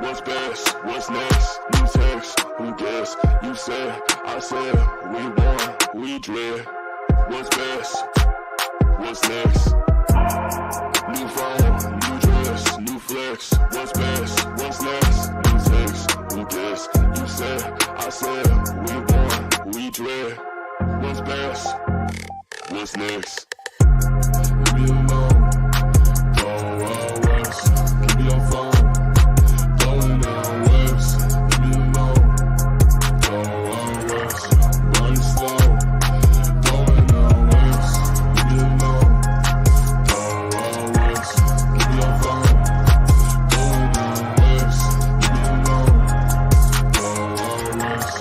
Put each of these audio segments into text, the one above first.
What's best? What's next? New text, who guess? You said, I said, we won, we dread. What's best? What's next? New phone, new dress, new flex. What's best? What's next? New text, who guess? You said, I said, we won, we dread. What's best? What's next? Leave me alone. Go out west. Give me your phone. Going down west. Leave me alone. Go out west. Run slow. Going down west. Leave me alone. Go out west. Give me your phone. Going down west. Leave me alone. Go out west.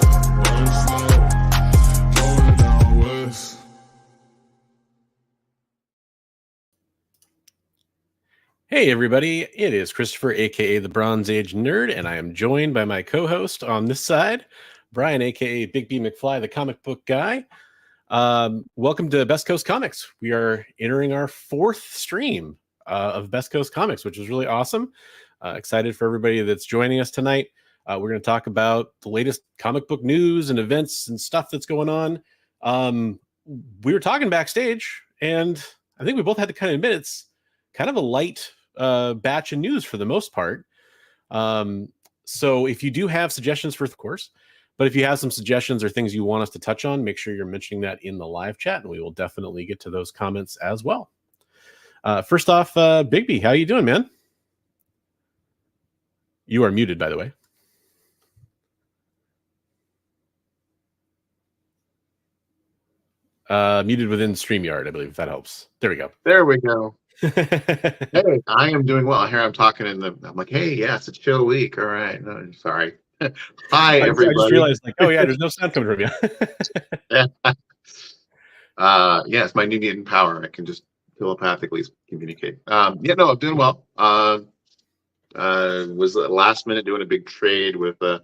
Run slow. Going down west. Hey everybody, it is Christopher, aka the Bronze Age Nerd, and I am joined by my co-host on this side, Brian, aka Bigby McFly, the comic book guy. Welcome to Best Coast Comics. We are entering our fourth stream of Best Coast Comics, which is really awesome. Excited for everybody that's joining us tonight. We're going to talk about the latest comic book news and events and stuff that's going on. We were talking backstage, and I think we both had to kind of admit it's kind of a light batch of news for the most part. So if you do have suggestions for, of course, but if you have some suggestions or things you want us to touch on, make sure you're mentioning that in the live chat, and we will definitely get to those comments as well. First off, Bigby, how you doing, man? You are muted, by the way. Muted within StreamYard, I believe, if that helps. There we go. There we go. Hey, I am doing well. Here I'm talking I'm like, hey, yeah, it's a chill week. All right. No, sorry. Hi, everybody. I just realized, like, oh yeah, there's no sound coming from you. Yeah, it's my new mutant power. I can just telepathically communicate. Yeah, no, I'm doing well. Was last minute doing a big trade with a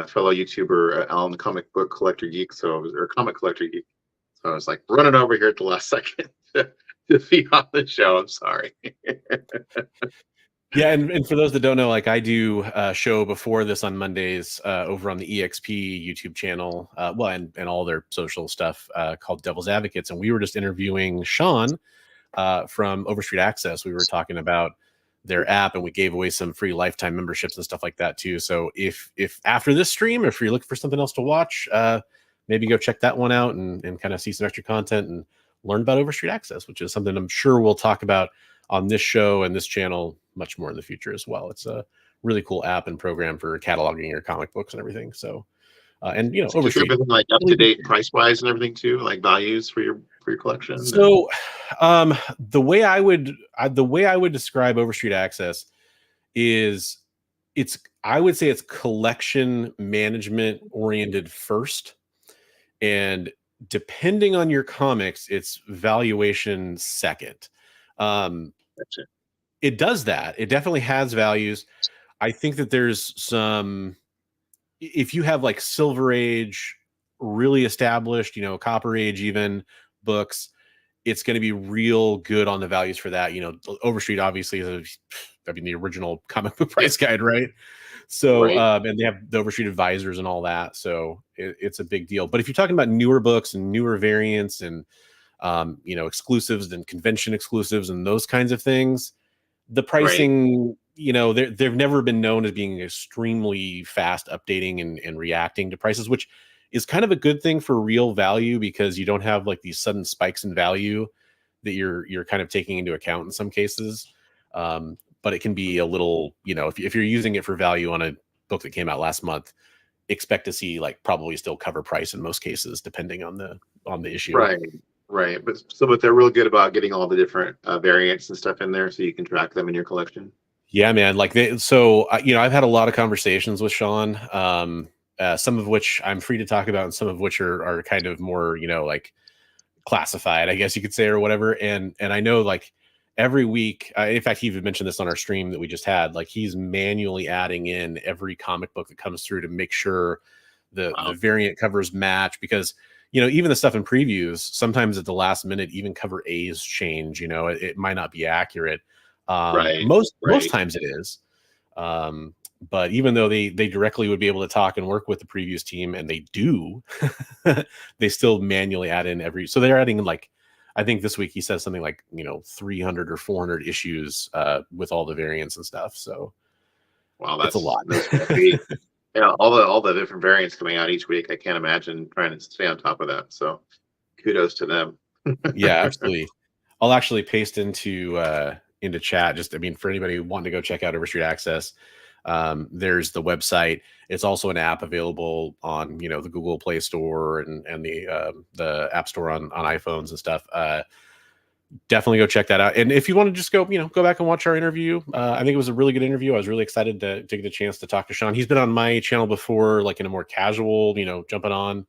fellow YouTuber, Alan, the comic book collector geek. Or comic collector geek. So I was like running over here at the last second to be on the show. I'm sorry. Yeah, and for those that don't know, like, I do a show before this on Mondays over on the EXP YouTube channel, and all their social stuff called Devil's Advocates. And we were just interviewing Sean from Overstreet Access. We were talking about their app, and we gave away some free lifetime memberships and stuff like that too. So if after this stream, if you're looking for something else to watch, maybe go check that one out and kind of see some extra content and learn about Overstreet Access, which is something I'm sure we'll talk about on this show and this channel much more in the future as well. It's a really cool app and program for cataloging your comic books and everything. So, and you know, Overstreet, everything like up to date price wise and everything too, like values for your collection. So, the way I would describe Overstreet Access is I would say it's collection management oriented first, and depending on your comics, it's valuation second. It does that. It definitely has values. I think that there's some, if you have like Silver Age, really established, you know, Copper Age even books, it's going to be real good on the values for that. You know, Overstreet obviously is the original comic book price guide, right? So, right. And they have the Overstreet advisors and all that. So it's a big deal. But if you're talking about newer books and newer variants and, you know, exclusives and convention exclusives and those kinds of things, the pricing, right, you know, they've never been known as being extremely fast updating and reacting to prices, which is kind of a good thing for real value, because you don't have like these sudden spikes in value that you're kind of taking into account in some cases. But it can be a little, you know, if you're using it for value on a book that came out last month, expect to see like probably still cover price in most cases, depending on the issue. Right. But they're real good about getting all the different variants and stuff in there, so you can track them in your collection. Yeah, man. Like you know, I've had a lot of conversations with Sean, some of which I'm free to talk about, and some of which are kind of more, you know, like classified, I guess you could say, or whatever. And I know, like, every week, in fact, he even mentioned this on our stream that we just had, like, he's manually adding in every comic book that comes through to make sure the variant covers match, because, you know, even the stuff in previews, sometimes at the last minute, even cover A's change, you know, it might not be accurate. Most times it is. But even though they directly would be able to talk and work with the previews team, and they do, they still manually add in so they're adding, like, I think this week he says something like 300 or 400 issues with all the variants and stuff. So wow, it's a lot. that's heavy. Yeah, all the different variants coming out each week. I can't imagine trying to stay on top of that. So kudos to them. Yeah, absolutely. I'll actually paste into chat. Just, I mean, for anybody wanting to go check out Overstreet Access, there's the website. It's also an app available on the Google Play Store and the App Store on iPhones and stuff. Definitely go check that out. And if you want to just go back and watch our interview, I think it was a really good interview. I was really excited to get a chance to talk to Sean. He's been on my channel before, like in a more casual, jumping on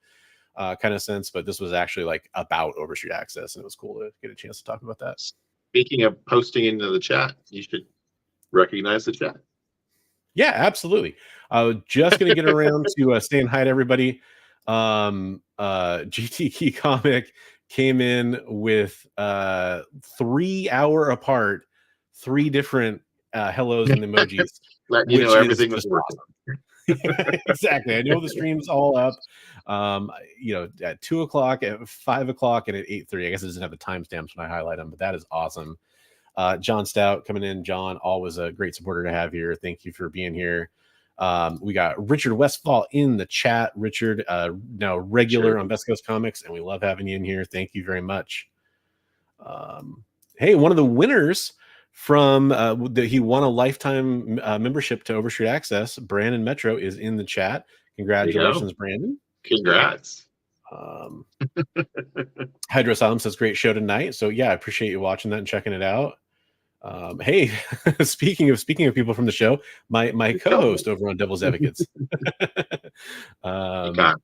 kind of sense, but this was actually like about Overstreet Access, and it was cool to get a chance to talk about that. Speaking of posting into the chat, you should recognize the chat. Yeah, absolutely. I was just going to get around to saying hi to everybody. GT Key Comic came in with 3 hour apart, 3 different hellos and emojis. Let you know everything was working. Awesome. Exactly. I know the stream's all up. At 2 o'clock, at 5 o'clock, and at 8:30. I guess it doesn't have the timestamps when I highlight them, but that is awesome. John Stout coming in. John, always a great supporter to have here. Thank you for being here. We got Richard Westfall in the chat. Richard, now regular on Best Coast Comics, and we love having you in here. Thank you very much. Hey, one of the winners from he won a lifetime membership to Overstreet Access. Brandon Metro is in the chat. Congratulations, Brandon. Congrats. Hydro Asylum says great show tonight. So yeah, I appreciate you watching that and checking it out. Hey, speaking of people from the show, my co-host over on Devil's Advocates. Yeah,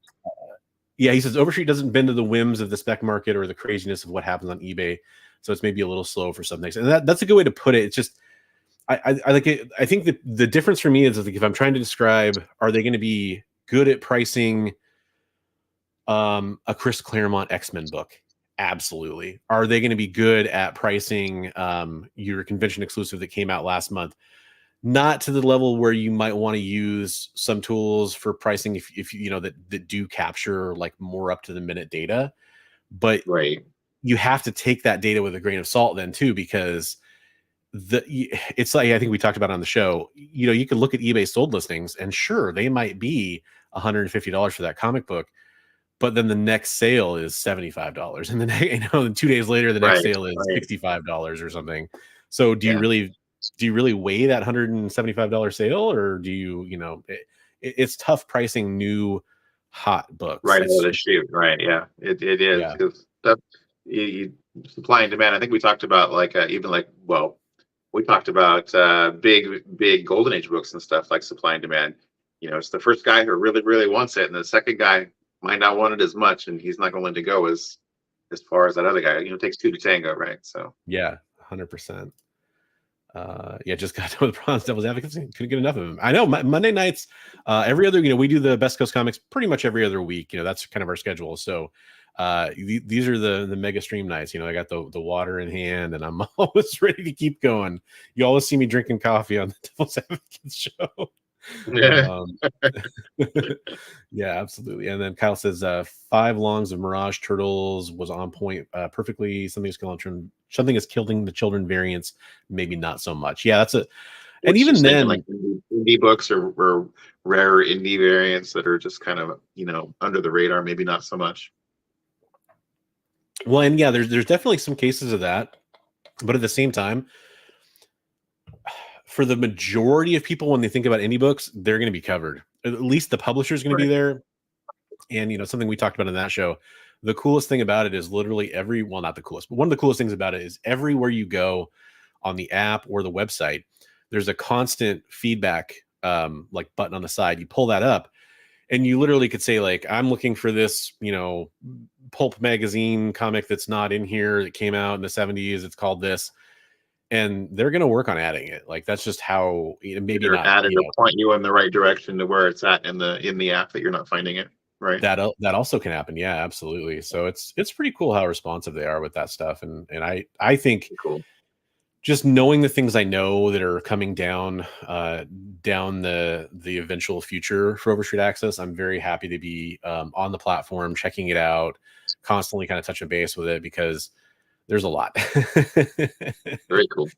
he says Overstreet doesn't bend to the whims of the spec market or the craziness of what happens on eBay, so it's maybe a little slow for some things. And that's a good way to put it. It's just I like it. I think that the difference for me is like if I'm trying to describe, are they going to be good at pricing a Chris Claremont X-Men book? Absolutely. Are they going to be good at pricing your convention exclusive that came out last month? Not to the level where you might want to use some tools for pricing if you know that do capture like more up to the minute data, but you have to take that data with a grain of salt then too, because it's like I think we talked about on the show. You can look at eBay sold listings, and sure, they might be $150 for that comic book, but then the next sale is $75, and then 2 days later the next sale is $65 or something. So do you really weigh that $175 sale, or do you it's tough pricing new hot books right out of the chute, right? Yeah, it is, because you supply and demand. I think we talked about we talked about big golden age books and stuff, like supply and demand. It's the first guy who really wants it, and the second guy might not want it as much, and he's not willing to go as far as that other guy. It takes 2 to tango, right? So 100%. Just got done with Bronze Devil's Advocates. Couldn't get enough of them. I know Monday nights, every other, we do the Best Coast Comics pretty much every other week. That's kind of our schedule. So these are the mega stream nights. I got the water in hand, and I'm always ready to keep going. You always see me drinking coffee on the Devil's Advocates show. Yeah, absolutely. And then Kyle says 5 longs of Mirage Turtles was on point perfectly. Something is killing the children variants, maybe not so much. Yeah, that's and even then, like indie books or rare indie variants that are just kind of under the radar, maybe not so much. Well, and yeah, there's definitely some cases of that, but at the same time, for the majority of people, when they think about indie books, they're going to be covered. At least the publisher is going to be there. And, something we talked about in that show, the coolest thing about it is literally not the coolest, but one of the coolest things about it is everywhere you go on the app or the website, there's a constant feedback like button on the side. You pull that up and you literally could say like, I'm looking for this, pulp magazine comic that's not in here that came out in the 70s. It's called this. And they're going to work on adding it. Like that's just how maybe they're not added to point you in the right direction to where it's at in the app that you're not finding it. Right. That also can happen. Yeah, absolutely. So it's pretty cool how responsive they are with that stuff. And I think just knowing the things I know that are coming down down the eventual future for Overstreet Access, I'm very happy to be on the platform, checking it out, constantly kind of touching base with it because there's a lot. Very cool.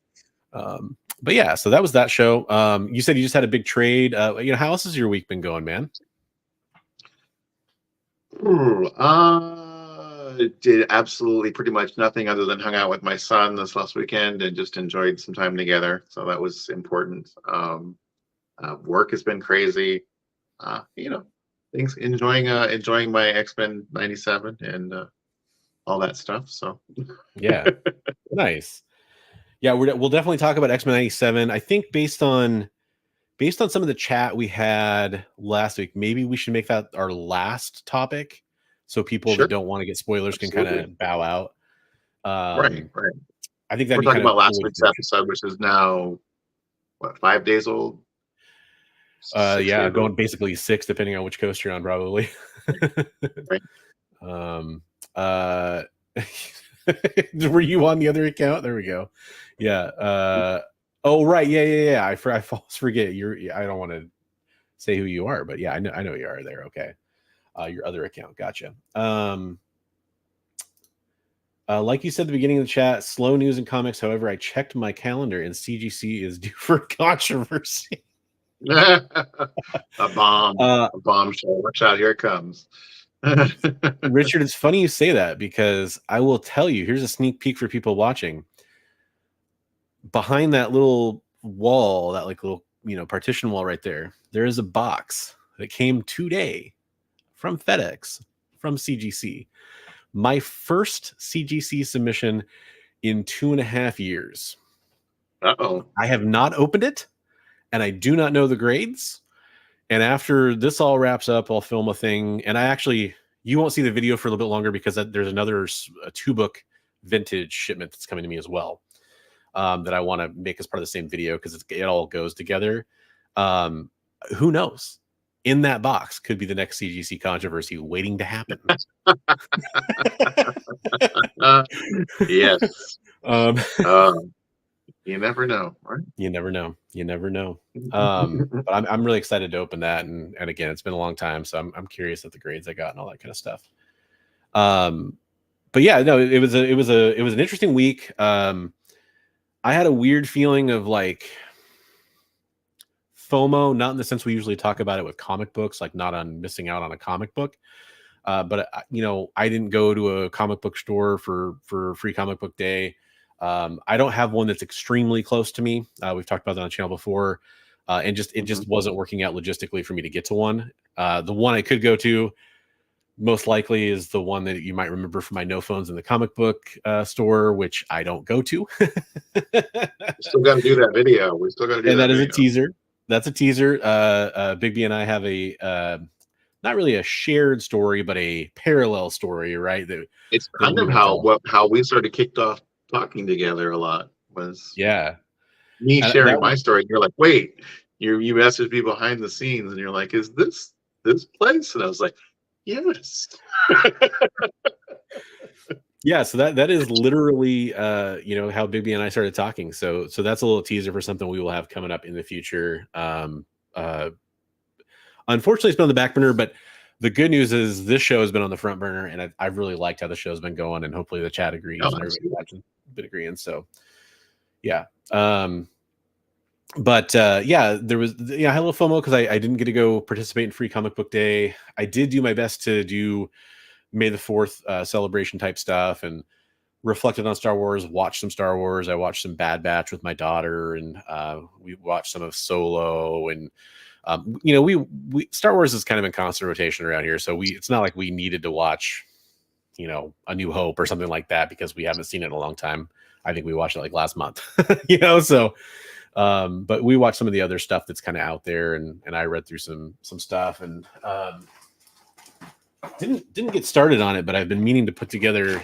But yeah, so that was that show. You said you just had a big trade. How else has your week been going, man? Ooh, did absolutely pretty much nothing other than hung out with my son this last weekend and just enjoyed some time together. So that was important. Work has been crazy. Things enjoying my X-Men 97 and all that stuff. So yeah, nice. Yeah, we'll definitely talk about X-Men 97. I think based on some of the chat we had last week, maybe we should make that our last topic, so people Sure. that don't want to get spoilers can kind of bow out. Right. I think that'd We're be talking kind of about last cool. week's episode, which is now what, 5 days old? 6 Yeah, days going old? basically 6, depending on which coast you're on, probably. Right. Were you on the other account? There we go. Yeah. Oh, right. Yeah. I always forget. I don't want to say who you are, but yeah, I know you are there. Okay. Your other account. Gotcha. Like you said at the beginning of the chat, slow news in comics. However, I checked my calendar and CGC is due for controversy. A bombshell. Watch out, here it comes. Richard, it's funny you say that because I will tell you, here's a sneak peek for people watching. Behind that little wall, that like little, partition wall right there is a box that came today from FedEx, from CGC. My first CGC submission in 2.5 years. Uh-oh. I have not opened it, and I do not know the grades. And after this all wraps up, I'll film a thing. And you won't see the video for a little bit longer because there's another 2-book vintage shipment that's coming to me as well, that I want to make as part of the same video because it all goes together. Who knows? In that box could be the next CGC controversy waiting to happen. Yes. You never know, right? You never know. But I'm really excited to open that, and again, it's been a long time, so I'm curious at the grades I got and all that kind of stuff. But yeah, no, it was an interesting week. I had a weird feeling of like FOMO, not in the sense we usually talk about it with comic books, like not on missing out on a comic book. But I didn't go to a comic book store for Free Comic Book Day. I don't have one that's extremely close to me. We've talked about that on the channel before. And it just wasn't working out logistically for me to get to one. The one I could go to most likely is the one that you might remember from my No Phones in the comic book store, which I don't go to. Still got to do that video. We still got to do that. And that is video. a teaser. That's a teaser. Bigby and I have a not really a shared story, but a parallel story, right? It's kind of how we sort of kicked off talking together a lot. Was me sharing my story. And you're like, wait, you messaged me behind the scenes, and you're like, is this place? And I was like, yes. Yeah, so that is literally how Bigby and I started talking. So that's a little teaser for something we will have coming up in the future. Unfortunately, it's been on the back burner, but the good news is this show has been on the front burner, and I've really liked how the show's been going, and hopefully the chat agrees and everybody watching been agreeing. So yeah. But there was I had a little FOMO because I didn't get to go participate in Free Comic Book Day. I did do my best to do May the 4th celebration type stuff and reflected on Star Wars, watched some Star Wars. I watched some Bad Batch with my daughter, and we watched some of Solo, and we Star Wars is kind of in constant rotation around here, so it's not like we needed to watch A New Hope or something like that because we haven't seen it in a long time. I think we watched it like last month. So but we watched some of the other stuff that's kind of out there, and I read through some stuff, and didn't get started on it, but I've been meaning to put together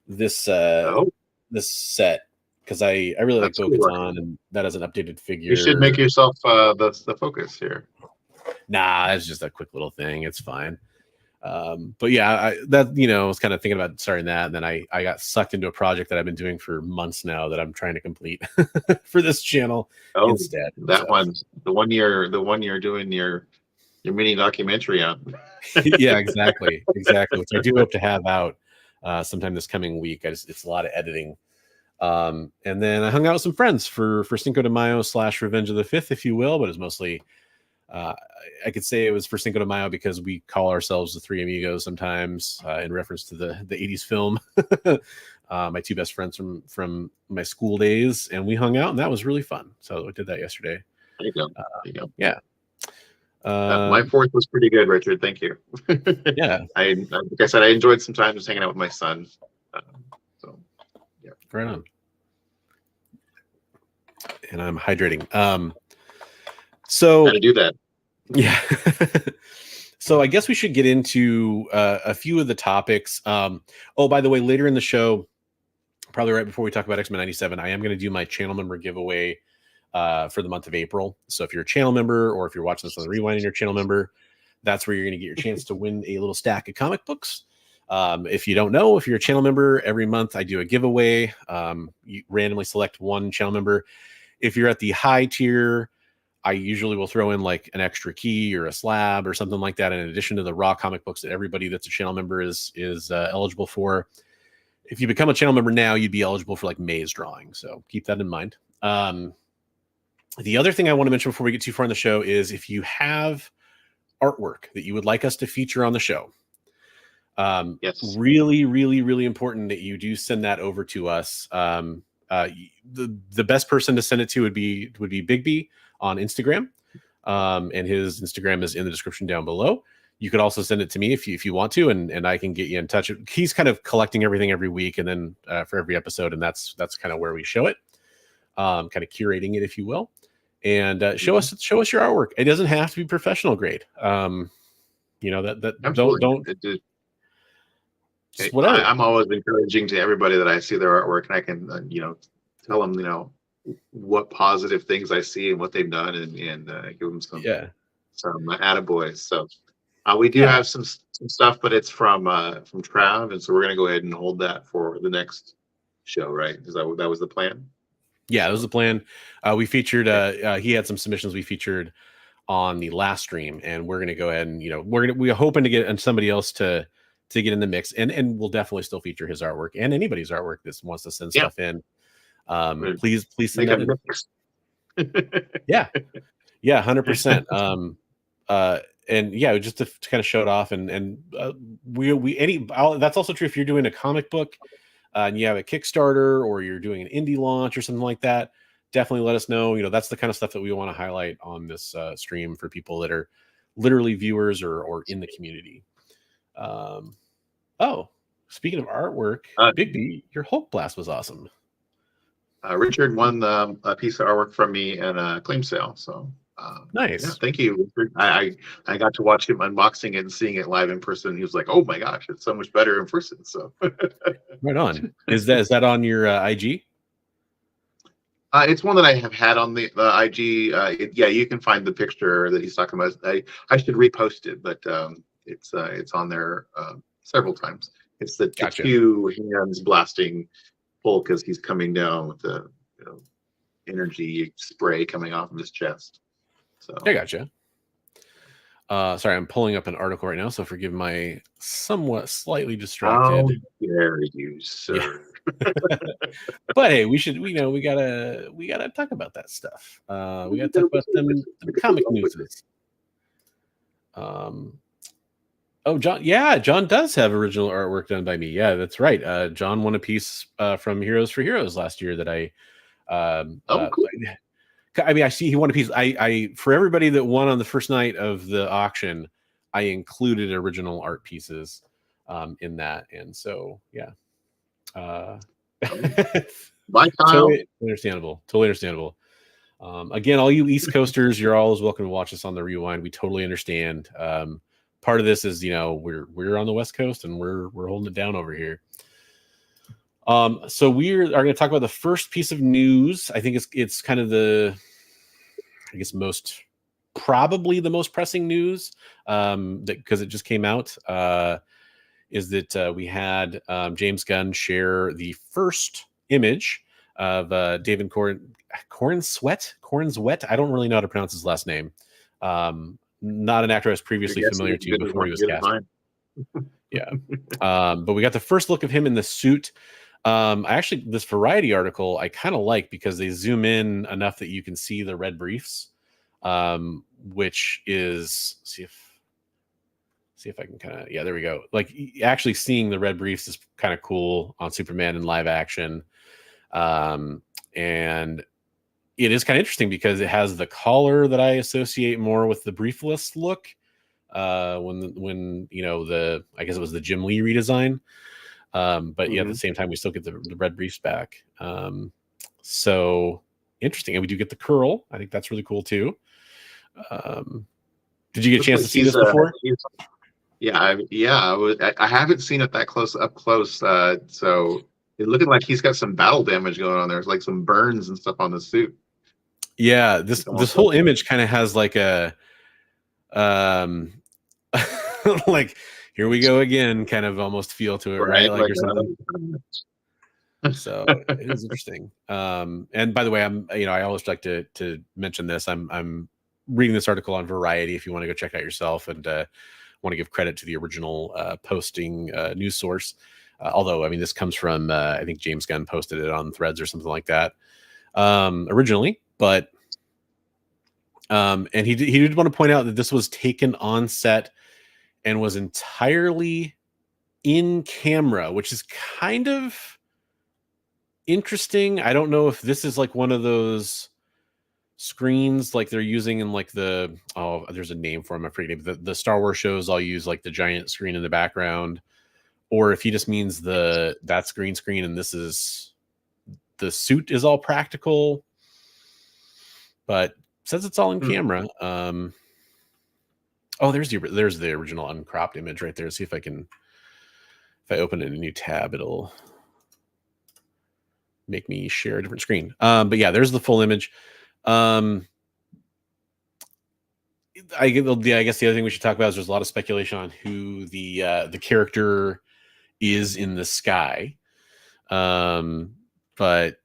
this this set because I really like Bo-Katan, and that has an updated figure. You should make yourself the focus here. Nah, it's just a quick little thing. It's fine. But yeah, I was kind of thinking about starting that, and then I got sucked into a project that I've been doing for months now that I'm trying to complete for this channel Oh, instead. that So, one, the one you're doing your mini documentary on. yeah, exactly, which I do hope to have out sometime this coming week. It's a lot of editing. And then I hung out with some friends for Cinco de Mayo / Revenge of the Fifth, if you will, but it's mostly I could say it was for Cinco de Mayo because we call ourselves the Three Amigos sometimes in reference to the 80s film. My two best friends from my school days, and we hung out, and that was really fun. So I did that yesterday. There you go. There you go. Yeah. My fourth was pretty good, Richard. Thank you. Yeah. Like I said, I enjoyed some time just hanging out with my son. So, yeah. Right on. And I'm hydrating. So How to do that? Yeah. So I guess we should get into a few of the topics. Oh, by the way, later in the show, probably right before we talk about X-Men 97, I am going to do my channel member giveaway for the month of April. So if you're a channel member, or if you're watching this on the Rewind and you're a channel member, that's where you're going to get your chance to win a little stack of comic books. If you don't know, if you're a channel member, every month I do a giveaway. You randomly select one channel member. If you're at the high tier, I usually will throw in like an extra key or a slab or something like that, in addition to the raw comic books that everybody that's a channel member is eligible for. If you become a channel member now, you'd be eligible for like May's drawing. So keep that in mind. The other thing I want to mention before we get too far in the show is if you have artwork that you would like us to feature on the show, Yes. really, really, really important that you do send that over to us. The best person to send it to would be Bigby on Instagram. And his Instagram is in the description down below. You could also send it to me if you want to, and I can get you in touch. He's kind of collecting everything every week, and then for every episode, and that's kind of where we show it, kind of curating it, if you will. And show us your artwork. It doesn't have to be professional grade. That Absolutely. don't whatever. I'm always encouraging to everybody that I see their artwork, and I can tell them what positive things I see and what they've done, and give them some attaboys. So we do have some stuff, but it's from Trav, and so we're gonna go ahead and hold that for the next show, right? Because that was the plan. Yeah, that was the plan. We featured he had some submissions we featured on the last stream, and we're gonna go ahead and we're hoping to get somebody else to get in the mix, and we'll definitely still feature his artwork and anybody's artwork that wants to send stuff in. Please send that in. Yeah 100%. And yeah, just to kind of show it off, and that's also true if you're doing a comic book and you have a Kickstarter, or you're doing an indie launch or something like that. Definitely let us know. That's the kind of stuff that we want to highlight on this stream for people that are literally viewers or in the community. Speaking of artwork, Bigby, your Hulk blast was awesome. Richard won a piece of artwork from me in a claim sale. So nice. Yeah, thank you, Richard. I got to watch him unboxing it and seeing it live in person. He was like, "Oh my gosh, it's so much better in person." So right on. Is that on your IG? It's one that I have had on the IG. You can find the picture that he's talking about. I should repost it, but it's on there several times. It's the two hands blasting Hulk as he's coming down with the energy spray coming off of his chest. So I gotcha. Sorry, I'm pulling up an article right now, so forgive my somewhat slightly distracted. How dare you, sir? Yeah. But hey, we gotta talk about that stuff. We gotta talk about them comic news. Oh, John does have original artwork done by me. Yeah, that's right. John won a piece from Heroes for Heroes last year that I cool. I see he won a piece. I for everybody that won on the first night of the auction, I included original art pieces in that, and so yeah. Bye, Kyle. Totally understandable. Again, all you East Coasters, you're always welcome to watch us on the Rewind. We totally understand. Part of this is we're on the West Coast and we're holding it down over here. So we are going to talk about the first piece of news. I think it's kind of the most probably the most pressing news, because it just came out, is that we had James Gunn share the first image of David Cornswet. I don't really know how to pronounce his last name. Not an actor I was previously familiar to before he was cast. Yeah. But we got the first look of him in the suit. This Variety article I kind of like because they zoom in enough that you can see the red briefs, which is see if I can kind of, yeah, there we go. Like actually seeing the red briefs is kind of cool on Superman in live action. And it is kind of interesting because it has the collar that I associate more with the briefless look. When I guess it was the Jim Lee redesign. But yeah, at the same time, we still get the red briefs back. So interesting. And we do get the curl. I think that's really cool too. Did you get a chance to see this before? I haven't seen it that up close. So it's looking like he's got some battle damage going on. There's like some burns and stuff on the suit. Yeah, this whole image kind of has like a like here we go again kind of almost feel to it, right? Like or something. So it is interesting. And by the way, I always like to mention this. I'm reading this article on Variety if you want to go check it out yourself, and want to give credit to the original posting news source. Although, I mean, this comes from I think James Gunn posted it on Threads or something like that originally, but and he did want to point out that this was taken on set and was entirely in camera, which is kind of interesting. I don't know if this is like one of those screens like they're using in like there's a name for them, I forget. The Star Wars shows all use like the giant screen in the background, or if he just means that's green screen and this is the suit is all practical. But says it's all in camera. There's the original uncropped image right there. See if I open it in a new tab, it'll make me share a different screen. But yeah, there's the full image. I guess the other thing we should talk about is there's a lot of speculation on who the character is in the sky. But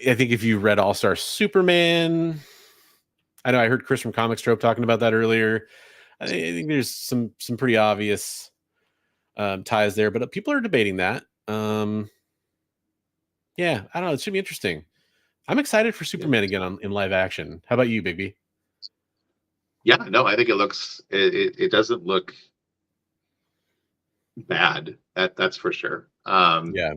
I think if you read All-Star Superman, I know I heard Chris from Comic Stroke talking about that earlier. I think there's some pretty obvious ties there, but people are debating that. Yeah, I don't know. It should be interesting. I'm excited for Superman again in live action. How about you, Bigby? Yeah, no, I think it doesn't look bad. That's for sure. Yeah.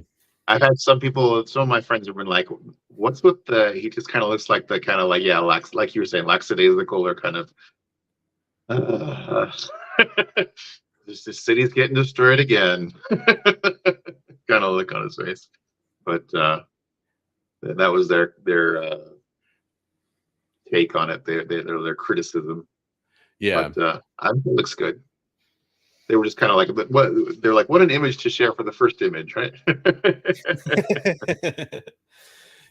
I've had some of my friends have been like, what's with he just kind of looks like the kind of like, like you were saying, lackadaisical or kind of, the city's getting destroyed again. Kind of look on his face. But that was their take on it, their criticism. Yeah. But I think it looks good. They were just kind of like, they're like, what an image to share for the first image, right?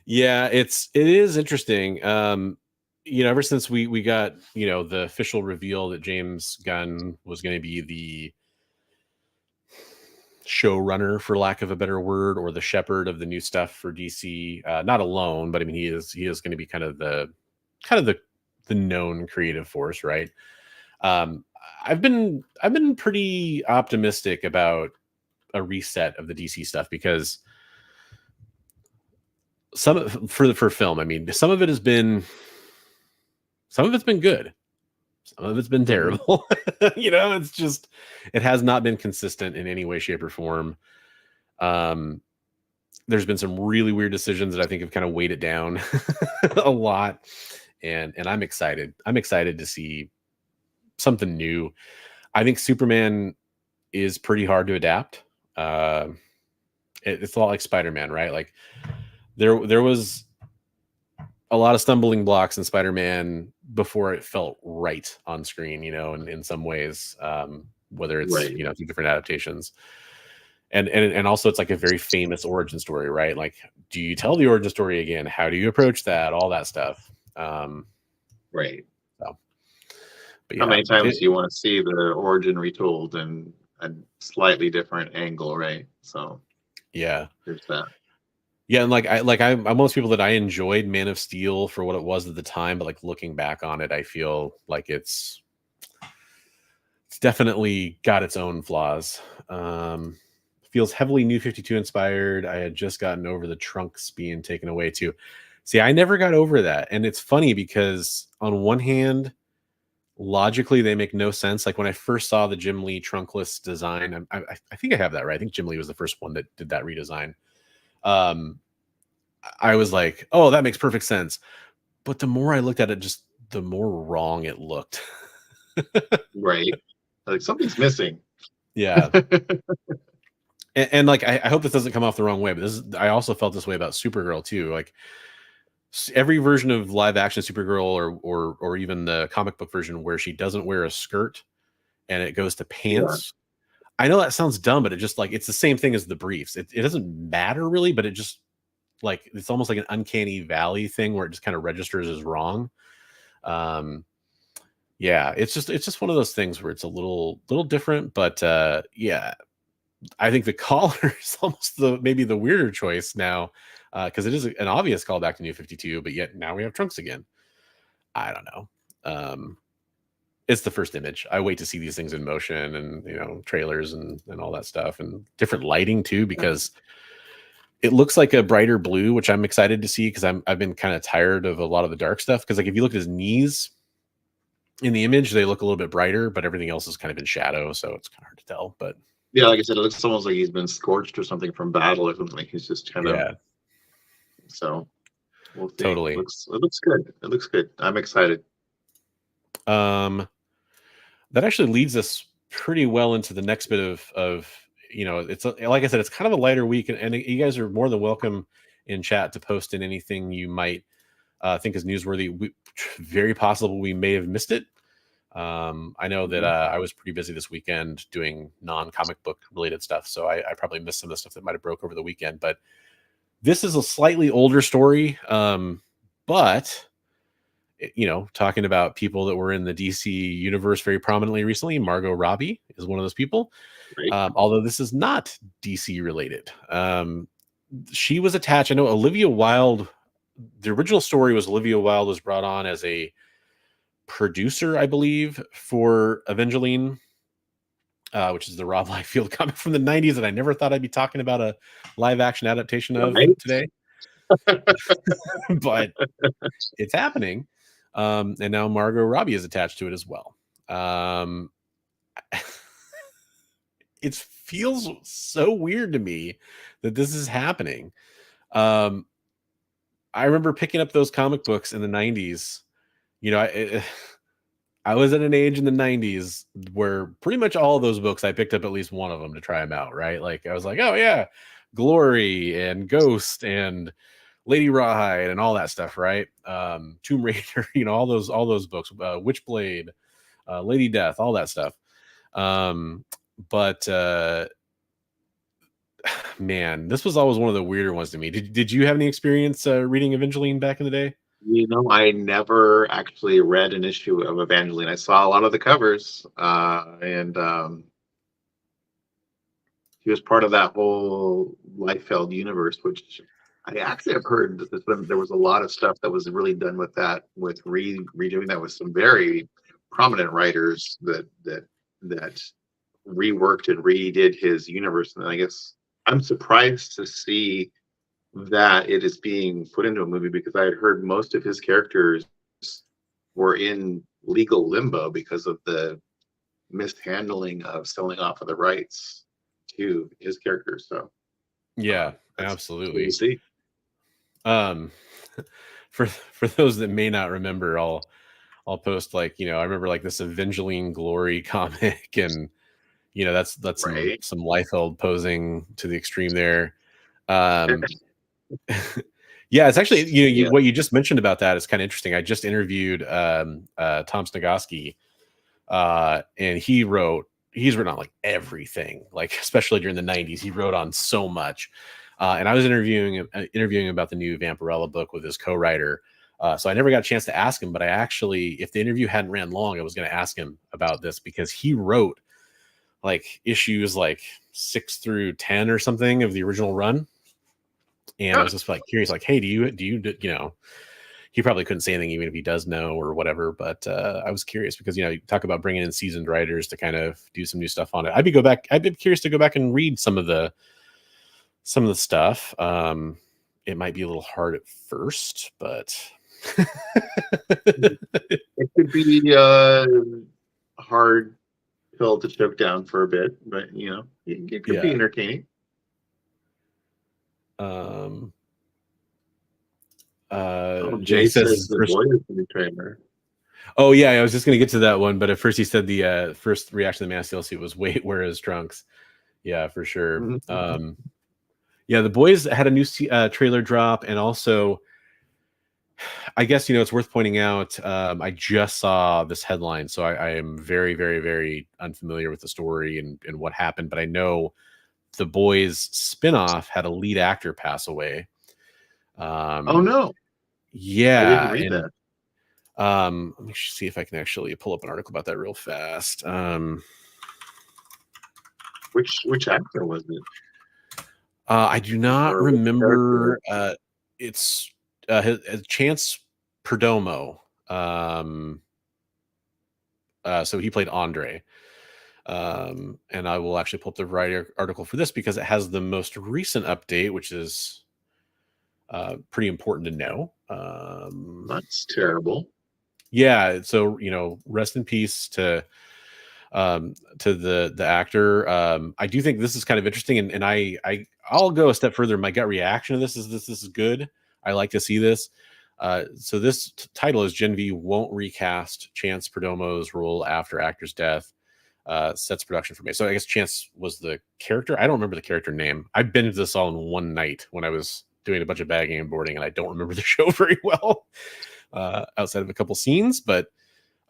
Yeah, it is interesting. Ever since we got, the official reveal that James Gunn was going to be the showrunner, for lack of a better word, or the shepherd of the new stuff for DC, not alone, but I mean, he is going to be kind of the known creative force, right? I've been pretty optimistic about a reset of the DC stuff because for film, I mean, some of it's been good. Some of it's been terrible. It's just, it has not been consistent in any way, shape, or form. There's been some really weird decisions that I think have kind of weighed it down a lot. And I'm excited. I'm excited to see something new. I think Superman is pretty hard to adapt. It's a lot like Spider-Man, right? Like there was a lot of stumbling blocks in Spider-Man before it felt right on screen, in some ways, whether it's, right. Through different adaptations. And also it's like a very famous origin story, right? Like, do you tell the origin story again? How do you approach that? All that stuff. Right. So, but How yeah, many times do you want to see the origin retold in a slightly different angle, right? So yeah. there's that. Yeah, and I'm one of those people that I enjoyed Man of Steel for what it was at the time, but like looking back on it, I feel like it's definitely got its own flaws. Feels heavily New 52 inspired. I had just gotten over the trunks being taken away too. See, I never got over that. And it's funny because on one hand, logically they make no sense. Like when I first saw the Jim Lee trunkless design, I think I have that right. I think Jim Lee was the first one that did that redesign. Um, I was like, oh, that makes perfect sense. But the more I looked at it, just the more wrong it looked. Right. Like something's missing. Yeah. And like I hope this doesn't come off the wrong way, but I also felt this way about Supergirl too. Like every version of live action Supergirl or even the comic book version where she doesn't wear a skirt and it goes to Yeah. pants. I know that sounds dumb, but it just like it's the same thing as the briefs. It doesn't matter really, but it just like it's almost like an uncanny valley thing where it just kind of registers as wrong. Yeah, it's just one of those things where it's a little different, but yeah, I think the collar is almost maybe the weirder choice now, because it is an obvious callback to New 52, but yet now we have trunks again. I don't know. It's the first image. I wait to see these things in motion and trailers and all that stuff and different lighting too, because it looks like a brighter blue, which I'm excited to see because I've been kind of tired of a lot of the dark stuff. Because like if you look at his knees in the image, they look a little bit brighter, but everything else is kind of in shadow, so it's kind of hard to tell. But Yeah, like I said, it looks almost like he's been scorched or something from battle or something. Like he's just kind of. yeah, So we'll see. totally. It looks good. It looks good. I'm excited. That actually leads us pretty well into the next bit of it's like I said, it's kind of a lighter week, and you guys are more than welcome in chat to post in anything you might think is newsworthy. Very possible we may have missed it. I know that I was pretty busy this weekend doing non-comic book related stuff, so I probably missed some of the stuff that might have broke over the weekend. But this is a slightly older story, but talking about people that were in the DC universe very prominently recently, Margot Robbie is one of those people. Right. Although this is not DC related. She was attached. I know Olivia Wilde, the original story was Olivia Wilde was brought on as a producer, I believe, for Evangeline, which is the Rob Liefeld comic from the 90s that I never thought I'd be talking about a live action adaptation of today. But it's happening. And now Margot Robbie is attached to it as well. It feels so weird to me that this is happening. I remember picking up those comic books in the 90s. I was at an age in the 90s where pretty much all of those books, I picked up at least one of them to try them out, right? Like I was like, oh yeah, Glory and Ghost and Lady Rawhide and all that stuff, right? Tomb Raider, all those books, Witchblade, Lady Death, all that stuff. But man, this was always one of the weirder ones to me. Did you have any experience reading Evangeline back in the day? I never actually read an issue of Evangeline. I saw a lot of the covers, and he was part of that whole Liefeld universe, which I actually have heard that there was a lot of stuff that was really done with that, with redoing that with some very prominent writers that reworked and redid his universe. And I guess I'm surprised to see that it is being put into a movie, because I had heard most of his characters were in legal limbo because of the mishandling of selling off of the rights to his characters. So yeah, absolutely. See. For those that may not remember, I'll post I remember like this Evangeline Glory comic, and that's Right. some Liefeld posing to the extreme there. Yeah, it's actually what you just mentioned about that is kind of interesting. I just interviewed Tom Snagosky, and he's written on like everything, like especially during the 90s. He wrote on so much. And I was interviewing him about the new Vampirella book with his co-writer. So I never got a chance to ask him, but I actually, if the interview hadn't ran long, I was going to ask him about this because he wrote like issues like 6 through 10 or something of the original run. And I was just like curious, like, hey, do you, you know, he probably couldn't say anything even if he does know or whatever. But I was curious because, you know, you talk about bringing in seasoned writers to kind of do some new stuff on it. I'd be curious to go back and read some of the stuff. It might be a little hard at first, but it could be a hard pill to choke down for a bit, but you know, it could be entertaining. Jay says the boy is the trailer. Oh yeah, I was just gonna get to that one, but at first he said the first reaction to the Man DLC was wait, where is Trunks? Yeah, for sure. Yeah, the boys had a new trailer drop, and also I guess, you know, it's worth pointing out, I just saw this headline, so I am very, very, very unfamiliar with the story and what happened, but I know the boys spinoff had a lead actor pass away. Oh no. Yeah. I didn't read that. Let me see if I can actually pull up an article about that real fast. Which actor was it? I do not remember. It's Chance Perdomo. So he played Andre. And I will actually pull up the right article for this because it has the most recent update, which is pretty important to know. That's terrible. Yeah, so, you know, rest in peace to the actor. I do think this is kind of interesting, and I'll go a step further. My gut reaction to this is good. I like to see this. So this title is Gen V won't recast Chance Perdomo's role after actor's death. Sets production for me. So I guess Chance was the character. I don't remember the character name. I binged this all in one night when I was doing a bunch of bagging and boarding, and I don't remember the show very well outside of a couple scenes. But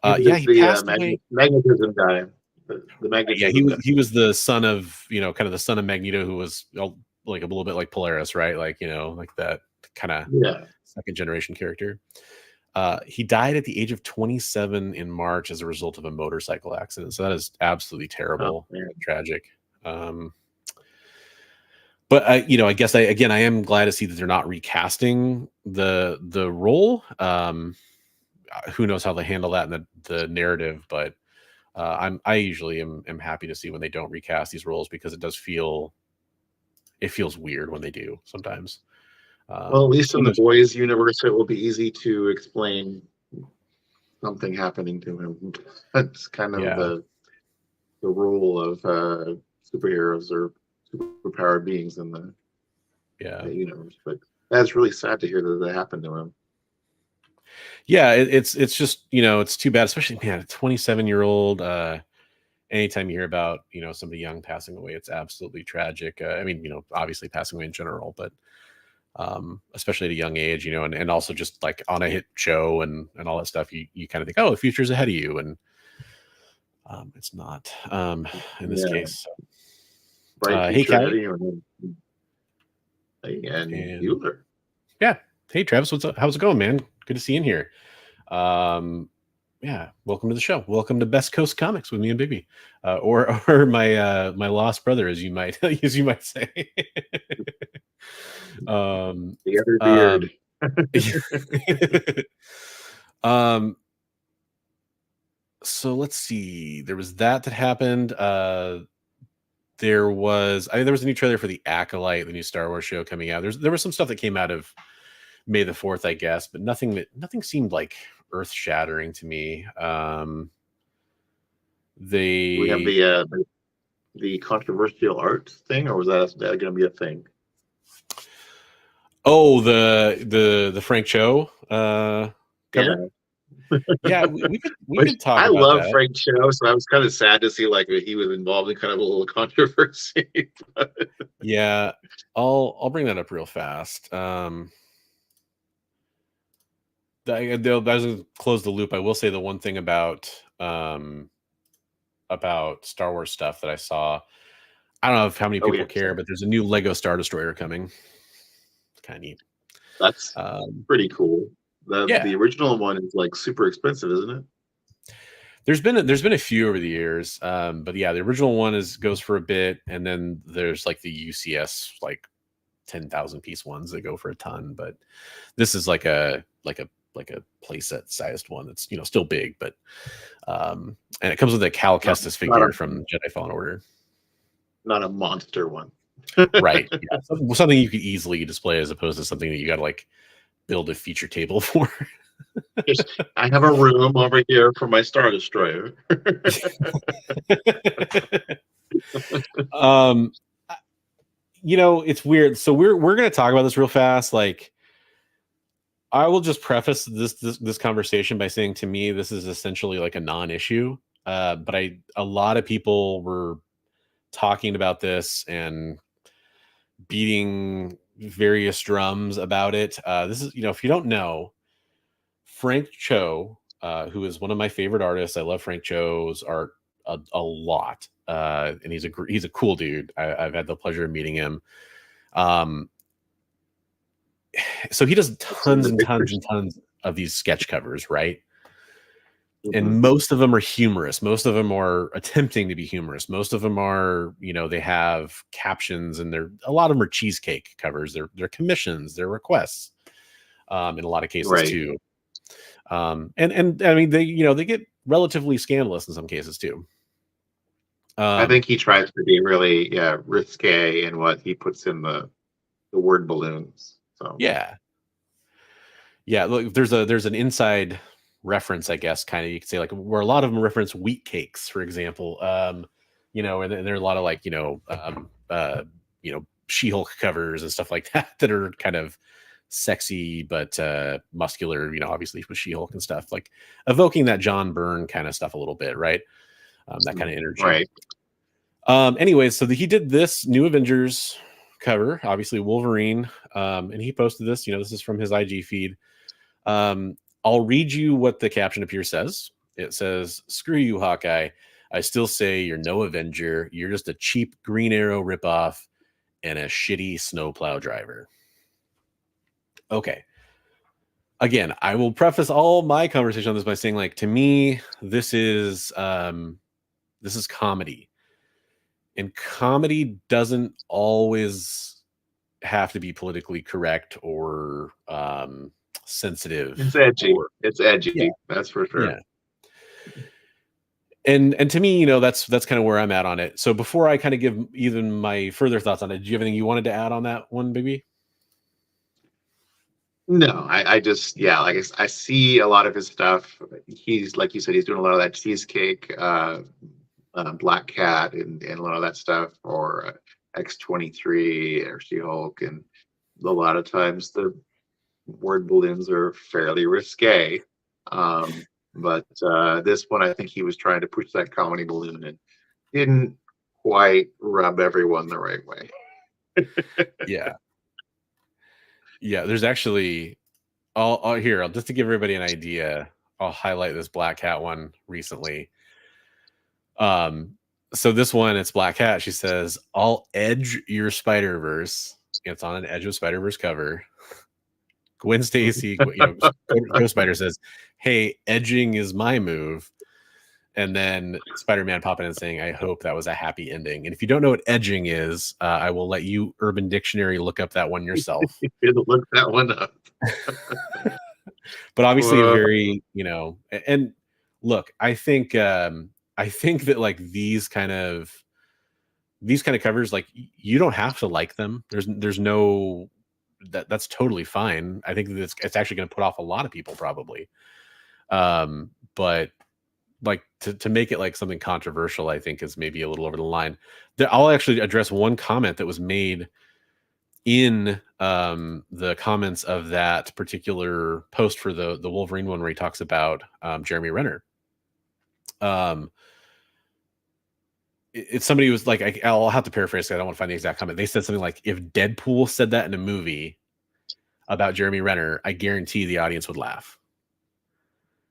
yeah, he passed away. Magnetism guy. The magnetism. Yeah, he was the son of, you know, kind of the son of Magneto, who was like a little bit like Polaris, right? Like, you know, like that kind of second generation character. He died at the age of 27 in March as a result of a motorcycle accident. So that is absolutely terrible, tragic. But you know, I guess I am glad to see that they're not recasting the role. Who knows how they handle that in the narrative, but I usually am happy to see when they don't recast these roles because it feels weird when they do sometimes. Well, at least in the boys universe, it will be easy to explain something happening to him. That's kind of the role of superheroes or superpowered beings in the universe. But that's really sad to hear that happened to him. Yeah, it's just, you know, it's too bad, especially, man, a 27-year-old. Anytime you hear about, you know, somebody young passing away, it's absolutely tragic. I mean, you know, obviously passing away in general, but especially at a young age, you know, and also just like on a hit show and all that stuff, you kind of think, oh, the future's ahead of you, and it's not in this case. So. Hey, Kat. And Bueller. Yeah. Hey, Travis, what's up? How's it going, man? Good to see you in here. Yeah, welcome to the show. Welcome to Best Coast Comics with me and Bigby, or my my lost brother, as you might say. The other beard. So let's see. There was that happened. There was a new trailer for The Acolyte, the new Star Wars show coming out. There was some stuff that came out of May the 4th, I guess, but nothing seemed like earth shattering to me. We have the controversial art thing, or was that going to be a thing? Oh, the Frank Cho cover. Yeah, we could talk. I about love that. Frank Cho, so I was kind of sad to see like he was involved in kind of a little controversy. Yeah, I'll bring that up real fast. I doesn't close the loop. I will say the one thing about Star Wars stuff that I saw. I don't know how many people care, but there's a new Lego Star Destroyer coming. It's kind of neat. That's pretty cool. The original one is like super expensive, isn't it? There's been a few over the years, but yeah, the original one goes for a bit, and then there's like the UCS like 10,000 piece ones that go for a ton. But this is like a playset sized one that's still big, but and it comes with a Cal Kestis figure from Jedi Fallen Order. Not a monster one. Right. Yeah. Something you could easily display as opposed to something that you got to like build a feature table for. I have a room over here for my Star Destroyer. It's weird. So we're going to talk about this real fast. Like, I will just preface this conversation by saying, to me, this is essentially like a non-issue. But a lot of people were talking about this and beating various drums about it. This is, if you don't know, Frank Cho, who is one of my favorite artists. I love Frank Cho's art a lot. And he's a cool dude. I've had the pleasure of meeting him. So he does tons and tons and tons of these sketch covers, right? Mm-hmm. And most of them are humorous. Most of them are attempting to be humorous. Most of them are, they have captions, and a lot of them are cheesecake covers. They're commissions, they're requests, in a lot of cases too. And I mean, they get relatively scandalous in some cases too. I think he tries to be really risque in what he puts in the word balloons. So yeah. Look, there's an inside reference, I guess, kind of, you could say, like, where a lot of them reference wheat cakes, for example. And there are a lot of like She-Hulk covers and stuff like that are kind of sexy but muscular. Obviously with She-Hulk and stuff, like evoking that John Byrne kind of stuff a little bit, right? That kind of energy, right? Anyways, so he did this New Avengers cover, obviously Wolverine, and he posted this. This is from his IG feed. I'll read you what the caption up here says. It says, "Screw you, Hawkeye. I still say you're no Avenger. You're just a cheap Green Arrow ripoff and a shitty snowplow driver." Okay. Again, I will preface all my conversation on this by saying, like, to me, this is comedy. And comedy doesn't always have to be politically correct or sensitive. It's edgy. It's edgy. Yeah. That's for sure. Yeah. And to me, that's kind of where I'm at on it. So before I kind of give even my further thoughts on it, do you have anything you wanted to add on that one, Bigby? No, I just, I see a lot of his stuff. He's, like you said, he's doing a lot of that cheesecake, Black Cat, and a lot of that stuff, or X-23 or She-Hulk, and a lot of times the word balloons are fairly risque. But this one, I think he was trying to push that comedy balloon and didn't quite rub everyone the right way. Yeah, there's actually, I'll just to give everybody an idea, I'll highlight this Black Cat one recently. So this one, it's Black Cat. She says, "I'll edge your Spider-Verse." It's on an Edge of Spider-Verse cover. Gwen Stacy, Ghost Spider says, "Hey, edging is my move." And then Spider-Man popping in and saying, "I hope that was a happy ending." And if you don't know what edging is, I will let you Urban Dictionary look up that one yourself. Look that one up. But obviously, very, and look, I think that like these kind of covers, like, you don't have to like them. There's no that's totally fine. I think that it's actually going to put off a lot of people probably. But like to make it like something controversial, I think is maybe a little over the line. I'll actually address one comment that was made in the comments of that particular post for the Wolverine one, where he talks about Jeremy Renner. It's somebody who was like, I'll have to paraphrase, I don't want to find the exact comment. They said something like, if Deadpool said that in a movie about Jeremy Renner, I guarantee the audience would laugh.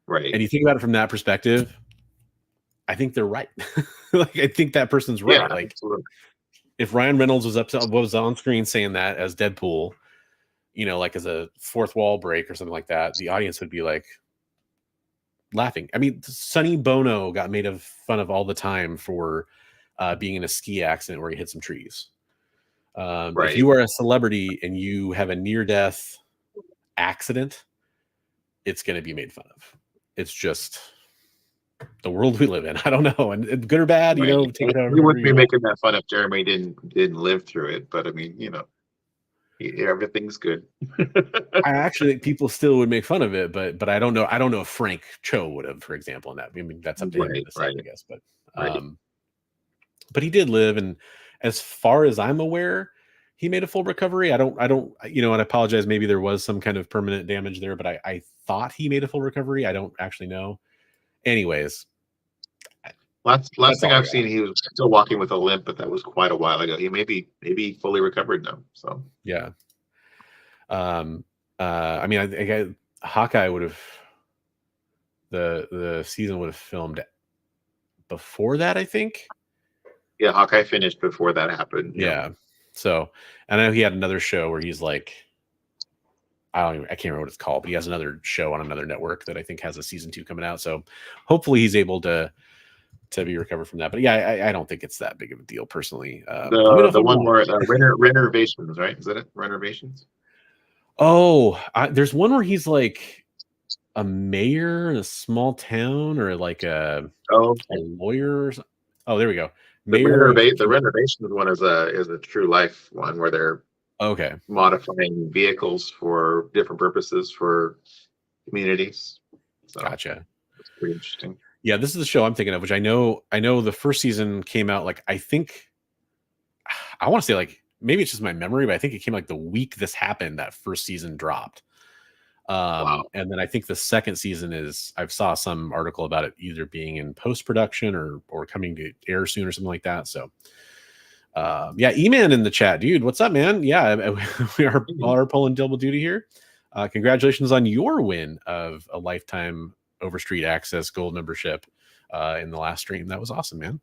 Right. And you think about it from that perspective, I think they're right. Like, I think that person's right. Yeah, like, absolutely. If Ryan Reynolds was on screen saying that as Deadpool, you know, like as a fourth wall break or something like that, the audience would be like laughing. I mean, Sonny Bono got made fun of all the time for being in a ski accident where he hit some trees. If you are a celebrity and you have a near-death accident, it's going to be made fun of. It's just the world we live in. I don't know, and good or bad, you know, take it however you wouldn't be you making that fun if Jeremy didn't live through it. But I mean, you know, everything's good. I actually think people still would make fun of it, but I don't know. I don't know if Frank Cho would have, for example, in that. I mean, that's up to him to decide, I guess. But he did live, and as far as I'm aware, he made a full recovery. I don't, you know, and I apologize. Maybe there was some kind of permanent damage there, but I thought he made a full recovery. I don't actually know. Anyways, last thing I've seen, he was still walking with a limp, but that was quite a while ago. He maybe fully recovered now. So yeah. I mean, I Hawkeye would have the season would have filmed before that, I think. Yeah, Hawkeye finished before that happened. Yeah. So, and I know he had another show where he's like, I can't remember what it's called, but he has another show on another network that I think has a season 2 coming out. So hopefully he's able to be recovered from that. But yeah, I don't think it's that big of a deal personally. The one where Renovations, right? Is that it? Renovations? Oh, there's one where he's like a mayor in a small town, or like a lawyer. Or something. Oh, there we go. The Renovations one is a true life one where they're modifying vehicles for different purposes for communities. So gotcha. It's pretty interesting. Yeah, this is the show I'm thinking of, which I know the first season came out like, I think, I want to say like, maybe it's just my memory, but I think it came like the week this happened, that first season dropped. And then I think the second season I've saw some article about it either being in post-production or coming to air soon or something like that. So yeah, E-Man in the chat, dude, what's up, man? Yeah, we are pulling double duty here. Congratulations on your win of a lifetime Overstreet Access Gold membership in the last stream. That was awesome, man.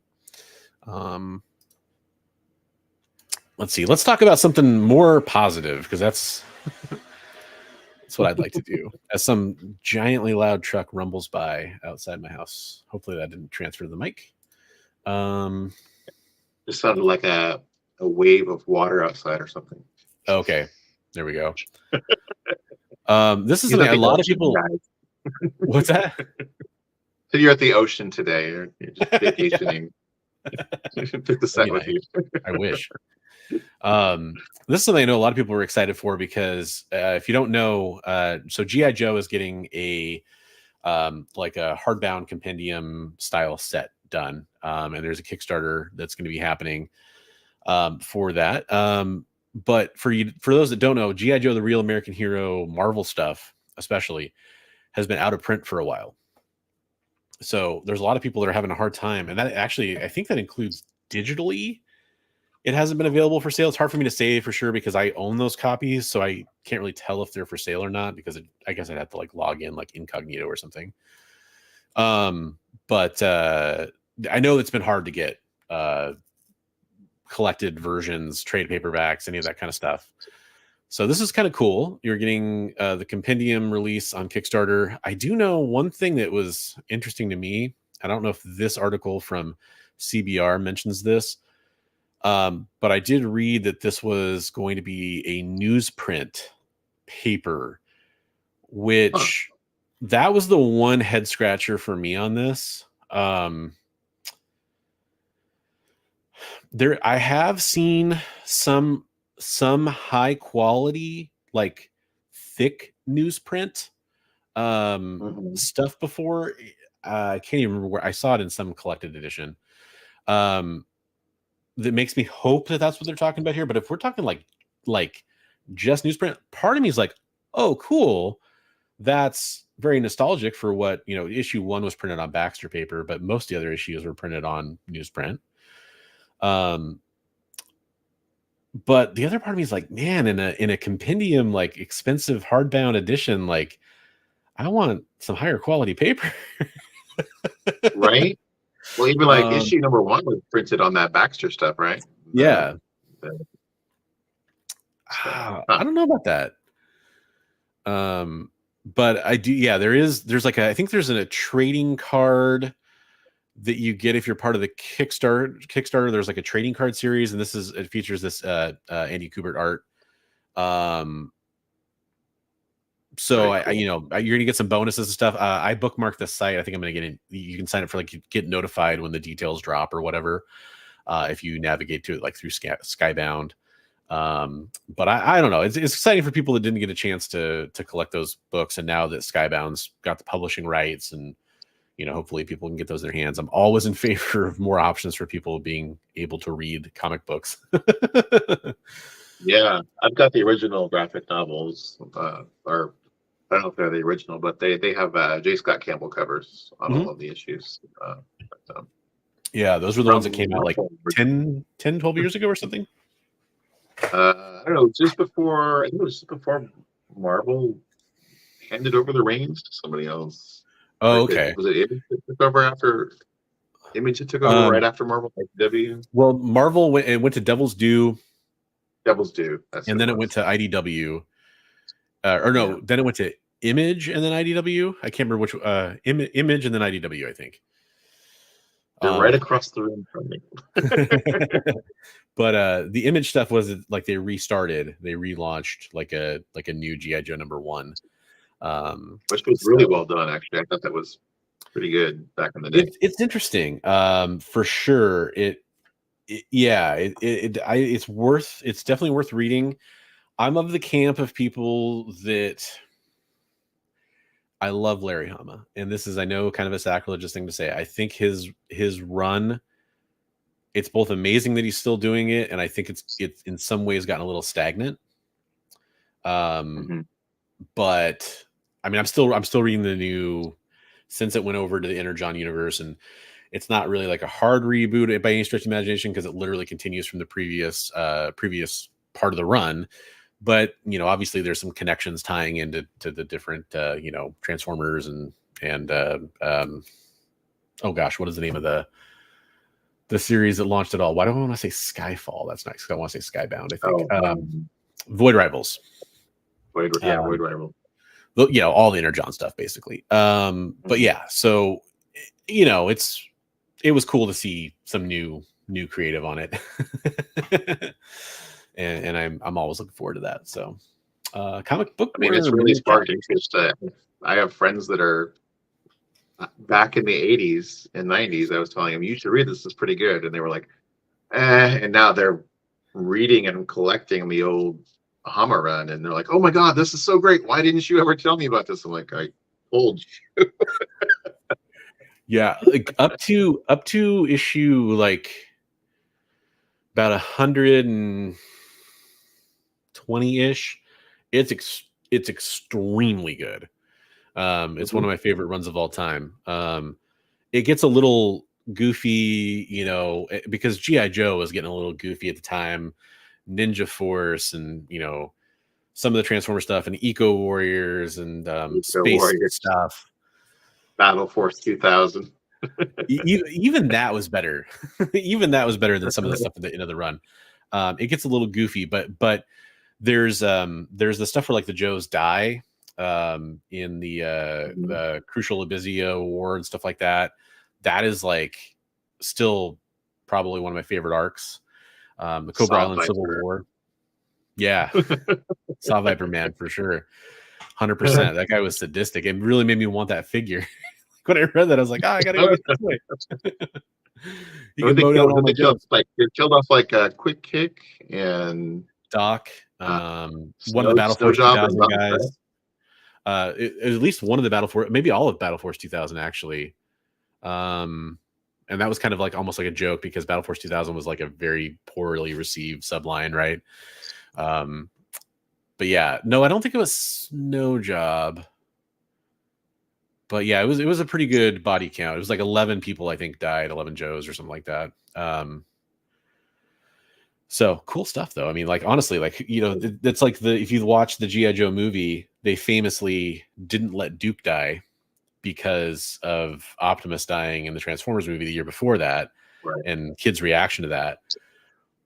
Let's see. Let's talk about something more positive, because that's what I'd like to do. As some giantly loud truck rumbles by outside my house. Hopefully that didn't transfer to the mic. Just sounded like a wave of water outside or something. Okay, there we go. This is something a lot of people. What's that? So you're at the ocean today. You're just vacationing. Took the set with you. I wish. This is something I know a lot of people were excited for, because if you don't know, so G.I. Joe is getting a like a hardbound compendium style set done, and there's a Kickstarter that's going to be happening for that. But for those that don't know, G.I. Joe, the Real American Hero Marvel stuff especially has been out of print for a while. So there's a lot of people that are having a hard time, and that actually, I think that includes digitally. It hasn't been available for sale. It's hard for me to say for sure because I own those copies, so I can't really tell if they're for sale or not, because I guess I'd have to like log in like incognito or something. But I know it's been hard to get collected versions, trade paperbacks, any of that kind of stuff. So this is kind of cool. You're getting the compendium release on Kickstarter. I do know one thing that was interesting to me. I don't know if this article from CBR mentions this, but I did read that this was going to be a newsprint paper, which that was the one head scratcher for me on this. I have seen some high quality, like thick newsprint stuff before. I can't even remember where I saw it, in some collected edition. That makes me hope that that's what they're talking about here. But if we're talking like just newsprint, part of me is like, oh, cool. That's very nostalgic for what, issue 1 was printed on Baxter paper, but most of the other issues were printed on newsprint. But the other part of me is like, man, in a compendium, like expensive hardbound edition, like I want some higher quality paper. Right? Well, even like issue number 1 was printed on that Baxter stuff, right? Yeah. I don't know about that. But I do, yeah, there's like I think there's a trading card that you get if you're part of the Kickstarter. There's like a trading card series, and it features this Andy Kubert art. So Very cool. you're gonna get some bonuses and stuff. I bookmarked the site. I think I'm gonna get in. You can sign up for like, you get notified when the details drop or whatever. If you navigate to it like through Skybound. But I don't know. It's exciting for people that didn't get a chance to collect those books, and now that Skybound's got the publishing rights, and hopefully people can get those in their hands. I'm always in favor of more options for people being able to read comic books. Yeah, I've got the original graphic novels, or I don't know if they're the original, but they have J. Scott Campbell covers on all of the issues. Yeah, those were the ones that came out like 10, 12 years ago or something. I don't know, just before, I think it was just before Marvel handed over the reins to somebody else. Oh, okay. Was it Image that took over after? Image that took over right after Marvel, like W? Well, Marvel went to Devil's Due. Devil's Due. And then it went to IDW. Then it went to Image and then IDW. I can't remember which. Image and then IDW, I think. They're right across the room from me. But the Image stuff was like they restarted. They relaunched like a new G.I. Joe #1. Which was really well done, actually. I thought that was pretty good back in the day. It's interesting, for sure. It's definitely worth reading. I'm of the camp of people that I love Larry Hama, and this is, I know, kind of a sacrilegious thing to say. I think his run, it's both amazing that he's still doing it, and I think it's in some ways gotten a little stagnant. But I mean, I'm still reading the new, since it went over to the Energon universe, and it's not really like a hard reboot by any stretch of imagination, because it literally continues from the previous part of the run. But obviously there's some connections tying into the different Transformers and oh gosh, what is the name of the series that launched it all? Why don't I want to say Skyfall? That's nice. I want to say Skybound, I think. Void Rivals. Void Rival. All the Energon stuff, basically. But yeah, so it was cool to see some new creative on it. and I'm always looking forward to that. So comic book, I mean, it's really sparked interest. I have friends that are back in the 80s and 90s. I was telling them, you should read this, it's pretty good, and they were like, and now they're reading and collecting the old Hama run, and they're like, oh my god, this is so great, why didn't you ever tell me about this? I'm like, I told you. Yeah, like up to issue like about 120-ish. It's extremely good. It's one of my favorite runs of all time. It gets a little goofy, because G.I. Joe was getting a little goofy at the time. Ninja Force, and some of the Transformer stuff, and Eco Warriors, and space Warriors stuff. Battle Force 2000. Even that was better. Even that was better than some of the stuff in the run. It gets a little goofy, but there's the stuff where like the Joes die in the Crucial Abizio War and stuff like that. That is like still probably one of my favorite arcs. The Cobra Island Civil War. Yeah. Saw Viper Man for sure. 100%. That guy was sadistic. It really made me want that figure. When I read that, I was like, I gotta go this way. They killed off like a Quick Kick and Doc, one of the Battle Force 2000 guys. At least one of the Battle Force, maybe all of Battle Force 2000 actually. And that was kind of like almost like a joke, because Battle Force 2000 was like a very poorly received subline, right? But yeah, no, I don't think it was Snow Job. But yeah, it was a pretty good body count. It was like 11 people, I think, died, 11 Joes or something like that. So cool stuff, though. I mean, like, honestly, like, that's like if you watch the G.I. Joe movie, they famously didn't let Duke die because of Optimus dying in the Transformers movie the year before that, right, and kids' reaction to that.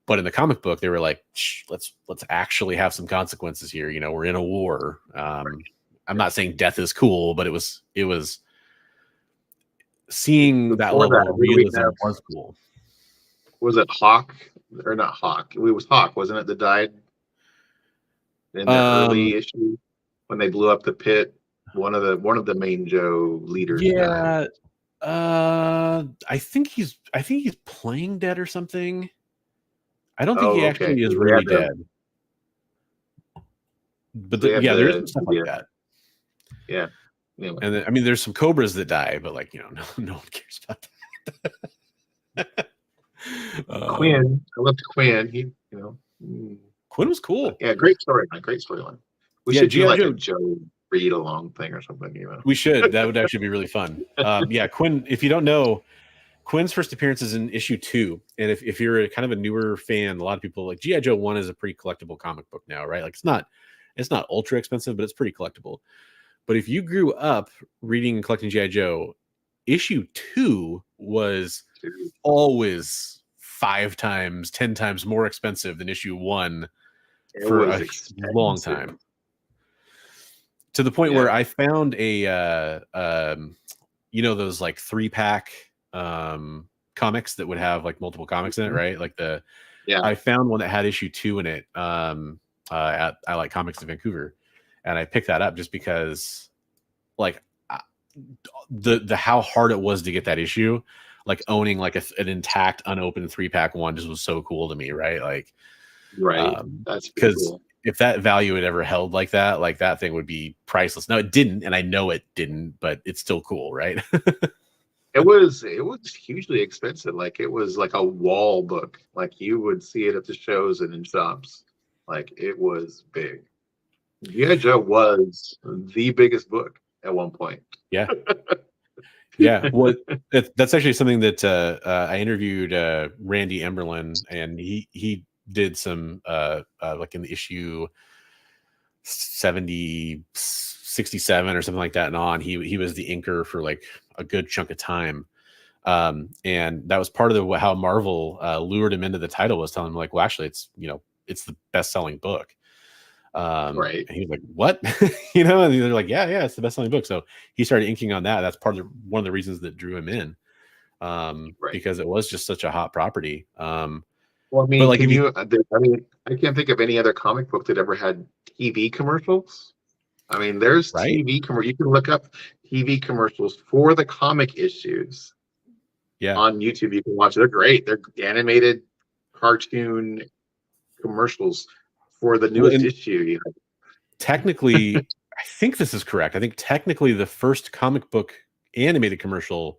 But in the comic book, they were like, let's actually have some consequences here. You know, we're in a war. I'm not saying death is cool, but it was seeing that Before level that, of who do we realism have? was cool. Was it Hawk or not Hawk? It was Hawk, wasn't it? That died in the early issue when they blew up the pit. One of the main Joe leaders died. I think he's playing dead or something. I don't think he Oh, actually okay. is really dead. But yeah, there is some stuff like that. Yeah. Anyway. And then, I mean, there's some Cobras that die, but like, you know, no one cares about that. Quinn, I loved Quinn. He, you know, Quinn was cool. Yeah, great storyline. Great storyline. We should do like a Joe read along thing or something. You know, we should. That would actually be really fun. Yeah, Quinn. If you don't know, Quinn's first appearance is in issue 2, and if you're a kind of a newer fan, a lot of people like G.I. Joe 1 is a pretty collectible comic book now, right? Like it's not ultra expensive, but it's pretty collectible. But if you grew up reading and collecting G.I. Joe, issue 2 was always 5 times, 10 times more expensive than issue 1 for a long time. To the point where I found a, you know, those like 3-pack comics that would have like multiple comics in it, right? Like I found one that had issue 2 in it at I Like Comics in Vancouver, and I picked that up just because, like, the how hard it was to get that issue, like owning like an intact unopened 3-pack one just was so cool to me, right? Like, that's because cool. If that value had ever held like that thing would be priceless. Now it didn't, and I know it didn't, but it's still cool, right? It was hugely expensive. Like it was like a wall book. Like you would see it at the shows and in shops. Like it was big. G.I. Joe was the biggest book at one point. Yeah. Yeah. Well, that's actually something that I interviewed Randy Emberlin, and he did some like in the issue 67 or something like that, and on he was the inker for like a good chunk of time, and that was part of how Marvel lured him into the title, was telling him like, well, actually it's, you know, it's the best-selling book, right? And he was like, what? You know, and they're like, yeah, it's the best-selling book. So he started inking on that. That's part of one of the reasons that drew him in, because it was just such a hot property. Well, I mean, like, I can't think of any other comic book that ever had TV commercials. I mean, there's TV commercials. You can look up TV commercials for the comic issues. Yeah, on YouTube, you can watch. They're great. They're animated cartoon commercials for the newest issue. You know? Technically, I think this is correct. I think technically the first comic book animated commercial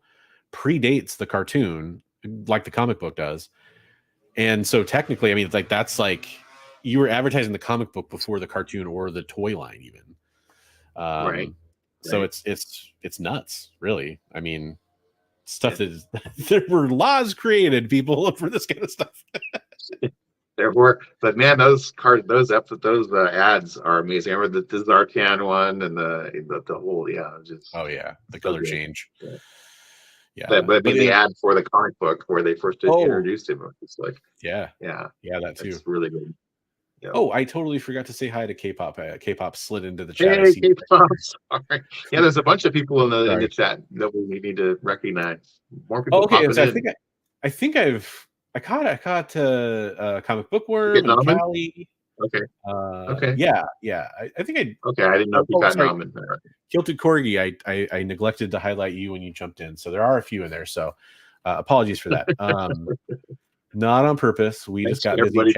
predates the cartoon, like the comic book does. And so technically, I mean, like that's like you were advertising the comic book before the cartoon or the toy line, even. So it's nuts, really. I mean, stuff that there were laws created, people, for this kind of stuff. There were, but man, those ads are amazing. I remember the Zartan one and the whole the color change. But I mean, the ad for the comic book where they first introduced him, it's like that too. It's really good. Yeah. Oh, I totally forgot to say hi to K-pop. K-pop slid into the chat. Hey, K-pop. Sorry. Yeah, there's a bunch of people in the chat that we need to recognize. More people. Okay, so I think I caught Comic Bookworm and Callie. Okay. Okay. Yeah. I think I. Okay, I didn't know if you got nominated. Kilted Corgi, I neglected to highlight you when you jumped in, so there are a few in there. So apologies for that. Not on purpose. We just got busy chatting.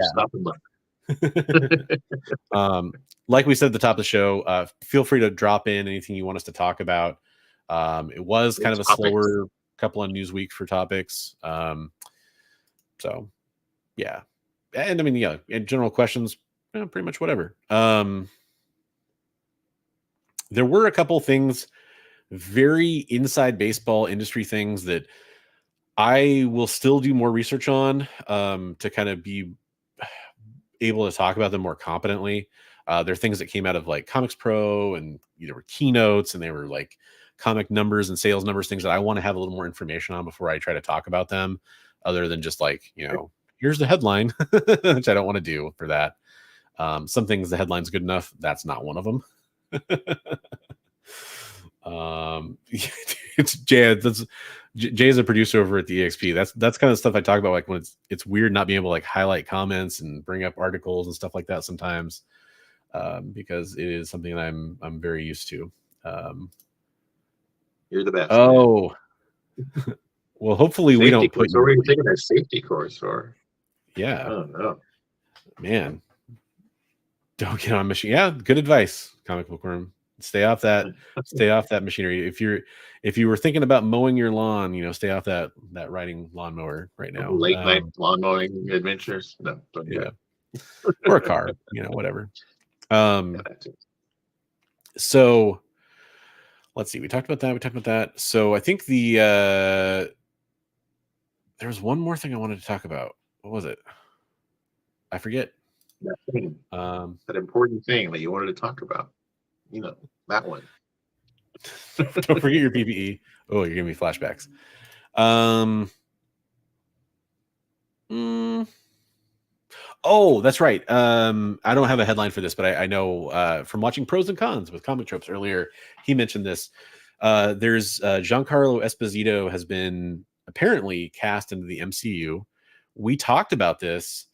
Like we said at the top of the show, feel free to drop in anything you want us to talk about. It was kind of a slower couple of news week for topics. So yeah, and I mean, in general questions, pretty much whatever. There were a couple things, very inside baseball industry things that I will still do more research on, to kind of be able to talk about them more competently. There are things that came out of like Comics Pro, and there were keynotes, and they were like comic numbers and sales numbers, things that I want to have a little more information on before I try to talk about them, other than just like, here's the headline, which I don't want to do for that. Some things the headline's good enough. That's not one of them. It's Jay. Jay's a producer over at the EXP. That's kind of stuff I talk about, like when it's weird not being able to like highlight comments and bring up articles and stuff like that sometimes, because it is something that I'm very used to. You're the best. Oh, well, hopefully we don't put. So what are you taking a safety course for? Yeah. Oh no, man. Don't get on machine. Yeah, good advice, Comic Bookworm. Stay off that machinery. If you were thinking about mowing your lawn, stay off that riding lawnmower right now. Late night lawn mowing adventures. No, don't do yeah. Or a car, whatever. So let's see. We talked about that. So I think there was one more thing I wanted to talk about. What was it? I forget. That thing. That important thing that you wanted to talk about. That one. Don't forget your PPE. Oh, you're giving me flashbacks. Oh, that's right. I don't have a headline for this, but I know from watching Pros and Cons with Comic Tropes earlier, he mentioned this. There's Giancarlo Esposito has been apparently cast into the MCU. We talked about this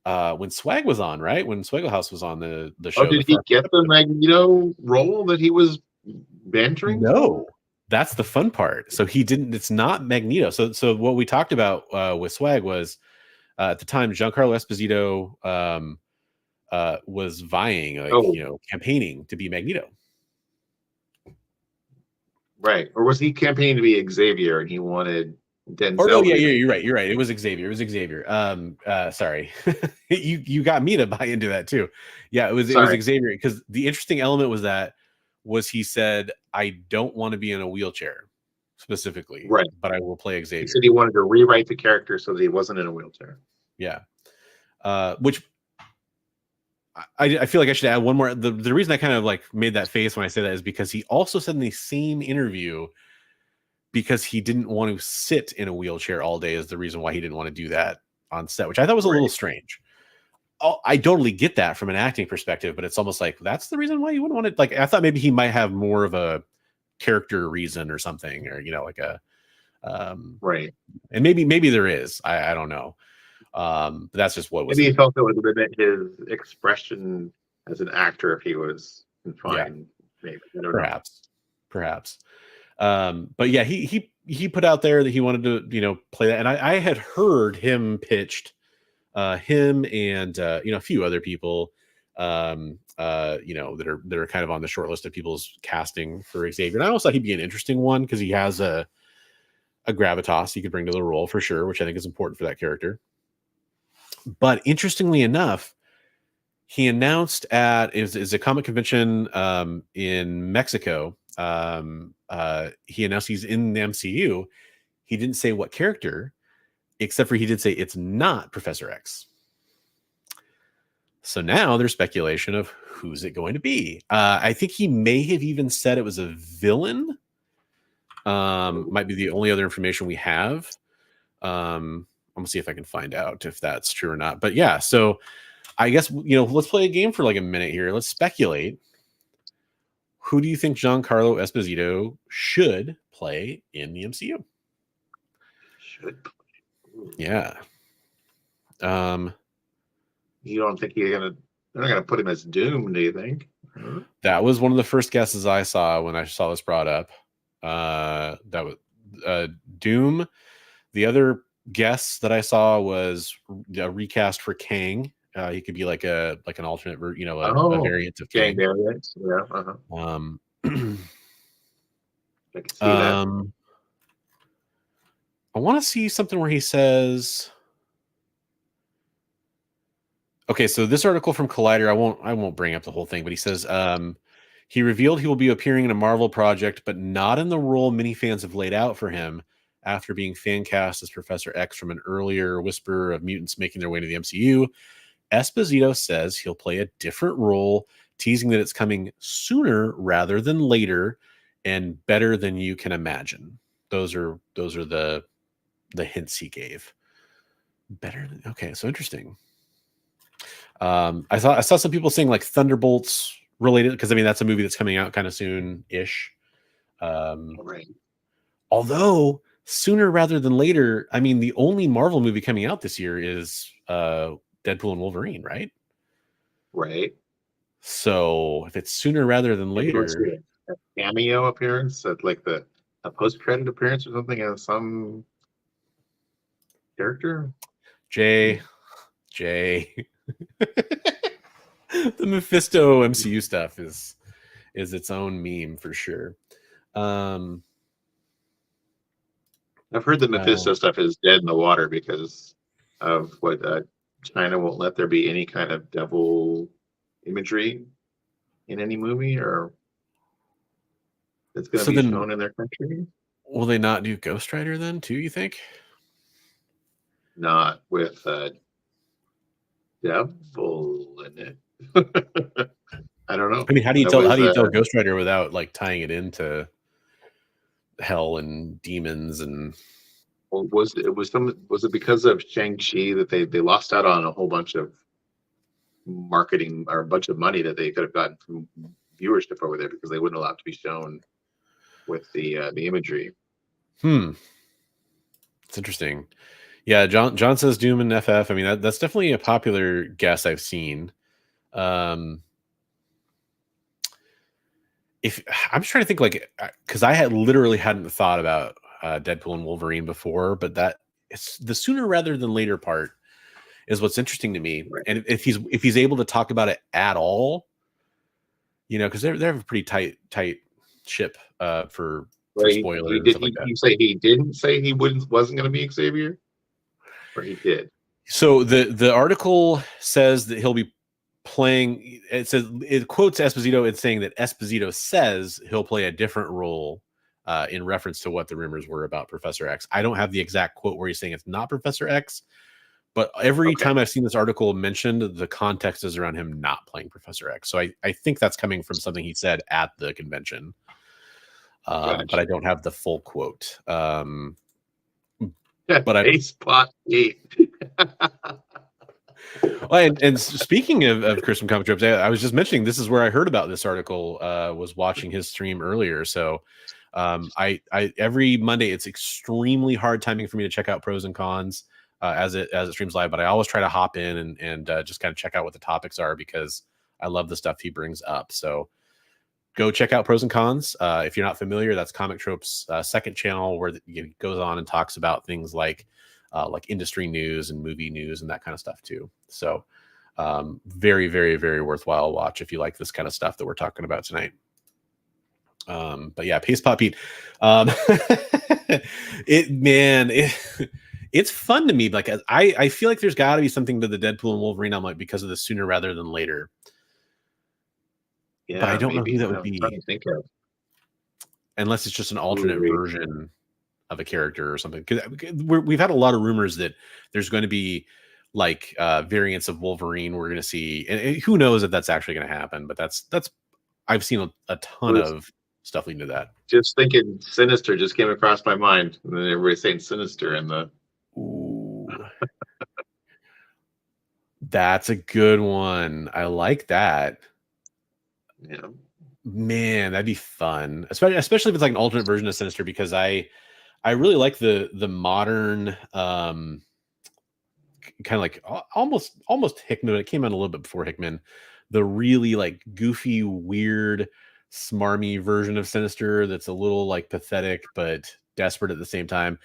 when Swag was on, right? When Swaggle was on the show. Oh, did he get the Magneto role that he was bantering? No, that's the fun part. So he didn't. It's not Magneto. So what we talked about with Swag was at the time Giancarlo Esposito was vying, campaigning to be Magneto. Right, or was he campaigning to be Xavier and he wanted Denzel? Or no, yeah, you're right. It was Xavier. Sorry, you got me to buy into that too. Yeah, it was Xavier, because the interesting element was he said, I don't want to be in a wheelchair specifically, right? But I will play Xavier. He said he wanted to rewrite the character so that he wasn't in a wheelchair. Yeah, which I feel like I should add one more. The reason I kind of like made that face when I say that is because he also said in the same interview, because he didn't want to sit in a wheelchair all day is the reason why he didn't want to do that on set, which I thought was a little strange. I totally get that from an acting perspective, but it's almost like that's the reason why you wouldn't want to. Like, I thought maybe he might have more of a character reason or something, or like a right. And maybe there is. I don't know. But that's just what was. Maybe he felt it would limit his expression as an actor if he was confined. Yeah. Maybe perhaps. But yeah, he put out there that he wanted to play that, and I had heard him pitched, him and a few other people, that are kind of on the short list of people's casting for Xavier. And I also thought he'd be an interesting one because he has a gravitas he could bring to the role for sure, which I think is important for that character. But interestingly enough, he announced at is a comic convention in Mexico. He announced he's in the MCU. He didn't say what character, except for he did say it's not Professor X. So now there's speculation of who's it going to be. I think he may have even said it was a villain. Might be the only other information we have. I'm gonna see if I can find out if that's true or not. But yeah, so I guess let's play a game for like a minute here. Let's speculate. Who do you think Giancarlo Esposito should play in the MCU? Should play. Yeah. You don't think they're not gonna put him as Doom, do you think? That was one of the first guesses I saw when I saw this brought up. That was Doom. The other guess that I saw was a recast for Kang. He could be like an alternate, a variant of Kang. Variant. Yeah. I can see that. I want to see something where he says. Okay, so this article from Collider, I won't bring up the whole thing, but he says he revealed he will be appearing in a Marvel project, but not in the role many fans have laid out for him after being fan cast as Professor X from an earlier whisper of mutants making their way to the MCU. Esposito says he'll play a different role, teasing that it's coming sooner rather than later and better than you can imagine. Those are the hints he gave. Better than, okay, so interesting. I saw some people saying like Thunderbolts related, because I mean that's a movie that's coming out kind of soon-ish. Right. Although sooner rather than later, I mean the only Marvel movie coming out this year is Deadpool and Wolverine, right? Right. So if it's sooner rather than Maybe we'll later, see a cameo appearance at like a post-credit appearance or something of some character. Jay, the Mephisto MCU stuff is its own meme for sure. I've heard the Mephisto stuff is dead in the water because of what China won't let there be any kind of devil imagery in any movie or that's going to So be then, shown in their country. will they not do Ghost Rider then too? You think? Not with devil in it. I don't know. I mean, how do you That tell was Ghost Rider without like tying it into hell and demons and? was it because of Shang-Chi that they lost out on a whole bunch of marketing or a bunch of money that they could have gotten from viewership over there because they wouldn't allow it to be shown with the imagery. It's interesting. Yeah, John says Doom and FF. I mean, that's definitely a popular guess I've seen. If I'm just trying to think, like, because I literally hadn't thought about Deadpool and Wolverine before, but that it's the sooner rather than later part is what's interesting to me. Right. And if he's able to talk about it at all, you know, because they have a pretty tight ship for spoilers and stuff like that. You say he didn't say he wasn't going to be Xavier, or he did? So the article says that he'll be playing. It quotes Esposito. It's saying that Esposito says he'll play a different role in reference to what the rumors were about Professor X. I don't have the exact quote where he's saying it's not Professor X, but every time I've seen this article mentioned, the context is around him not playing Professor X. So I think that's coming from something he said at the convention. But I don't have the full quote. But Spot 8. And speaking of Chris from Comic Trips, I was just mentioning this is where I heard about this article. Was watching his stream earlier, so I every Monday it's extremely hard timing for me to check out pros and cons as it streams live, but I always try to hop in and just kind of check out what the topics are because I love the stuff he brings up. So go check out pros and cons. If you're not familiar, that's Comic Tropes' second channel where he goes on and talks about things like industry news and movie news and that kind of stuff too. So very, very, very worthwhile watch if you like this kind of stuff that we're talking about tonight. But yeah, Paste Pop Pete. It's fun to me. Like I feel like there's got to be something to the Deadpool and Wolverine. I'm like, because of the sooner rather than later. Yeah, but I don't know who that would be. Think of. Unless it's just an alternate version of a character or something. Because we've had a lot of rumors that there's going to be like variants of Wolverine we're going to see, and who knows if that's actually going to happen. But that's I've seen a ton of stuff leading to that. Just thinking Sinister just came across my mind, and then everybody's saying Sinister in the. Ooh. That's a good one. I like that. Yeah, man, that'd be fun, especially if it's like an alternate version of Sinister, because I really like the modern kind of like almost Hickman. It came out a little bit before Hickman. The really like goofy, weird, smarmy version of Sinister that's a little like pathetic but desperate at the same time.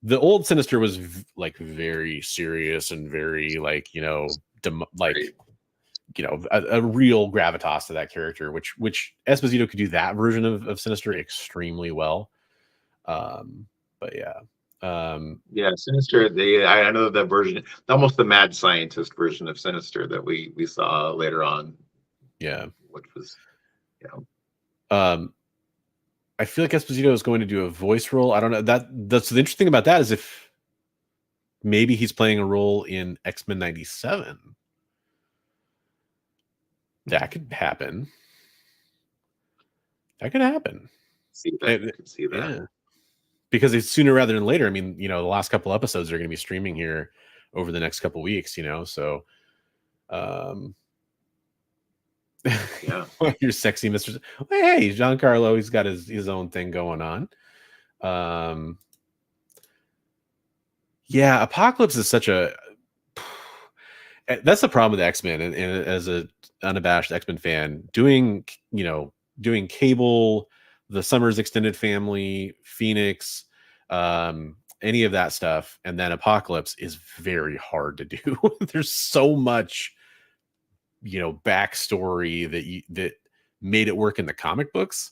The old Sinister was like very serious and very like, you know, you know, a real gravitas to that character, which Esposito could do that version of Sinister extremely well. But yeah. Yeah, Sinister. I know that version, almost the mad scientist version of Sinister that we saw later on. Yeah, which was, you know. I feel like Esposito is going to do a voice role. I don't know. That's the interesting thing about that is if maybe he's playing a role in X-Men 97. That could happen. That could happen. See that. Could see that. Yeah. Because it's sooner rather than later. I mean, you know, the last couple episodes are going to be streaming here over the next couple weeks, so Yeah. your sexy Mr. Hey, Giancarlo, he's got his own thing going on. Yeah, Apocalypse is such a that's the problem with X-Men, and as a unabashed X-Men fan, doing Cable, the Summers extended family, Phoenix, any of that stuff, and then Apocalypse is very hard to do. There's so much backstory that made it work in the comic books.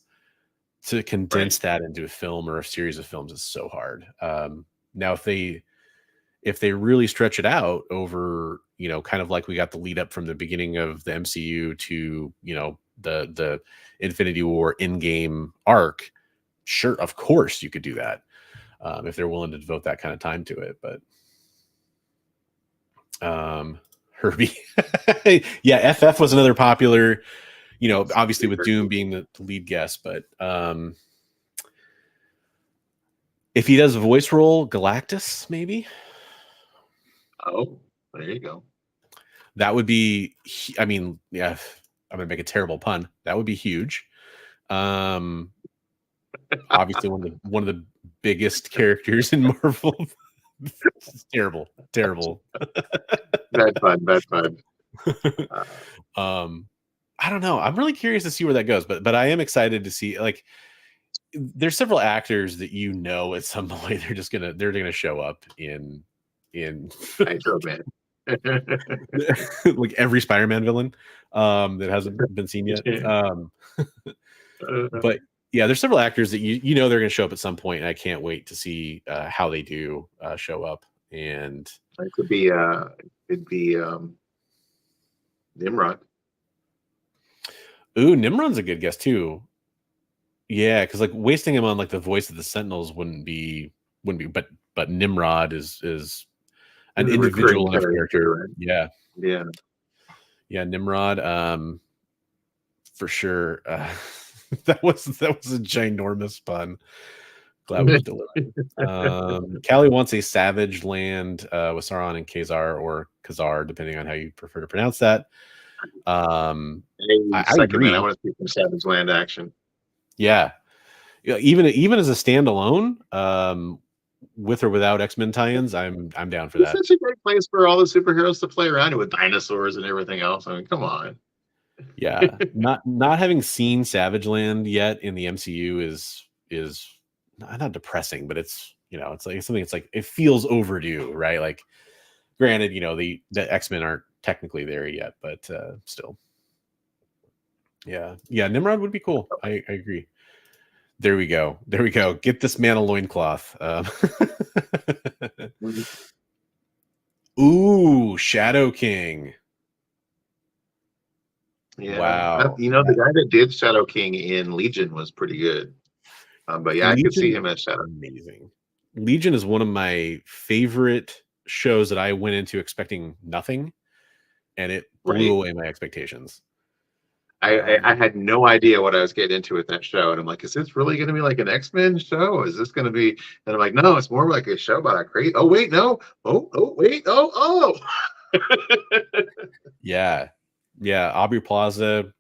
To condense that into a film or a series of films is so hard. Now if they really stretch it out over, kind of like we got the lead up from the beginning of the MCU to, the Infinity War Endgame arc, sure, of course you could do that, if they're willing to devote that kind of time to it. But Herbie, yeah, FF was another popular, obviously with Doom being the lead guest, but if he does a voice role, Galactus, maybe. Oh, there you go. That would be, I mean, yeah, I'm gonna make a terrible pun. That would be huge. Obviously one of the biggest characters in Marvel. terrible. Bad fun. I don't know. I'm really curious to see where that goes, but I am excited to see, like, there's several actors that at some point they're gonna show up in Nitro Man. like every Spider-Man villain that hasn't been seen yet. But yeah, there's several actors that they're going to show up at some point, and I can't wait to see how they do show up. And it could be Nimrod. Ooh, Nimrod's a good guess too. Yeah, because like wasting him on like the voice of the Sentinels wouldn't be, but Nimrod is an individual character. Right? Yeah, Nimrod. For sure. That was a ginormous pun. Glad we delivered. Callie wants a Savage Land with Sauron and Khazar, or Khazar, depending on how you prefer to pronounce that. I agree. I want to see some Savage Land action. Yeah, even as a standalone, with or without X-Men tie-ins, I'm down for that. It's such a great place for all the superheroes to play around with dinosaurs and everything else. I mean, come on. Yeah, not having seen Savage Land yet in the MCU is not depressing, but it's it's like something. It's like it feels overdue, right? Like, granted, the X-Men aren't technically there yet, but still, yeah, Nimrod would be cool. I agree. There we go. Get this man a loincloth. Ooh, Shadow King. Yeah. Wow. The guy that did Shadow King in Legion was pretty good. But yeah, Legion, I could see him as Shadow. Amazing. Legion is one of my favorite shows that I went into expecting nothing, and it blew away my expectations. I had no idea what I was getting into with that show, and I'm like, is this really going to be like an X-Men show? Is this going to be? And I'm like, no, it's more like a show about a crazy. Oh wait, no. Oh wait. Oh. Yeah. Aubrey Plaza,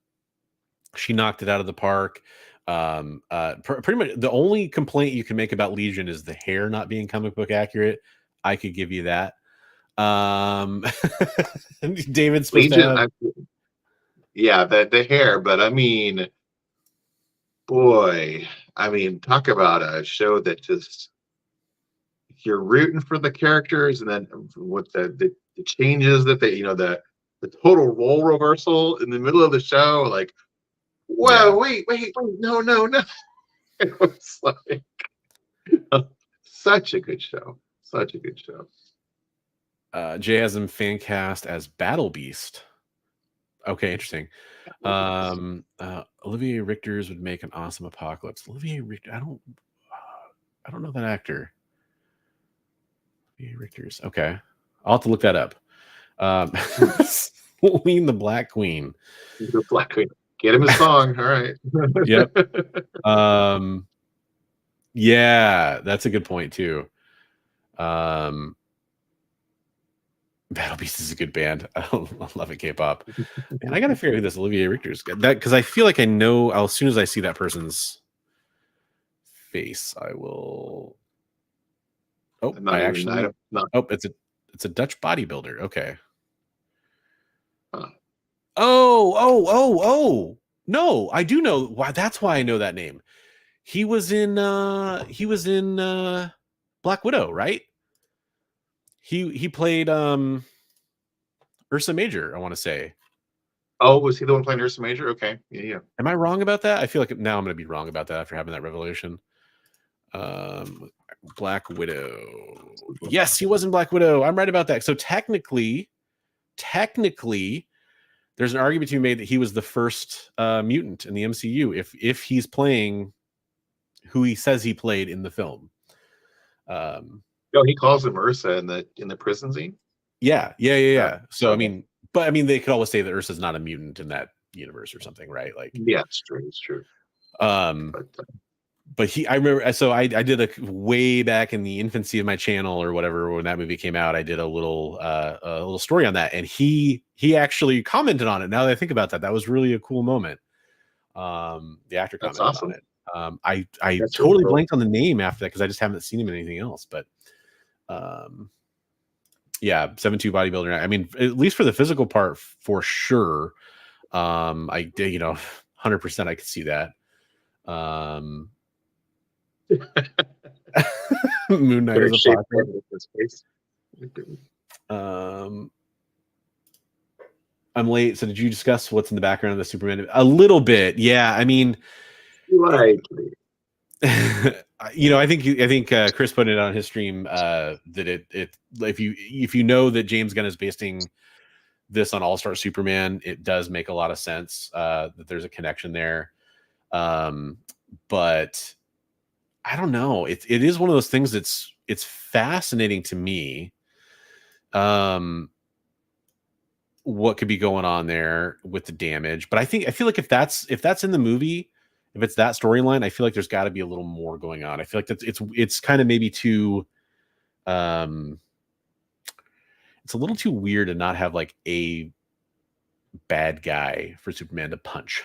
she knocked it out of the park. Pretty much the only complaint you can make about Legion is the hair not being comic book accurate. I could give you that. David's Legion. The hair, but I mean, boy, talk about a show that just you're rooting for the characters, and then with the changes that the total role reversal in the middle of the show, like, whoa, wait, no. It was like such a good show. Jay has him fan cast as Battle Beast. Okay, interesting. Olivier Richters would make an awesome Apocalypse. Olivier Richter, I don't know that actor. Olivier Richters. Okay, I'll have to look that up. Lean the Black Queen. The Black Queen. Get him a song. All right. Yep. Yeah, that's a good point too. Battle Beast is a good band. I love it, K-pop. Man, I gotta figure out who this Olivier Richter's got. That because I feel like I know. As soon as I see that person's face, I will. Oh, Oh, it's a Dutch bodybuilder. Okay. Huh. Oh. No, I do know why. That's why I know that name. He was in Black Widow, right? He played Ursa Major, I want to say. Oh, was he the one playing Ursa Major? Okay. Yeah. Am I wrong about that? I feel like now I'm going to be wrong about that after having that revelation. Black Widow. Yes, he was in Black Widow. I'm right about that. So technically, there's an argument to be made that he was the first mutant in the MCU if he's playing who he says he played in the film. No, he calls him Ursa in the prison scene. Yeah. So I mean, they could always say that Ursa's not a mutant in that universe or something, right? Like, yeah, it's true. But I remember, so I did a way back in the infancy of my channel or whatever, when that movie came out, I did a little story on that, and he actually commented on it. Now that I think about that, that was really a cool moment. The actor commented on it. I totally blanked on the name after that because I just haven't seen him in anything else. But yeah, 7'2" bodybuilder. I mean, at least for the physical part, for sure. I did, 100% I could see that. Moon Knight is a pocket. I'm late, so did you discuss what's in the background of the Superman? A little bit, yeah. I mean, likely. I think Chris put it on his stream that if you know that James Gunn is basing this on All-Star Superman, it does make a lot of sense that there's a connection there. But I don't know. It is one of those things that's it's fascinating to me. What could be going on there with the damage? But I feel like if that's in the movie, if it's that storyline, I feel like there's got to be a little more going on. I feel like it's kind of maybe too it's a little too weird to not have like a bad guy for Superman to punch.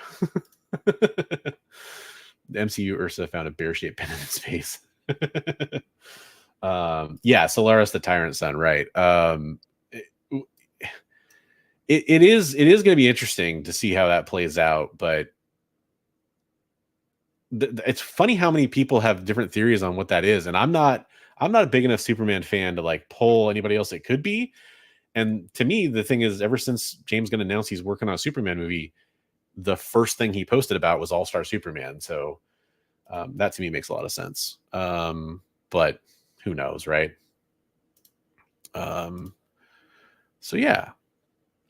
The MCU Ursa found a bear-shaped pin in his face. Yeah, Solaris the Tyrant Son, right? It is going to be interesting to see how that plays out, but it's funny how many people have different theories on what that is, and I'm not a big enough Superman fan to like pull anybody else it could be. And to me, the thing is, ever since James Gunn announced he's working on a Superman movie, the first thing he posted about was All-Star Superman. So that to me makes a lot of sense. But who knows, right? So yeah,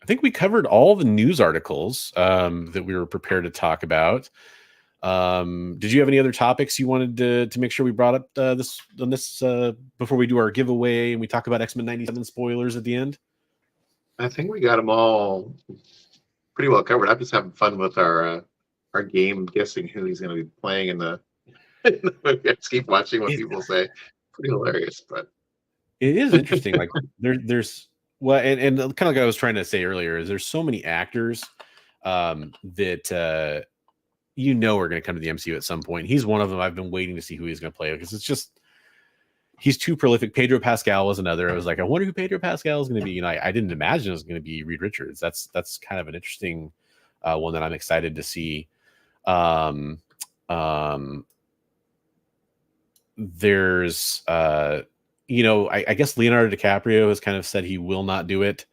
I think we covered all the news articles that we were prepared to talk about. Did you have any other topics you wanted to make sure we brought up this before we do our giveaway and we talk about X-Men 97 spoilers at the end? I think we got them all pretty well covered. I'm just having fun with our game, guessing who he's going to be playing in the movie. I just keep watching what people say. Pretty hilarious, but it is interesting. Like there's well, and kind of like I was trying to say earlier, is there's so many actors that are going to come to the MCU at some point. He's one of them. I've been waiting to see who he's going to play because it's just he's too prolific. Pedro Pascal was another. I was like, I wonder who Pedro Pascal is going to be. I didn't imagine it was going to be Reed Richards. That's kind of an interesting one that I'm excited to see. There's I guess Leonardo DiCaprio has kind of said he will not do it.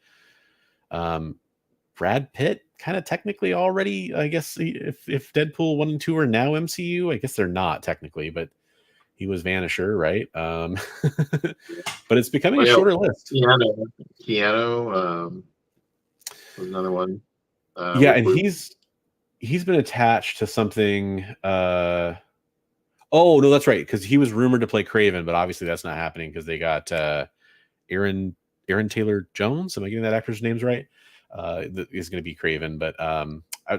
Brad Pitt kind of technically already, I guess, if Deadpool 1 and 2 are now MCU, I guess they're not technically, but he was Vanisher, right? But it's becoming a shorter list. Keanu was another one. Yeah, and he's been attached to something. Oh no, that's right, because he was rumored to play Kraven, but obviously that's not happening because they got Aaron Taylor Jones. Am I getting that actor's names right? Is going to be Kraven, but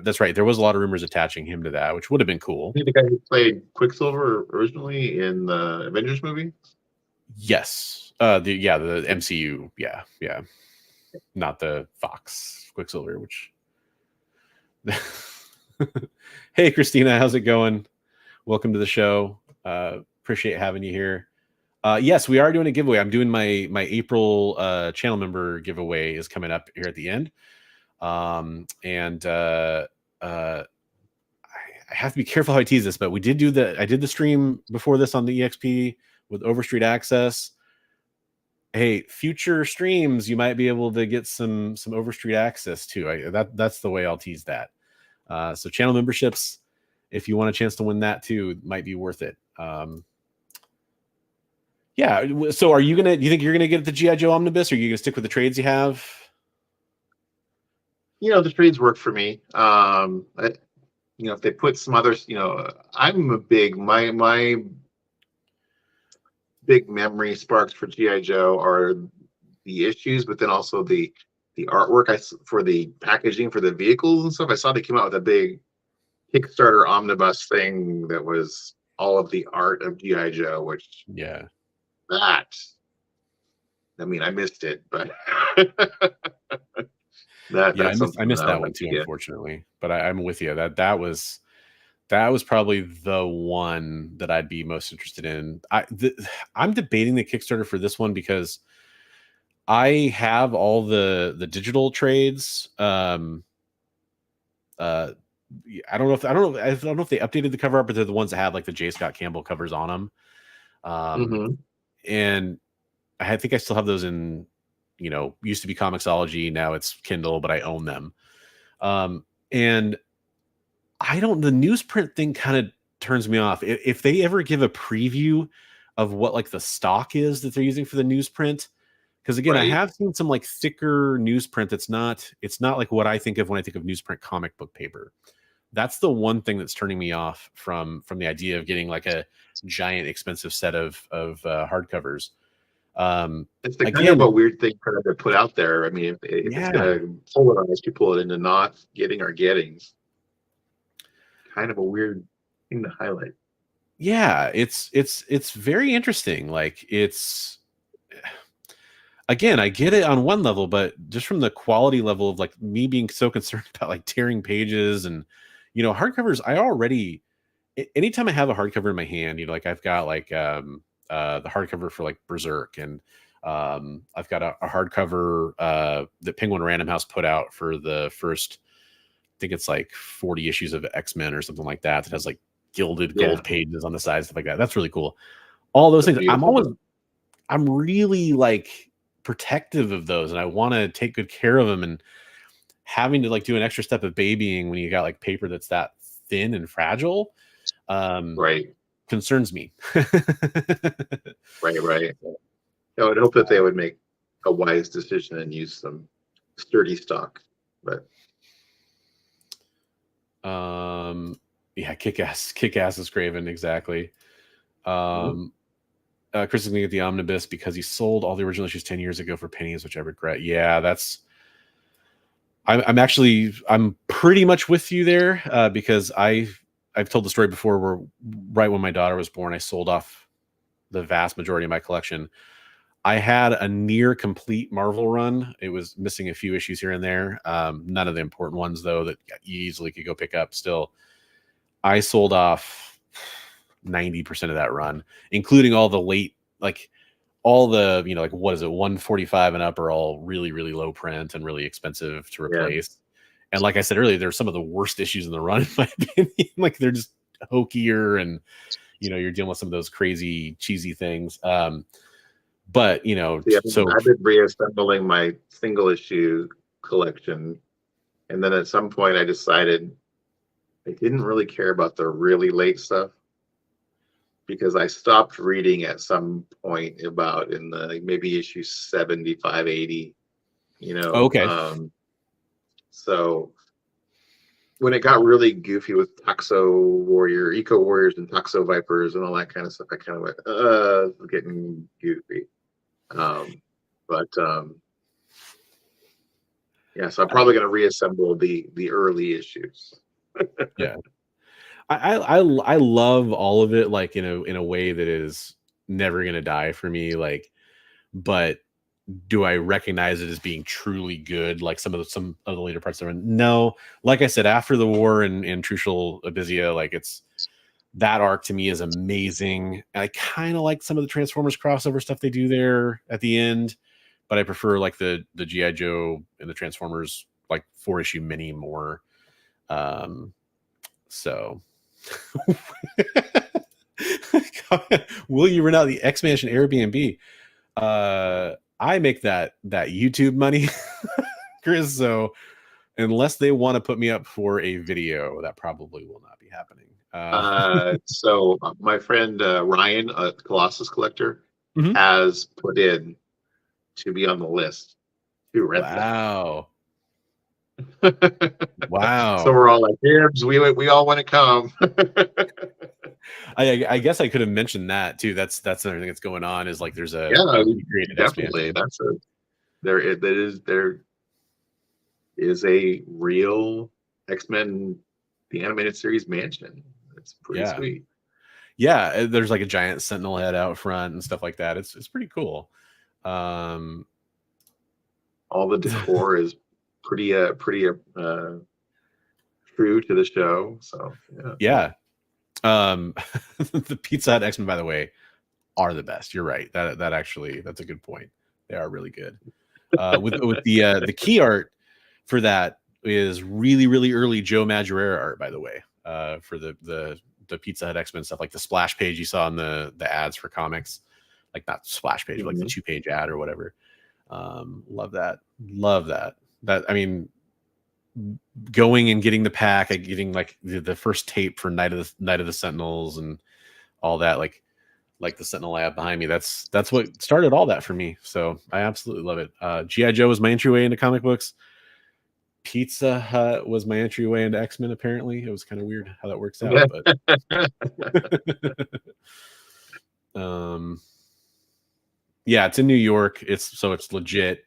that's right. There was a lot of rumors attaching him to that, which would have been cool. The guy who played Quicksilver originally in the Avengers movie. Yes. The MCU. Yeah. not the Fox Quicksilver, which hey Christina, how's it going? Welcome to the show. Appreciate having you here. Yes, we are doing a giveaway. I'm doing my April channel member giveaway is coming up here at the end. And I have to be careful how I tease this, but I did the stream before this on the EXP with Overstreet Access. Hey, future streams, you might be able to get some Overstreet Access too. That's the way I'll tease that. So channel memberships, if you want a chance to win that too, might be worth it. Yeah. So do you think you're gonna get the G.I. Joe Omnibus, or are you gonna stick with the trades you have? The trades work for me. If they put some others, I'm a big my big memory sparks for G.I. Joe are the issues, but then also the artwork for the packaging for the vehicles and stuff. I saw they came out with a big Kickstarter omnibus thing that was all of the art of G.I. Joe, which I missed it, but I missed that one too, unfortunately. But I'm with you. That was probably the one that I'd be most interested in. I'm debating the Kickstarter for this one because I have all the digital trades. I don't know if they updated the cover art, but they're the ones that have like the J. Scott Campbell covers on them. And I think I still have those in, used to be Comixology, now it's Kindle, but I own them. And the newsprint thing kind of turns me off. If they ever give a preview of what like the stock is that they're using for the newsprint, because again, I have seen some like thicker newsprint it's not like what I think of when I think of newsprint comic book paper. That's the one thing that's turning me off from the idea of getting like a giant expensive set of hardcovers. It's kind of a weird thing for them to put out there. I mean, if it's going to polarize, you pull it into not getting or getting. Kind of a weird thing to highlight. Yeah, it's very interesting. Like again, I get it on one level, but just from the quality level of like me being so concerned about like tearing pages and hardcovers, I already anytime I have a hardcover in my hand, like I've got like the hardcover for like Berserk, and I've got a hardcover that Penguin Random House put out for the first, I think it's like 40 issues of X-Men or something like that has like gilded gold pages on the side, stuff like that. That's really cool. All those things. I'm really like protective of those, and I want to take good care of them, and having to like do an extra step of babying when you got like paper that's that thin and fragile concerns me. Right. I would hope that they would make a wise decision and use some sturdy stock, but kick-ass is Craven, exactly. Chris is gonna get the omnibus because he sold all the original issues 10 years ago for pennies, which I regret. I'm pretty much with you there, because I've told the story before where right when my daughter was born, I sold off the vast majority of my collection. I had a near complete Marvel run. It was missing a few issues here and there. None of the important ones though that you easily could go pick up. Still, I sold off 90% of that run, including all the late, like all the, like, what is it, 145 and up are all really, really low print and really expensive to replace. And like I said earlier, they're some of the worst issues in the run, in my opinion. Like they're just hokier, and you're dealing with some of those crazy cheesy things. But so I've been reassembling my single issue collection, and then at some point I decided I didn't really care about the really late stuff, because I stopped reading at some point about in the maybe issue 75, 80. So when it got really goofy with Eco Warriors and Toxo Vipers and all that kind of stuff, I kind of went, it's getting goofy. So I'm probably going to reassemble the early issues. Yeah, I love all of it, like in a way that is never going to die for me. Like, but do I recognize it as being truly good? Like some of the later parts of it. No, like I said, after the war and Trucial Abysia, like that arc to me is amazing. I kind of like some of the Transformers crossover stuff they do there at the end, but I prefer like the G.I. Joe and the Transformers like 4-issue mini more. So will you rent out the X Mansion Airbnb? I make that YouTube money, Chris. So unless they want to put me up for a video, that probably will not be happening. So my friend Ryan, a Colossus collector, Mhm. has put in to be on the list to rent Wow. that. Wow. So we're all like, Gibbs, we all want to come. I guess I could have mentioned that too. That's another thing that's going on is like there's a definitely. There is a real X-Men the animated series mansion. It's pretty sweet. Yeah, there's like a giant sentinel head out front and stuff like that. It's pretty cool. All the decor is pretty true to the show. So yeah. The Pizza Hut X-Men, by the way, are the best. You're right. That actually, that's a good point. They are really good. With the key art for that is really, really early Joe Madureira art, by the way. For the Pizza Hut X-Men stuff, like the splash page you saw in the ads for comics, like not splash page, but like the 2-page ad or whatever. Love that. That, I mean, going and getting the pack, getting like the first tape for Night of the Sentinels and all that, like the Sentinel Lab behind me. That's what started all that for me. So I absolutely love it. G.I. Joe was my entryway into comic books. Pizza Hut was my entryway into X-Men. Apparently, it was kind of weird how that works out, but yeah, it's in New York. It's legit.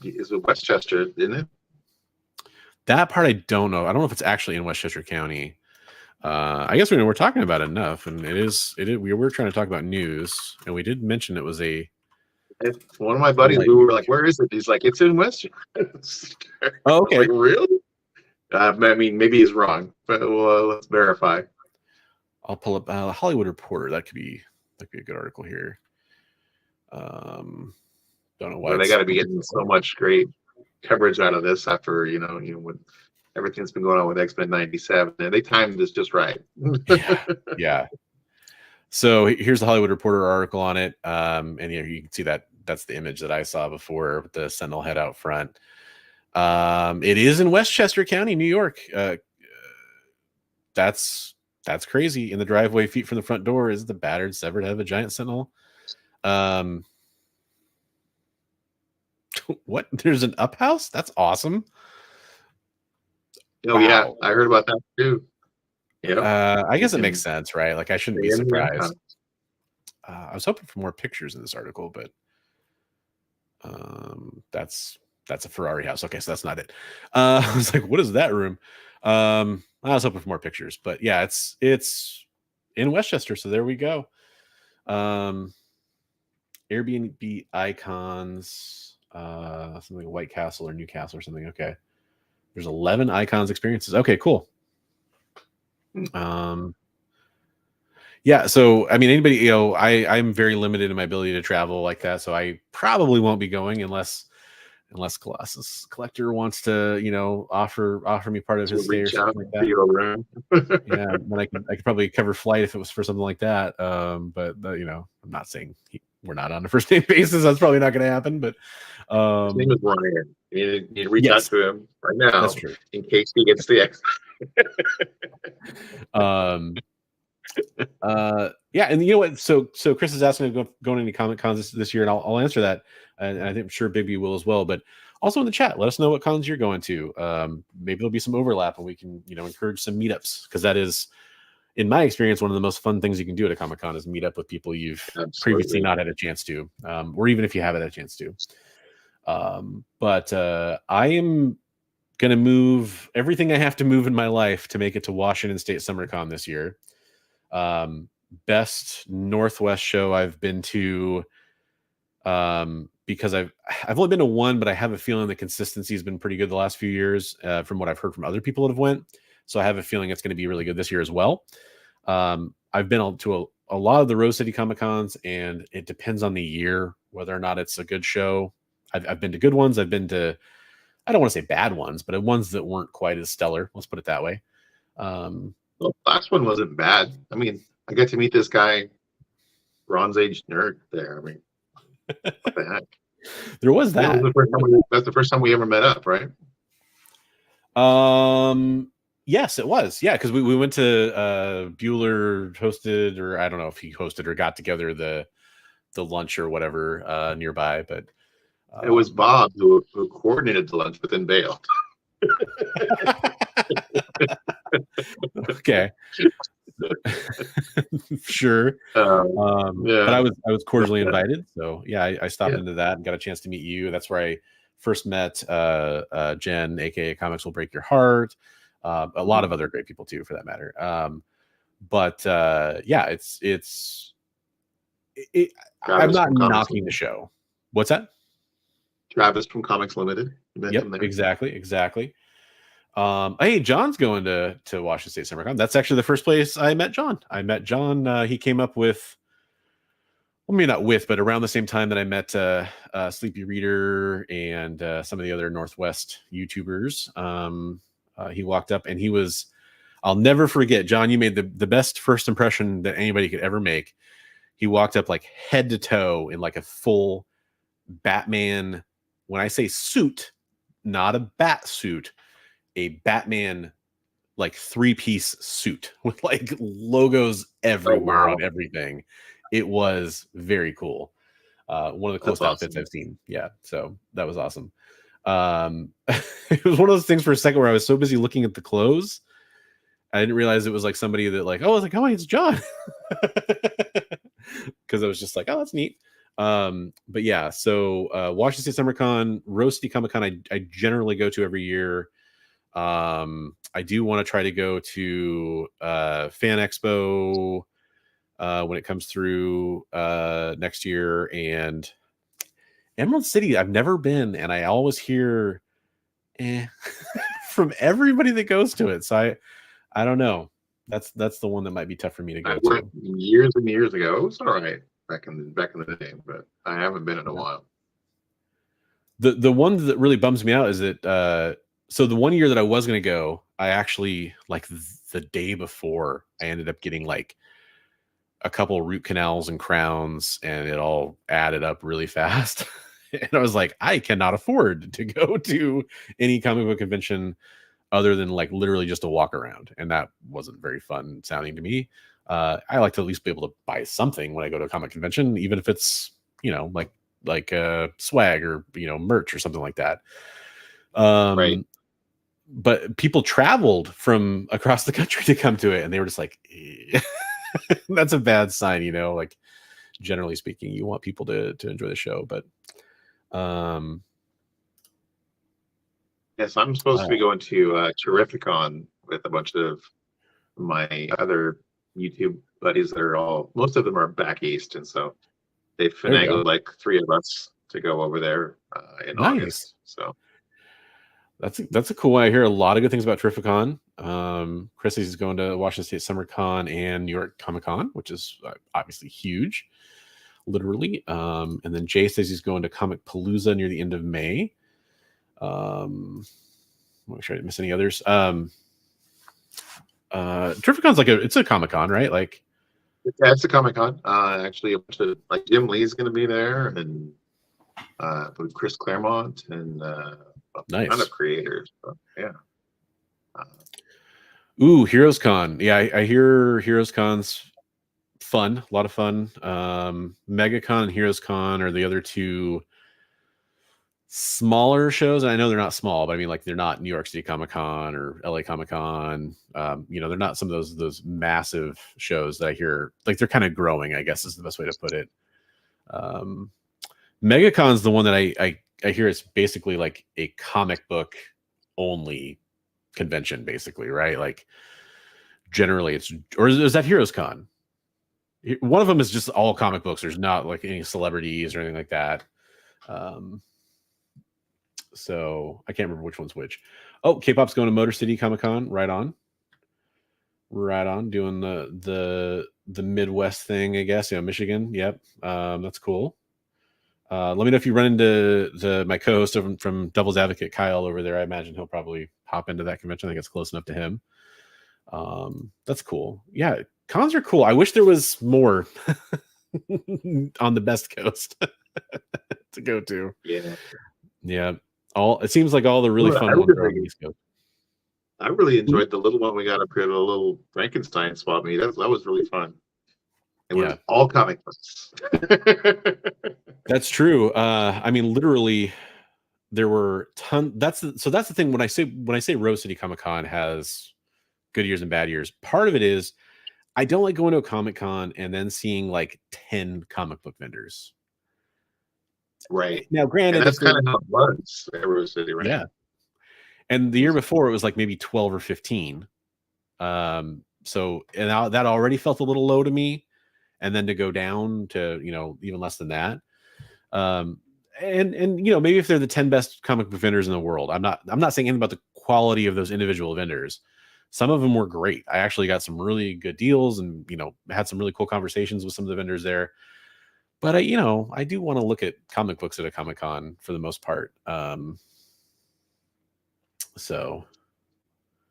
Is it Westchester, isn't it? That part I don't know. I don't know if it's actually in Westchester County. I guess we're talking about it enough, and it is. We were trying to talk about news, and we did mention it was a. It's one of my buddies. We were like, "Where is it?" He's like, "It's in Westchester." Oh, okay. Like, really? I mean, maybe he's wrong, but let's verify. I'll pull up Hollywood Reporter. That could be a good article here. Don't know why they got to be getting so much great coverage out of this after when everything's been going on with X-Men 97, and they timed this just right. Yeah. So here's the Hollywood Reporter article on it, and you can see that's the image that I saw before with the Sentinel head out front. It is in Westchester County, New York. That's crazy. In the driveway, feet from the front door, is the battered, severed head of a giant Sentinel. What? There's an up house? That's awesome. Oh, wow. Yeah, I heard about that too. Yeah. I guess it makes sense, right? Like I shouldn't be surprised. I was hoping for more pictures in this article, but that's a Ferrari house. Okay, so that's not it. I was like, what is that room? I was hoping for more pictures, but yeah, it's in Westchester, so there we go. Airbnb icons, something like White Castle or Newcastle or something. Okay, there's 11 icons experiences. Okay, cool. Yeah, so I mean, anybody, I'm very limited in my ability to travel like that, so I probably won't be going unless Colossus Collector wants to, offer me part of his stay or something like that. Yeah, then I could probably cover flight if it was for something like that. But I'm not saying we're not on a first name basis. That's probably not going to happen. But his name is Ryan. You need to reach out to him right now. That's true. In case he gets the X. Yeah, and you know what? So Chris is asking going into Comic Cons this year, and I'll answer that, and I think I'm sure Bigby will as well. But also in the chat, let us know what cons you're going to. Maybe there'll be some overlap, and we can encourage some meetups, because that is, in my experience, one of the most fun things you can do at a Comic Con is meet up with people you've previously not had a chance to, or even if you haven't had a chance to. But I am going to move everything I have to move in my life to make it to Washington State Summer Con this year. best Northwest show I've been to, because I've only been to one, but I have a feeling the consistency has been pretty good the last few years, from what I've heard from other people that have went. So I have a feeling it's going to be really good this year as well. I've been to a lot of the Rose City Comic Cons, and it depends on the year whether or not it's a good show. I've been to good ones. I've been to, I don't want to say bad ones, but ones that weren't quite as stellar. Let's put it that way. Well, the last one wasn't bad. I mean, I got to meet this guy, Bronze Age nerd there. I mean, what the heck? There was that. That's the first time we ever met up, right? Yes, it was. Yeah, because we went to Bueller hosted, or I don't know if he hosted or got together the lunch or whatever nearby, but it was Bob who coordinated the lunch, but then bailed. Okay. Sure. Yeah. But I was cordially invited, so yeah, I stopped into that and got a chance to meet you. That's where I first met Jen, aka Comics Will Break Your Heart, a lot of other great people too, for that matter. But yeah, I'm not knocking the show. What's that? Travis from Comics Limited. Yep, exactly. Hey, John's going to Washington State Summer Con. That's actually the first place I met John. He came up with, well, maybe not with, but around the same time that I met Sleepy Reader and some of the other Northwest YouTubers. He walked up and I'll never forget, John, you made the best first impression that anybody could ever make. He walked up like head to toe in like a full Batman, when I say suit, not a bat suit, a Batman like 3-piece suit with like logos everywhere on everything. It was very cool. One of the coolest outfits I've seen. Yeah, so that was awesome. It was one of those things for a second where I was so busy looking at the clothes, I didn't realize it was like somebody that like, oh, I was like, oh, it's John. Because I was just like, oh, that's neat. But yeah, so Washington State Summer Con, Rose City Comic Con, I generally go to every year. I do want to try to go to Fan Expo when it comes through next year, and Emerald City I've never been, and I always hear from everybody that goes to it, so I don't know. That's the one that might be tough for me to go to. Years and years ago, it was all right back in the day, but I haven't been in a while. The one that really bums me out is that so the one year that I was going to go, I actually, like the day before, I ended up getting like a couple root canals and crowns, and it all added up really fast. And I was like, I cannot afford to go to any comic book convention other than like literally just a walk around. And that wasn't very fun sounding to me. I like to at least be able to buy something when I go to a comic convention, even if it's, like swag or, merch or something like that. Right. But people traveled from across the country to come to it, and they were just like, that's a bad sign, like generally speaking, you want people to enjoy the show. But yes, I'm supposed to be going to Terrificon with a bunch of my other YouTube buddies that are most of them are back east, and so they finagled like 3 of us to go over there in August. So that's a cool one. I hear a lot of good things about Terrificon. Chrissy's is going to Washington State Summer Con and New York Comic Con, which is obviously huge, literally. And then Jay says he's going to Comic Palooza near the end of May. Make sure I didn't miss any others. Terrificon's it's a Comic Con, right? Like, yeah, it's a Comic Con. Actually, a bunch of like Jim Lee's going to be there, and with Chris Claremont and nice. A ton of creators. So, yeah. Ooh, Heroes Con. Yeah, I hear Heroes Con's fun, a lot of fun. MegaCon and Heroes Con are the other two smaller shows. And I know they're not small, but I mean, like, they're not New York City Comic Con or LA Comic Con. They're not some of those massive shows that I hear. Like, they're kind of growing, I guess is the best way to put it. MegaCon's the one that I hear it's basically like a comic book only convention, basically, right? Like, generally it's, or is that Heroes Con? One of them is just all comic books. There's not like any celebrities or anything like that. So I can't remember which one's which. Oh, K-pop's going to Motor City Comic Con. Right on. Right on. Doing the Midwest thing, I guess. Michigan. Yep. That's cool. Let me know if you run into my co-host from Devil's Advocate, Kyle, over there. I imagine he'll probably hop into that convention. I think it's close enough to him. That's cool. Yeah, cons are cool. I wish there was more on the best coast to go to. Yeah. It seems like all the really fun ones are on the East Coast. I really enjoyed the little one we got up here, the little Frankenstein swap meet. That was really fun. It was all comic books. That's true. I mean, literally, there were tons. That's the thing. When I say Rose City Comic Con has good years and bad years, part of it is I don't like going to a Comic Con and then seeing like 10 comic book vendors. Right. Now, granted, and that's kind of how it was at Rose City, right? Yeah. And the year before, it was like maybe 12 or 15. So, and that already felt a little low to me. And then to go down to, even less than that. And maybe if they're the 10 best comic book vendors in the world, I'm not saying anything about the quality of those individual vendors. Some of them were great. I actually got some really good deals and, had some really cool conversations with some of the vendors there. But I do want to look at comic books at a Comic-Con for the most part. So,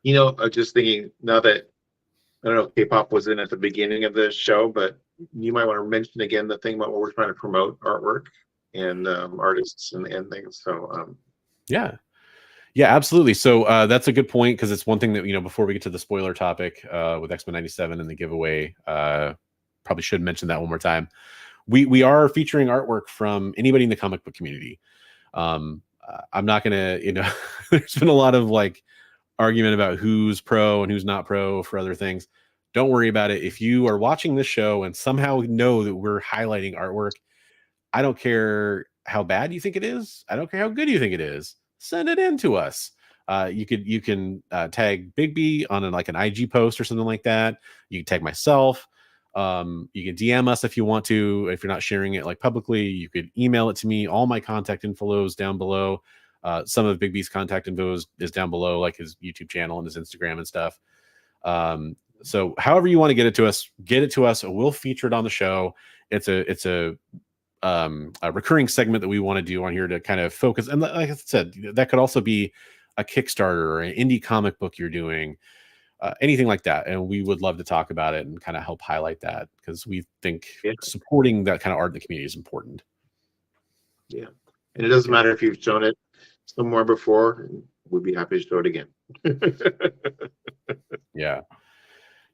I'm just thinking now that I don't know if K-pop was in at the beginning of the show, but you might want to mention again the thing about what we're trying to promote: artwork and artists and things. So, yeah, absolutely. So that's a good point, because it's one thing that before we get to the spoiler topic with X-Men 97 and the giveaway, probably should mention that one more time. We are featuring artwork from anybody in the comic book community. I'm not gonna, there's been a lot of like argument about who's pro and who's not pro for other things. Don't worry about it. If you are watching this show and somehow know that we're highlighting artwork, I don't care how bad you think it is. I don't care how good you think it is. Send it in to us. You can tag Bigby on an IG post or something like that. You can tag myself. You can DM us if you want to. If you're not sharing it like publicly, you could email it to me. All my contact info is down below. Some of Bigby's contact info is down below, like his YouTube channel and his Instagram and stuff. So however you want to get it to us. We'll feature it on the show. It's a recurring segment that we want to do on here to kind of focus. And like I said, that could also be a Kickstarter or an indie comic book you're doing, anything like that. And we would love to talk about it and kind of help highlight that, because we think supporting that kind of art in the community is important. Yeah. And it doesn't matter if you've shown it somewhere before, we'd be happy to show it again. Yeah.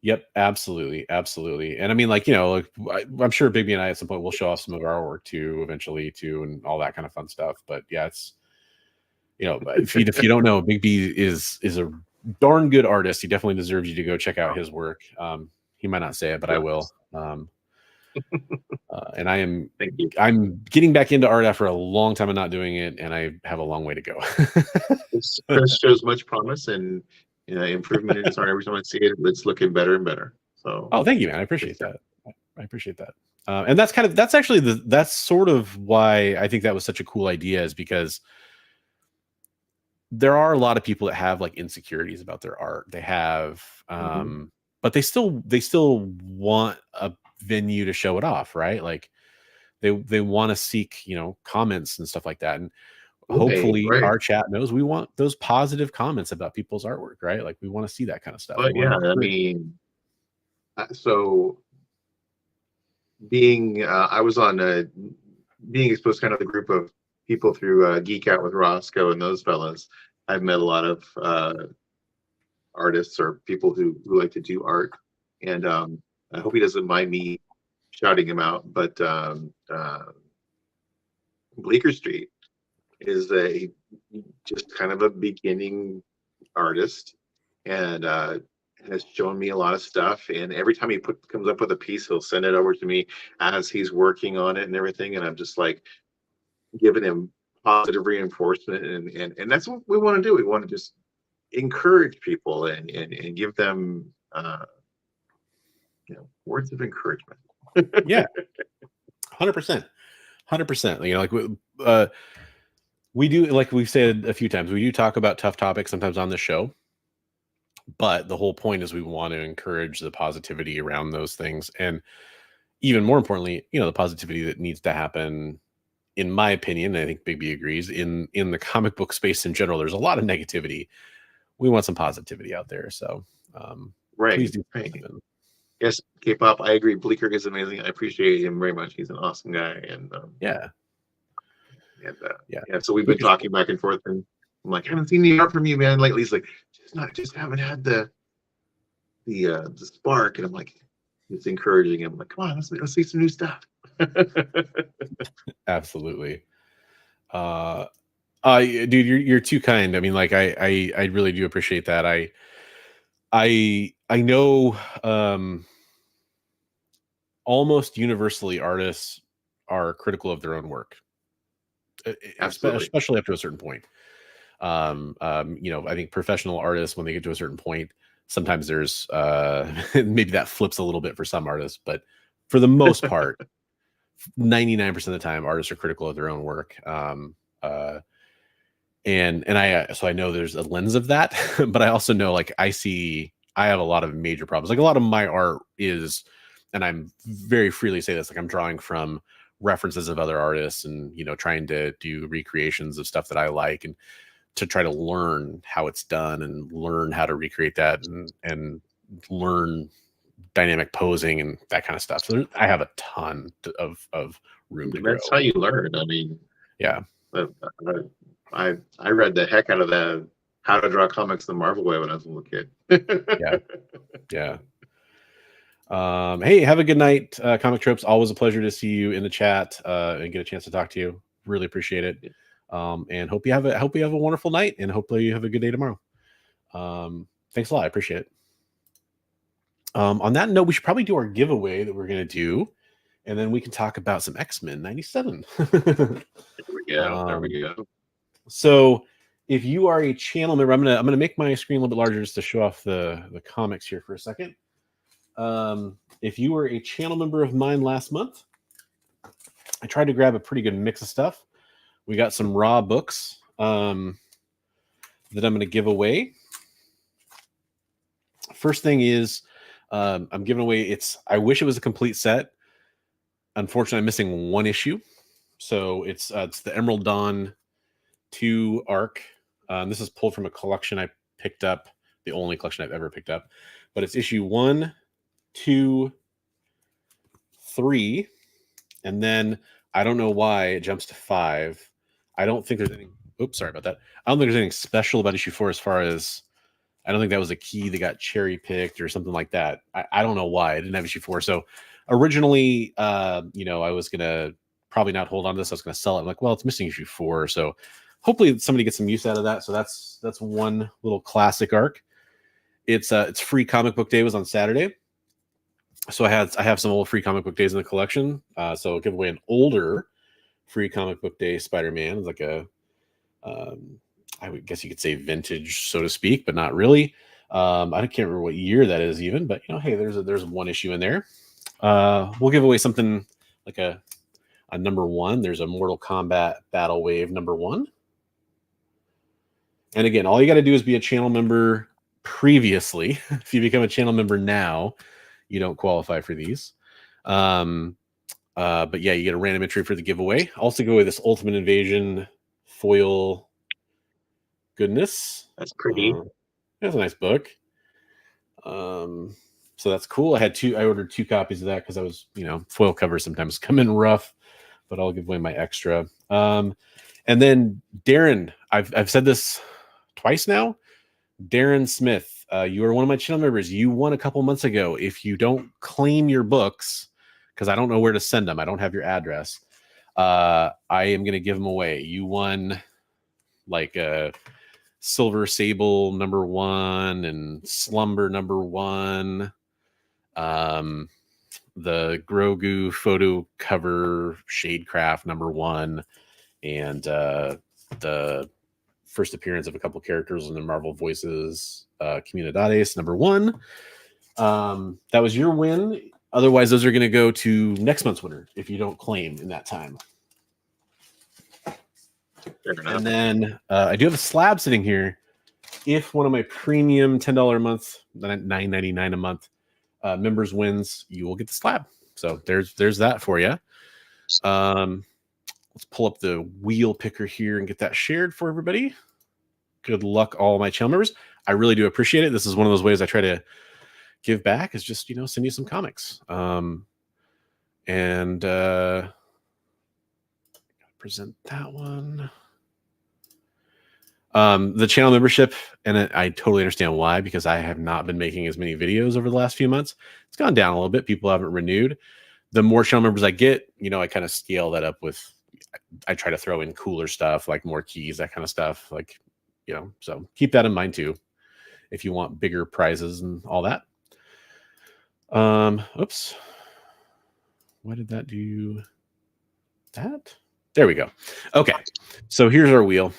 Yep, absolutely. And I mean, I'm sure Bigby and I at some point will show off some of our work too, eventually too, and all that kind of fun stuff. But yeah, it's if you don't know, Bigby is a darn good artist. He definitely deserves you to go check out his work. He might not say it, but I will. And I'm getting back into art after a long time of not doing it, and I have a long way to go. Chris shows much promise and improvement in his art. Every time I see it, it's looking better and better. So, thank you, man. I appreciate that. And that's sort of why I think that was such a cool idea, is because there are a lot of people that have like insecurities about their art. They have, but they still want a venue to show it off, right? Like they want to seek, comments and stuff like that. And hopefully our chat knows we want those positive comments about people's artwork, right? Like we want to see that kind of stuff. But yeah, I mean, so being I was on being exposed to kind of the group of people through Geek Out with Roscoe and those fellas. I've met a lot of artists or people who like to do art, and I hope he doesn't mind me shouting him out, but Bleecker Street is just kind of a beginning artist, and has shown me a lot of stuff. And every time he comes up with a piece, he'll send it over to me as he's working on it and everything. And I'm just like giving him positive reinforcement, and that's what we want to do. We want to just encourage people and give them words of encouragement. Yeah, 100%, 100%. You know, like we do, like we've said a few times, we do talk about tough topics sometimes on the show, but the whole point is we want to encourage the positivity around those things, and even more importantly, you know, the positivity that needs to happen. In my opinion, and I think Bigby agrees, in the comic book space in general, there's a lot of negativity. We want some positivity out there, so please Right, do. right. Yes, K-pop. I agree. Bleeker is amazing. I appreciate him very much. He's an awesome guy, and Yeah, yeah. So we've been talking back and forth, and I'm like, I haven't seen the art from you, man, lately. He's like, just haven't had the spark, and I'm like, it's encouraging him. I'm like, come on, let's see some new stuff. Absolutely. Dude, you're too kind. I mean, like I really do appreciate that. I know almost universally artists are critical of their own work, Absolutely. especially up to a certain point. You know, I think professional artists, when they get to a certain point, sometimes there's maybe that flips a little bit for some artists, but for the most part, 99% of the time, artists are critical of their own work. And so I know there's a lens of that, but I also know, like, I have a lot of major problems. Like, a lot of my art is, and I'm very freely say this, like, I'm drawing from references of other artists, and, you know, trying to do recreations of stuff that I like, and to try to learn how it's done and learn how to recreate that, and learn dynamic posing and that kind of stuff. So I have a ton of room to grow. That's how you learn. I mean, yeah. I read the heck out of that How to Draw Comics the Marvel Way when I was a little kid. Yeah. Hey, have a good night, Comic Tropes. Always a pleasure to see you in the chat and get a chance to talk to you. Really appreciate it. And hope you have a wonderful night, and hopefully you have a good day tomorrow. Thanks a lot. I appreciate it. On that note, we should probably do our giveaway that we're going to do, and then we can talk about some X-Men 97. There we go. So if you are a channel member, I'm gonna make my screen a little bit larger just to show off the comics here for a second. If you were a channel member of mine last month, I tried to grab a pretty good mix of stuff. We got some raw books that I'm going to give away. First thing is, I'm giving away, I wish it was a complete set. Unfortunately, I'm missing one issue. So it's the Emerald Dawn 2 arc. This is pulled from a collection I picked up, the only collection I've ever picked up. But it's issue 1, 2, 3, and then I don't know why it jumps to 5. I don't think there's anything. Oops, sorry about that. I don't think there's anything special about issue 4 as far as, I don't think that was a key that got cherry picked or something like that. I don't know why I didn't have issue 4. So originally, you know, I was gonna probably not hold on to this. I was gonna sell it. I'm like, well, it's missing issue 4, so hopefully somebody gets some use out of that. So that's one little classic arc. It's free comic book day was on Saturday. So I have some old free comic book days in the collection. So I'll give away an older free comic book day Spider-Man. It's like a I would guess you could say vintage, so to speak, but not really. I can't remember what year that is even, but, you know, hey, there's one issue in there. We'll give away something like a number 1. There's a Mortal Kombat Battle Wave number 1. And again, all you got to do is be a channel member previously. If you become a channel member now, you don't qualify for these. But yeah, you get a random entry for the giveaway. Also give away this Ultimate Invasion foil goodness. That's pretty. That's a nice book. So that's cool. I ordered 2 copies of that because I was, you know, foil covers sometimes come in rough, but I'll give away my extra. And then Darren, I've said this twice now. Darren Smith, you are one of my channel members. You won a couple months ago. If you don't claim your books, because I don't know where to send them, I don't have your address, I am going to give them away. You won like a Silver Sable number 1 and Slumber number 1. The Grogu photo cover Shadecraft number 1, and the first appearance of a couple characters in the Marvel Voices Comunidades number 1. That was your win. Otherwise, those are going to go to next month's winner if you don't claim in that time. And then I do have a slab sitting here. If one of my premium $10 a month, $9.99 a month members wins, you will get the slab. So there's that for you. Let's pull up the wheel picker here and get that shared for everybody. Good luck, all my channel members. I really do appreciate it. This is one of those ways I try to give back, is just, send you some comics. And present that one. The channel membership, and I totally understand why, because I have not been making as many videos over the last few months. It's gone down a little bit. People haven't renewed. The more channel members I get, I kind of scale that up with, I try to throw in cooler stuff, like more keys, that kind of stuff. Like, so keep that in mind too, if you want bigger prizes and all that. Oops. Why did that do that? There we go. Okay. So here's our wheel.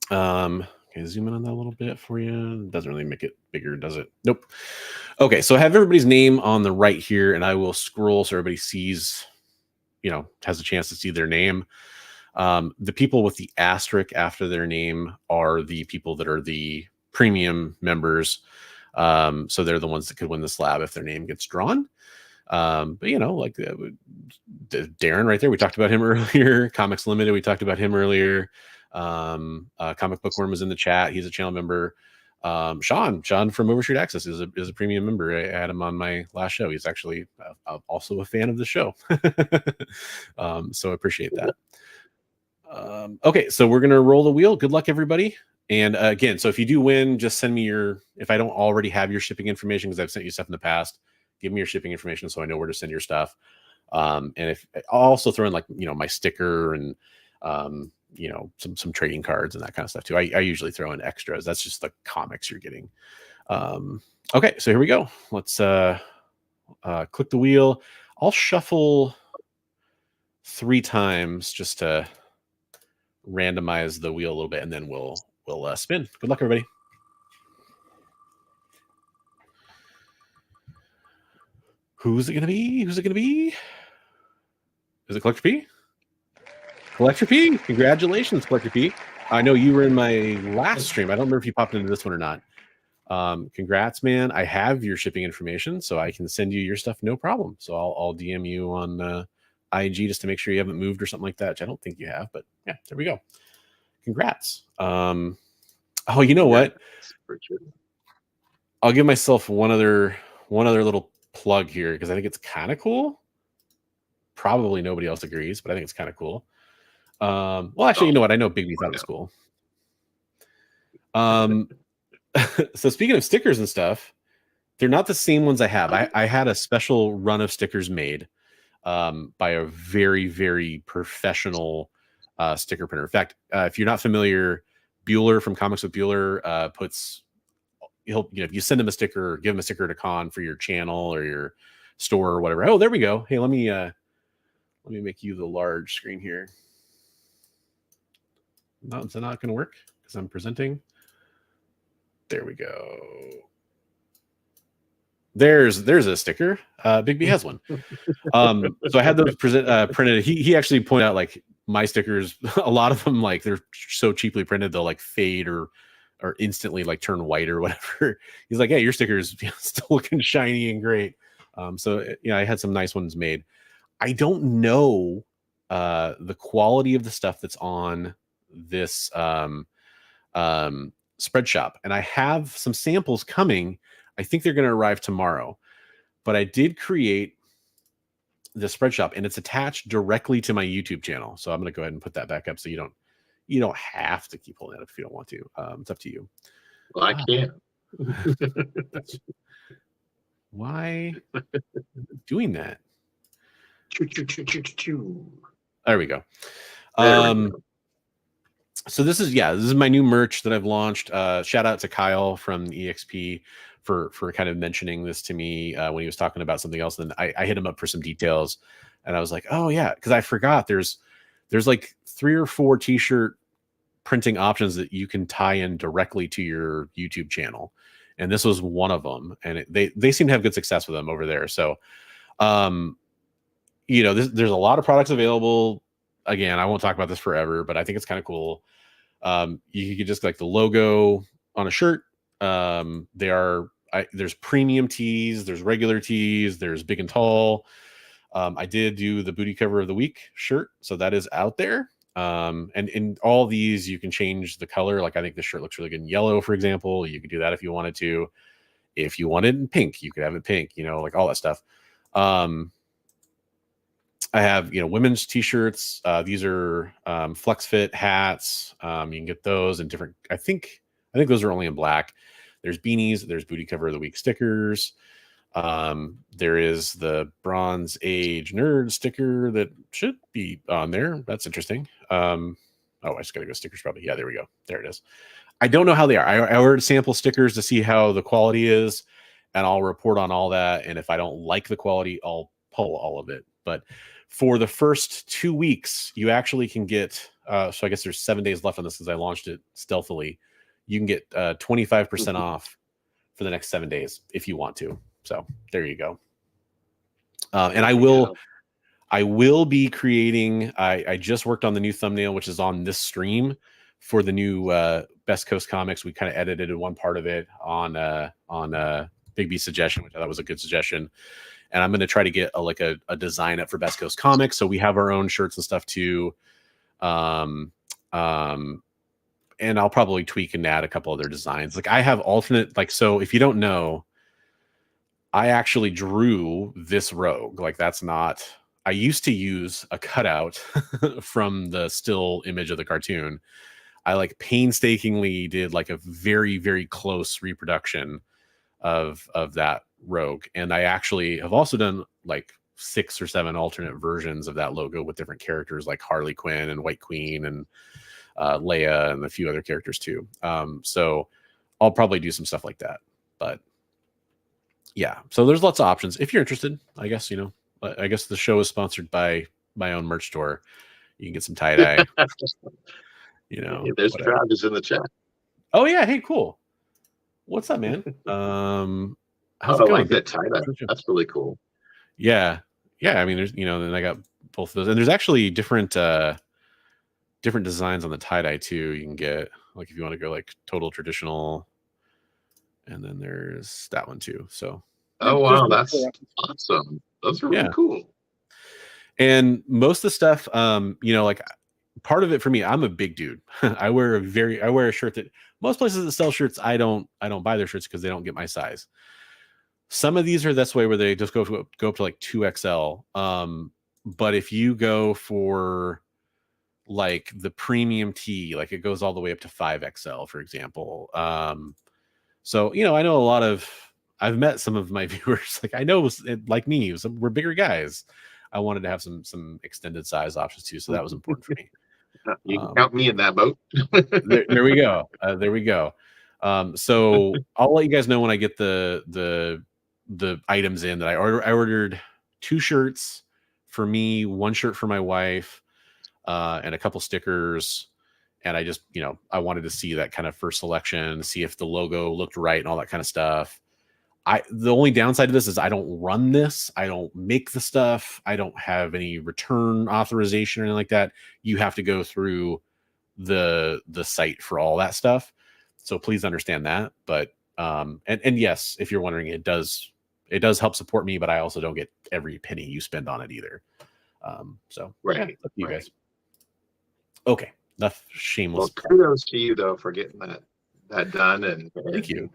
Okay, zoom in on that a little bit for you. It doesn't really make it bigger, does it? Nope. Okay, so I have everybody's name on the right here, and I will scroll so everybody sees, has a chance to see their name. The people with the asterisk after their name are the people that are the premium members. So they're the ones that could win the slab if their name gets drawn. But like Darren right there, we talked about him earlier. Comics Limited, we talked about him earlier. Comic Bookworm was in the chat. He's a channel member. Sean from Overstreet Access is a premium member. I had him on my last show. He's actually also a fan of the show. So I appreciate that. Okay, so we're gonna roll the wheel. Good luck, everybody. And again, so if you do win, just send me if I don't already have your shipping information, because I've sent you stuff in the past, give me your shipping information so I know where to send your stuff. And if I'll also throw in my sticker and some trading cards and that kind of stuff too. I usually throw in extras. That's just the comics you're getting. Okay, so here we go. Let's click the wheel. I'll shuffle 3 times just to randomize the wheel a little bit, and then we'll spin. Good luck, everybody. Who's it gonna be? Is it Collector P? Collector P, congratulations, Collector P. I know you were in my last stream. I don't remember if you popped into this one or not. Congrats, man. I have your shipping information, so I can send you your stuff, no problem. So I'll DM you on IG just to make sure you haven't moved or something like that, which I don't think you have, but yeah, there we go. Congrats. Oh, you know what? I'll give myself one other little plug here, because I think it's kind of cool. Probably nobody else agrees, but I think it's kind of cool. Well, actually, you know what? I know Bigby thought it was cool. So speaking of stickers and stuff, they're not the same ones I have. I had a special run of stickers made by a very, very professional sticker printer. In fact, if you're not familiar, Bueller from Comics with Bueller puts, if you send him a sticker or give him a sticker to con for your channel or your store or whatever. Oh, there we go. Hey, let me make you the large screen here. No, it's not going to work because I'm presenting. There we go. There's a sticker. Bigby has one. So I had those printed. He actually pointed out, like, my stickers, a lot of them, like, they're so cheaply printed they'll like fade or instantly like turn white or whatever. He's like, hey, your stickers still looking shiny and great. So I had some nice ones made. I don't know the quality of the stuff that's on this spread shop, and I have some samples coming. I think they're going to arrive tomorrow, but I did create the spread shop, and it's attached directly to my YouTube channel. So I'm going to go ahead and put that back up, so you don't have to keep holding it up if you don't want to. It's up to you. Well, I can't. Why doing that? There we go. So this is my new merch that I've launched. Shout out to Kyle from EXP for kind of mentioning this to me when he was talking about something else. And then I hit him up for some details, and I was like, oh yeah, because I forgot there's like 3 or 4 t-shirt printing options that you can tie in directly to your YouTube channel. and this was one of them. And they seem to have good success with them over there. So, you know, there's a lot of products available. Again, I won't talk about this forever, but I think it's kind of cool. You could just like the logo on a shirt. There's premium tees, there's regular tees, there's big and tall. I did do the booty cover of the week shirt, so that is out there. And in all these, you can change the color. Like I think this shirt looks really good in yellow, for example. You could do that if you wanted to. If you wanted in pink, you could have it pink. You know, like all that stuff. I have, you know, women's t-shirts. These are flex fit hats. You can get those in different. I think those are only in black. There's beanies. There's booty cover of the week stickers. There is the Bronze Age nerd sticker that should be on there. That's interesting. Oh, I just gotta go stickers probably. Yeah, there we go. There it is. I don't know how they are. I ordered sample stickers to see how the quality is, and I'll report on all that. And if I don't like the quality, I'll pull all of it. But for the first 2 weeks, you actually can get, so I guess there's 7 days left on this because I launched it stealthily. You can get 25% off for the next 7 days if you want to. So there you go. And I will be creating, I just worked on the new thumbnail, which is on this stream for the new Best Coast Comics. We kind of edited one part of it on Bigby's suggestion, which I thought was a good suggestion. And I'm going to try to get a design up for Best Coast Comics. So we have our own shirts and stuff too. And I'll probably tweak and add a couple other designs. Like I have alternate, like, so if you don't know, I actually drew this rogue. Like that's not, I used to use a cutout from the still image of the cartoon. I like painstakingly did like a very, very close reproduction of that rogue. And I actually have also done like 6 or 7 alternate versions of that logo with different characters like Harley Quinn and White Queen and Leia and a few other characters too. So I'll probably do some stuff like that. But yeah, so there's lots of options if you're interested. I guess, you know, I guess the show is sponsored by my own merch store. You can get some tie-dye. You know, yeah, there's Travis in the chat. Oh yeah, hey, cool. What's up, man? How's I it going? like that tie-dye. That's really cool. Yeah. I mean, there's, you know, then I got both of those, and there's actually different designs on the tie-dye too. You can get like if you want to go like total traditional, and then there's that one too. So oh wow, that's awesome. Those are really cool. And most of the stuff, you know, like part of it for me, I'm a big dude. I wear a shirt that most places that sell shirts, I don't buy their shirts because they don't get my size. Some of these are this way where they just go up to like 2XL. But if you go for like the premium tee, like it goes all the way up to 5XL, for example. So, you know, I know I've met some of my viewers, like I know like me, we're bigger guys. I wanted to have some extended size options too. So that was important for me. You can count me in that boat. there we go. There we go. So I'll let you guys know when I get the items in that I ordered 2 shirts for me, 1 shirt for my wife, and a couple stickers. And I just, you know, I wanted to see that kind of first selection, see if the logo looked right and all that kind of stuff. The only downside to this is I don't run this. I don't make the stuff. I don't have any return authorization or anything like that. You have to go through the site for all that stuff. So please understand that. But and yes, if you're wondering, it does help support me, but I also don't get every penny you spend on it either. So right, yeah, up to you guys. Okay, enough shameless. Well, kudos to you though for getting that done and thank you.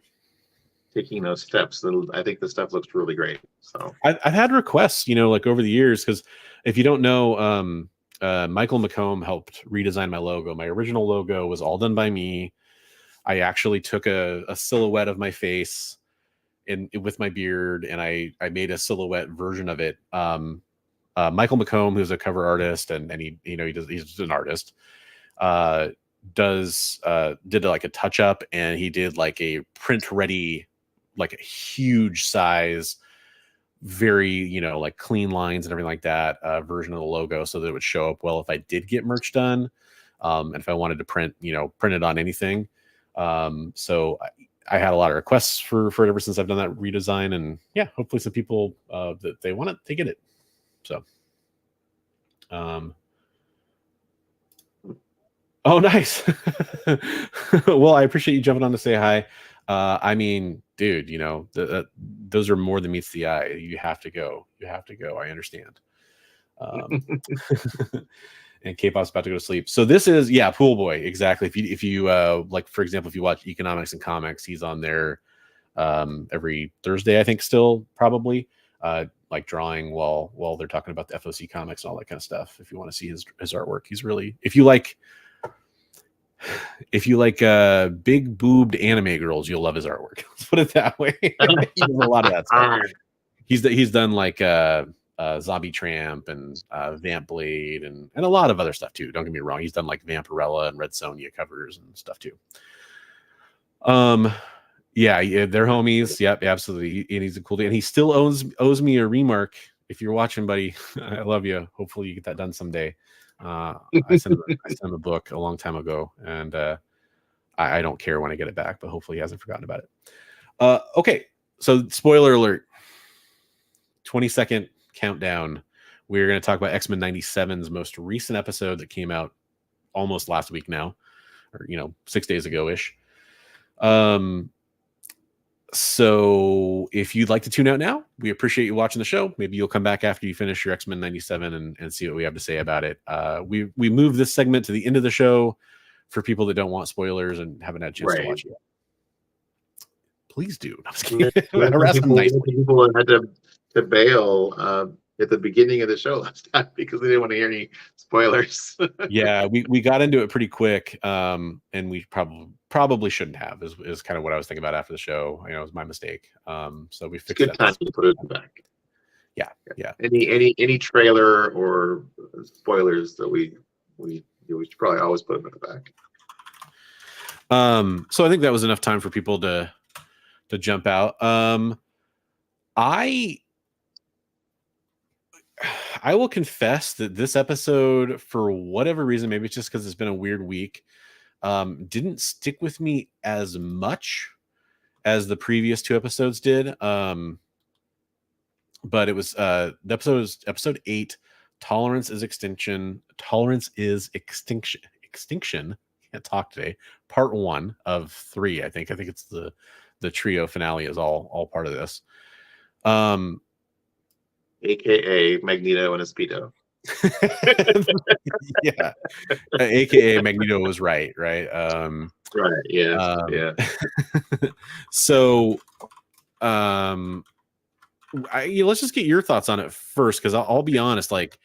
Taking those steps. I think the stuff looks really great. So I've had requests, you know, like over the years, because if you don't know, Michael McComb helped redesign my logo. My original logo was all done by me. I actually took a silhouette of my face with my beard, and I made a silhouette version of it. Michael McComb, who's a cover artist, and he's an artist, did like a touch up, and he did like a print ready, like a huge size, very, you know, like clean lines and everything like that, version of the logo, so that it would show up well if I did get merch done, and if I wanted to print it on anything. So I had a lot of requests for it ever since I've done that redesign, and yeah, hopefully some people that they want it, they get it. So, oh, nice. Well, I appreciate you jumping on to say hi. I mean, dude, you know, those are more than meets the eye. You have to go. You have to go. I understand. And K-pop's about to go to sleep. So this is, yeah, Pool Boy. Exactly. If you like, for example, if you watch Economics and Comics, he's on there every Thursday, I think, still probably like drawing while they're talking about the FOC comics and all that kind of stuff. If you want to see his artwork, he's really, if you like big boobed anime girls, you'll love his artwork. Let's put it that way. He does a lot of that stuff. He's done like Zombie Tramp and Vamp Blade and a lot of other stuff too. Don't get me wrong. He's done like Vampirella and Red Sonja covers and stuff too. Yeah, they're homies. Yep, absolutely. And he's a cool dude. And he still owes me a remark. If you're watching, buddy, I love you. Hopefully you get that done someday. I sent him a book a long time ago, and I don't care when I get it back, but hopefully he hasn't forgotten about it. Okay, so spoiler alert. 20-second countdown. We're going to talk about X-Men 97's most recent episode that came out almost last week now, or 6 days ago ish. So if you'd like to tune out now, we appreciate you watching the show. Maybe you'll come back after you finish your X-Men 97 and see what we have to say about it. We moved this segment to the end of the show for people that don't want spoilers and haven't had a chance to watch it yet. Please do. I'm just kidding. People had to bail at the beginning of the show last time because they didn't want to hear any spoilers. Yeah, we got into it pretty quick, and we probably shouldn't have. Is kind of what I was thinking about after the show. It was my mistake. So we fixed it. Good time to put it back. Yeah. Any trailer or spoilers that we should probably always put them in the back. So I think that was enough time for people to jump out. I will confess that this episode, for whatever reason, maybe it's just because it's been a weird week, didn't stick with me as much as the previous two episodes did. But it was episode 8, Tolerance is Extinction. Extinction. Can't talk today. Part 1 of 3. I think it's the trio finale is all part of this. AKA Magneto and a Speedo. Yeah. AKA Magneto was right. Right. Yeah. Yeah. So, let's just get your thoughts on it first, because I'll be honest, like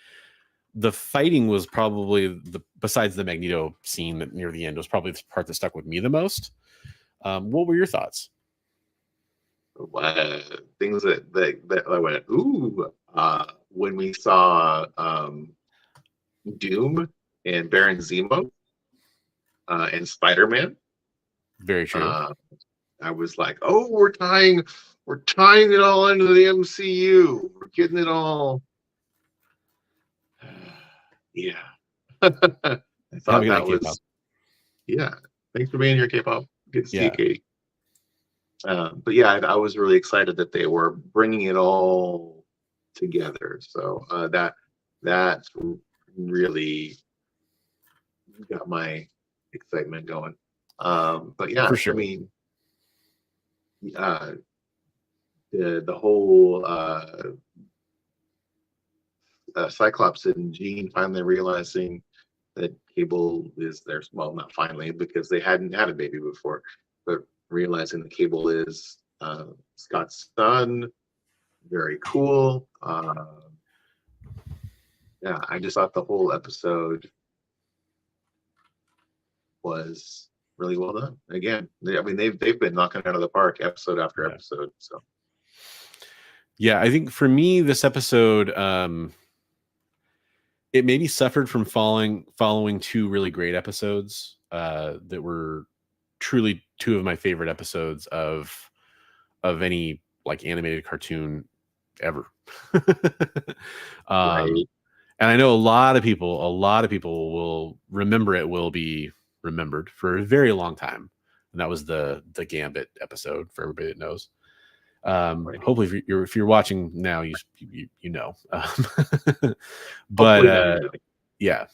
the fighting was probably besides the Magneto scene that near the end was probably the part that stuck with me the most. What were your thoughts? Things that I went, ooh, when we saw Doom and Baron Zemo and Spider-Man. Very true. I was like, oh, we're tying it all into the MCU. We're getting it all. Yeah. I thought that was K-pop. Yeah. Thanks for being here, K-pop. Good to see you, Katie. But yeah, I was really excited that they were bringing it all together. So that really got my excitement going. But yeah, for sure. I mean, the whole Cyclops and Jean finally realizing that Cable is there. Well, not finally, because they hadn't had a baby before, but realizing the Cable is Scott's son. Very cool. Yeah, I just thought the whole episode was really well done. Again, they've been knocking it out of the park episode after episode. So yeah, I think for me this episode, it maybe suffered from following two really great episodes that were truly two of my favorite episodes of any like animated cartoon ever. Right. And I know a lot of people will remember it, will be remembered for a very long time. and that was the Gambit episode for everybody that knows. Right. Hopefully, if you're watching now, you know. Hopefully now But you know. yeah,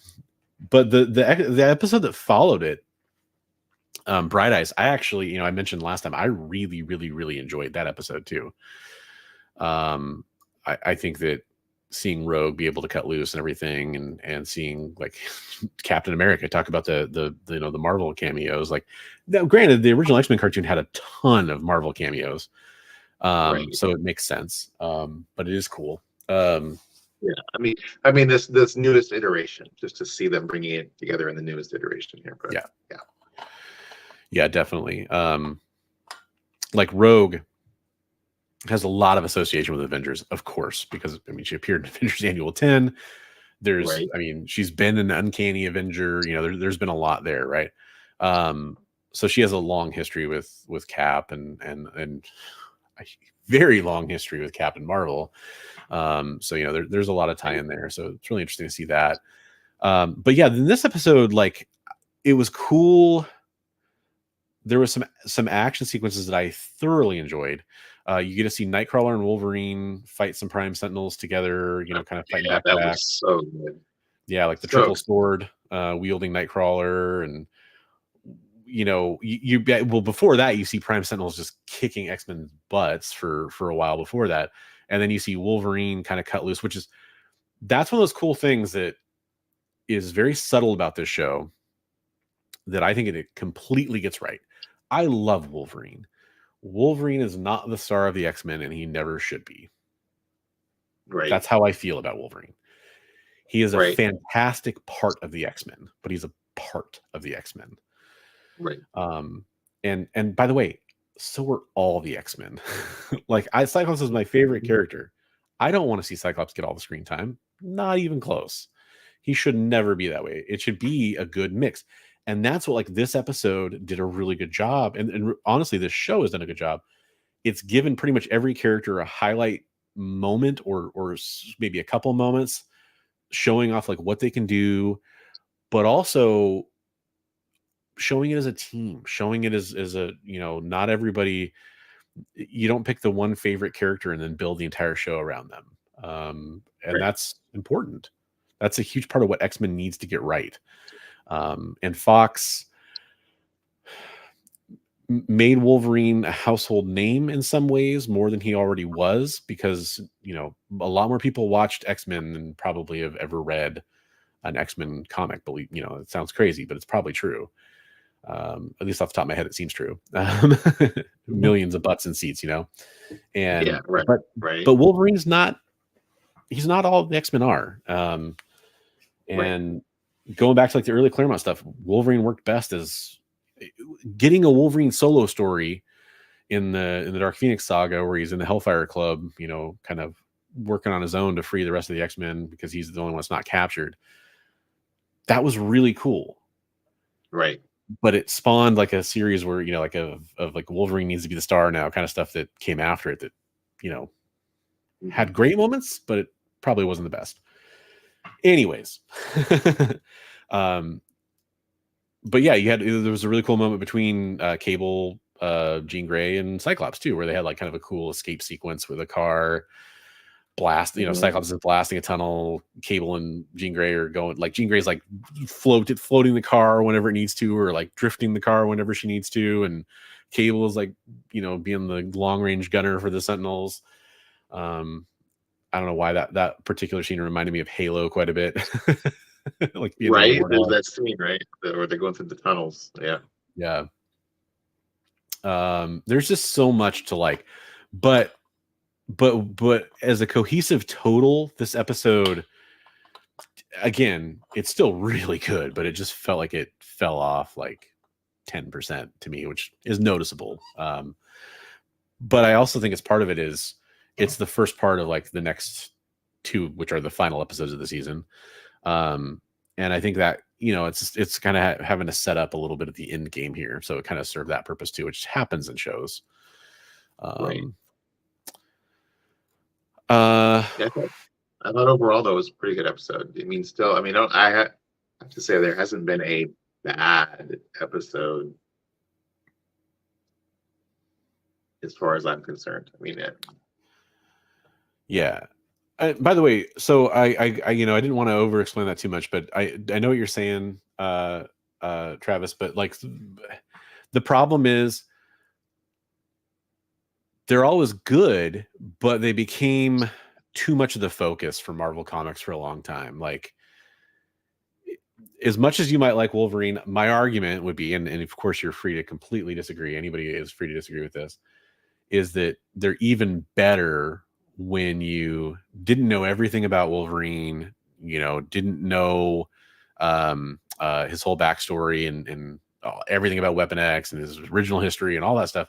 but the episode that followed it, Bright Eyes, I actually, I mentioned last time, I really, really, really enjoyed that episode too. I think that seeing Rogue be able to cut loose and everything, and seeing like Captain America talk about the the Marvel cameos, like now, granted, the original X-Men cartoon had a ton of Marvel cameos, so it makes sense, but it is cool. Yeah, I mean this newest iteration, just to see them bringing it together in the newest iteration here. But yeah, definitely. Like Rogue has a lot of association with Avengers, of course, because she appeared in Avengers Annual 10. There's, she's been an Uncanny Avenger. There's been a lot there, right? So she has a long history with Cap and a very long history with Captain Marvel. So there's a lot of tie in there. So it's really interesting to see that. But yeah, in this episode, like, it was cool. There was some action sequences that I thoroughly enjoyed. You get to see Nightcrawler and Wolverine fight some Prime Sentinels together, kind of fighting back to back. Was so good. Yeah, like the triple sword wielding Nightcrawler, and well, before that you see Prime Sentinels just kicking X-Men's butts for a while before that, and then you see Wolverine kind of cut loose, that's one of those cool things that is very subtle about this show that I think it completely gets right. I love Wolverine. Wolverine is not the star of the X-Men, and he never should be. Right. That's how I feel about Wolverine. He is a fantastic part of the X-Men, but he's a part of the X-Men. Right. And by the way, so are all the X-Men. Like, Cyclops is my favorite character. I don't want to see Cyclops get all the screen time. Not even close. He should never be that way. It should be a good mix. And that's what, like, this episode did a really good job. And honestly, this show has done a good job. It's given pretty much every character a highlight moment or maybe a couple moments showing off like what they can do, but also showing it as a team, showing it as a, not everybody, you don't pick the one favorite character and then build the entire show around them. And that's important. That's a huge part of what X-Men needs to get right. And Fox made Wolverine a household name in some ways more than he already was, because a lot more people watched X-Men than probably have ever read an X-Men comic. Believe it sounds crazy, but it's probably true. At least off the top of my head, it seems true. Millions of butts and seats, and but Wolverine's not. He's not all the X-Men are. And going back to like the early Claremont stuff, Wolverine worked best as getting a Wolverine solo story in the Dark Phoenix saga, where he's in the Hellfire Club, kind of working on his own to free the rest of the X-Men because he's the only one that's not captured. That was really cool. Right. But it spawned like a series where, like of like Wolverine needs to be the star now kind of stuff that came after it that, had great moments, but it probably wasn't the best. Anyways. But yeah, there was a really cool moment between Cable, Jean Grey, and Cyclops too, where they had like kind of a cool escape sequence with a car blast. Cyclops is blasting a tunnel. Cable and Jean Grey are going, like, Jean Grey's like floating the car whenever it needs to, or like drifting the car whenever she needs to, and Cable is like being the long range gunner for the Sentinels. I don't know why that particular scene reminded me of Halo quite a bit. Like being there's that scene, right, where they're going through the tunnels. Yeah. There's just so much to like, but as a cohesive total, this episode, again, it's still really good, but it just felt like it fell off like 10% to me, which is noticeable. But I also think it's part of it is it's the first part of like the next two, which are the final episodes of the season. And I think that, it's kind of having to set up a little bit of the end game here. So it kind of served that purpose too, which happens in shows. I thought overall though it was a pretty good episode. I have to say there hasn't been a bad episode as far as I'm concerned. I mean, Yeah. By the way, so I you know, I didn't want to over explain that too much, but I know what you're saying, Travis, but like the problem is they're always good, but they became too much of the focus for Marvel Comics for a long time. Like, as much as you might like Wolverine, my argument would be, and of course you're free to completely disagree, anybody is free to disagree with this, is that they're even better when you didn't know everything about Wolverine, you know, didn't know his whole backstory and everything about Weapon X and his original history and all that stuff.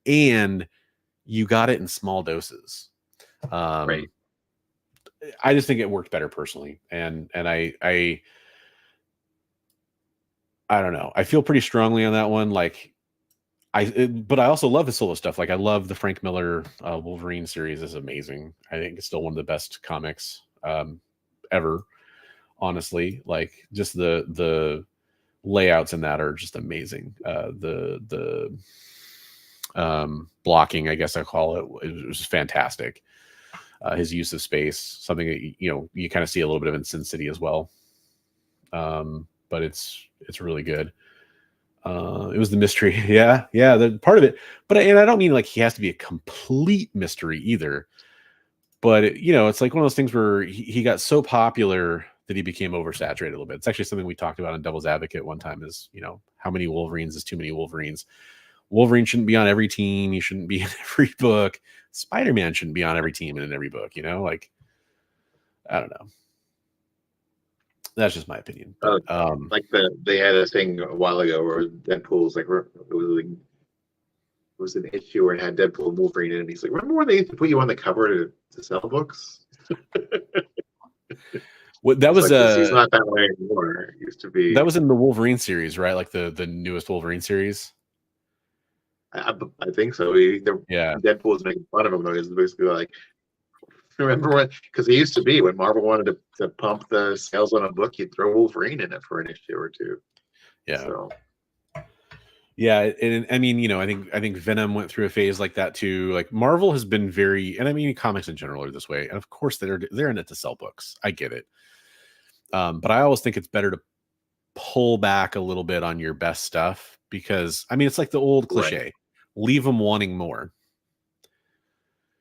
And you got it in small doses. right. I just think it worked better personally. And I don't know. I feel pretty strongly on that one. Like, but I also love his solo stuff. Like, I love the Frank Miller Wolverine series is amazing. I think it's still one of the best comics ever. Honestly, like just the layouts in that are just amazing. The blocking, I guess I call it was fantastic. His use of space, something that you kind of see a little bit of in Sin City as well. But it's really good. It was the mystery. Yeah, the part of it. But and I don't mean like he has to be a complete mystery either. But it's like one of those things where he got so popular that he became oversaturated a little bit. It's actually something we talked about on Devil's Advocate one time is, how many Wolverines is too many Wolverines. Wolverine shouldn't be on every team. He shouldn't be in every book. Spider-Man shouldn't be on every team and in every book, like, I don't know. That's just my opinion. But, like they had a thing a while ago where Deadpool's like, it was an issue where it had Deadpool and Wolverine in it. And he's like, remember when they used to put you on the cover to sell books? Well, that was like, he's not that way anymore. It used to be. That was in the Wolverine series, right? Like the newest Wolverine series. I think so. Yeah. Deadpool was making fun of him. It was basically like, remember when? Because it used to be when Marvel wanted to pump the sales on a book, you'd throw Wolverine in it for an issue or two. Yeah. So. Yeah, and I mean, I think Venom went through a phase like that too. Like Marvel has been very, and I mean, comics in general are this way. And of course, they're in it to sell books. I get it. But I always think it's better to pull back a little bit on your best stuff because I mean, it's like the old cliche: right. Leave them wanting more.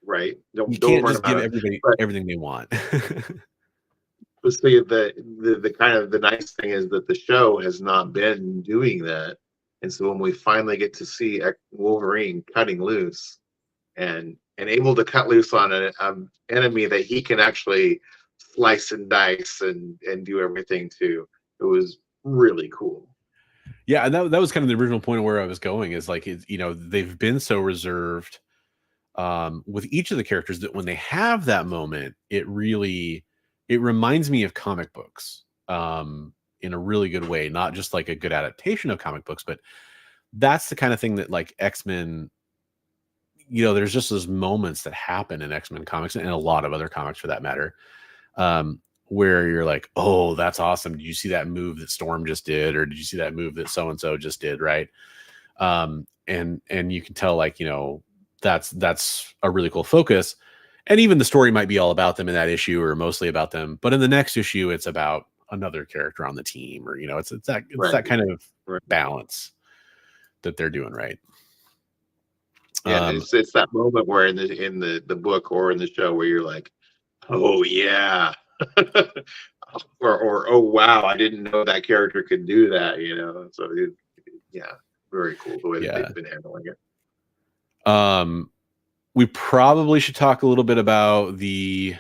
Right. You can't just give everybody everything they want. But see, the kind of the nice thing is that the show has not been doing that. And so when we finally get to see Wolverine cutting loose and able to cut loose on an enemy that he can actually slice and dice and do everything to, it was really cool. Yeah, and that was kind of the original point of where I was going is like, they've been so reserved with each of the characters that when they have that moment, it reminds me of comic books. In a really good way, not just like a good adaptation of comic books, but that's the kind of thing that like X-Men, there's just those moments that happen in X-Men comics and a lot of other comics for that matter, where you're like, oh, that's awesome. Did you see that move that Storm just did? Or did you see that move that so-and-so just did? Right. And you can tell like, that's a really cool focus. And even the story might be all about them in that issue or mostly about them. But in the next issue, it's about another character on the team or it's that kind of balance that they're doing right. Yeah, it's that moment where in the book or in the show where you're like, oh yeah, or oh wow, I didn't know that character could do that. So very cool the way that they've been handling it. We probably should talk a little bit about the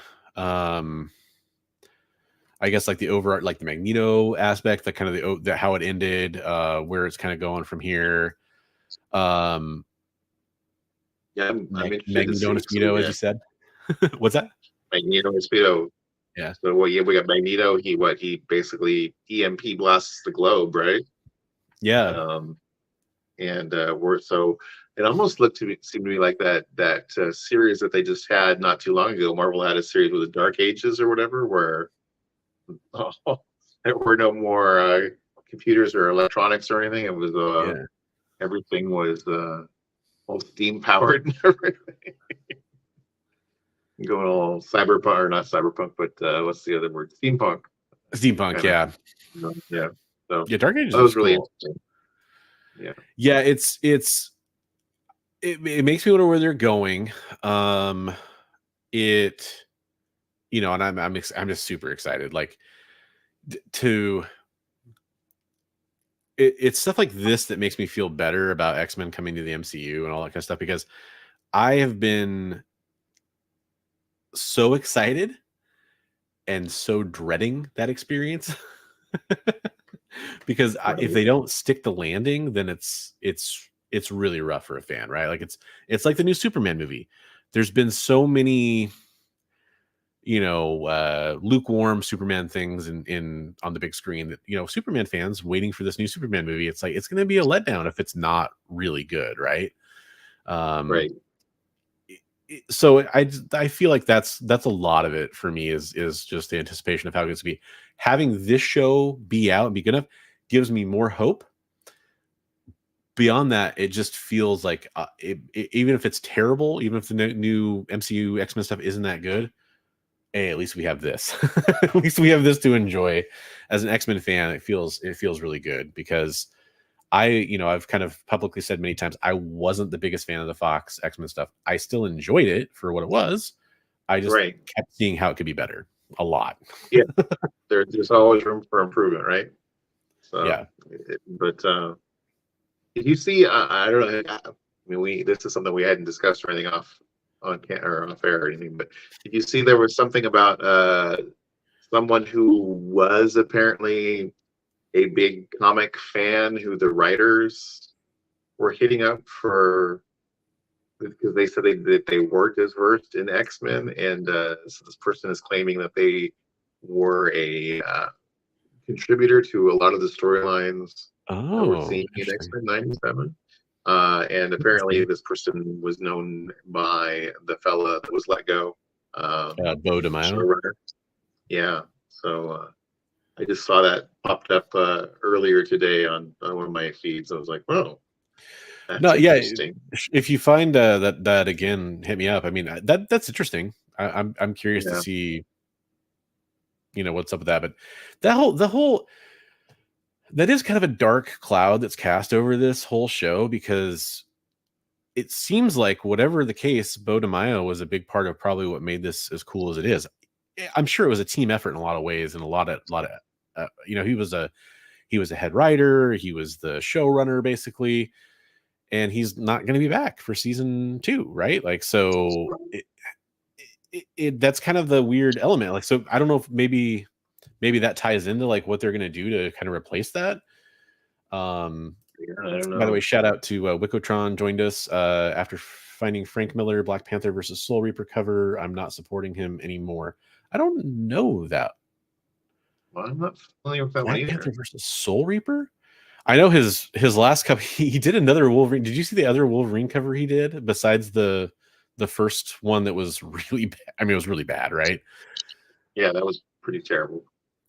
I guess like the overart, like the Magneto aspect, the kind of the how it ended, where it's kind of going from here. I'm Magneto and Speedo, as you said. What's that? Magneto and Speedo. Yeah. So we got Magneto. He basically EMP blasts the globe, right? Yeah. It almost seemed to me like that series that they just had not too long ago. Marvel had a series with the Dark Ages or whatever, where there were no more computers or electronics or anything. It was everything was all steam powered and everything. Going all cyberpunk, or not cyberpunk, but what's the other word? Steampunk. Steampunk, yeah. Yeah. So Yeah, Dark Ages that was is really cool. interesting. Yeah. Yeah, it makes me wonder where they're going. It, you know, and I'm just super excited. Like it's stuff like this that makes me feel better about X-Men coming to the MCU and all that kind of stuff, because I have been so excited and so dreading that experience. Because if they don't stick the landing, then it's really rough for a fan, right? Like it's like the new Superman movie. There's been so many, you know, lukewarm Superman things in on the big screen that, you know, Superman fans waiting for this new Superman movie, it's like it's going to be a letdown if it's not really good, right? Right. So I feel like that's a lot of it for me is just the anticipation of how it's going to be. Having this show be out and be good enough gives me more hope. Beyond that, it just feels like even if it's terrible, even if the new MCU X-Men stuff isn't that good, hey, at least we have this. At least we have this to enjoy. As an X-Men fan, it feels really good, because I've kind of publicly said many times I wasn't the biggest fan of the Fox X-Men stuff. I still enjoyed it for what it was. I just kept seeing how it could be better a lot. Yeah, there's always room for improvement, right? So yeah, but did you see? I don't know. I mean, this is something we hadn't discussed or anything off air or anything. But did you see there was something about someone who was apparently a big comic fan who the writers were hitting up for, because they said that they weren't as versed in X-Men, and so this person is claiming that they were a contributor to a lot of the storylines that we're seeing in X-Men 97. And apparently this person was known by the fella that was let go, Bo DeMaio. showrunner. Yeah, so I just saw that popped up earlier today on one of my feeds. I was like, "Whoa, that's interesting." If you find that again, hit me up. I mean, that's interesting. I'm curious to see, you know, what's up with that. But the whole that is kind of a dark cloud that's cast over this whole show, because it seems like, whatever the case, Bo DeMaio was a big part of probably what made this as cool as it is. I'm sure it was a team effort in a lot of ways, and a lot of you know, he was a head writer, he was the showrunner basically, and he's not going to be back for season 2, right? Like, so that's kind of the weird element. Like, so I don't know if maybe that ties into like what they're going to do to kind of replace that. I don't know. By the way, shout out to Wicotron, joined us after finding Frank Miller Black Panther versus Soul Reaper cover. I'm not supporting him anymore. I don't know that. Well, I'm not familiar with that Black one either. Panther versus Soul Reaper. I know his last cover. He did another Wolverine. Did you see the other Wolverine cover he did besides the first one that was really bad? I mean, it was really bad, right? Yeah, that was pretty terrible.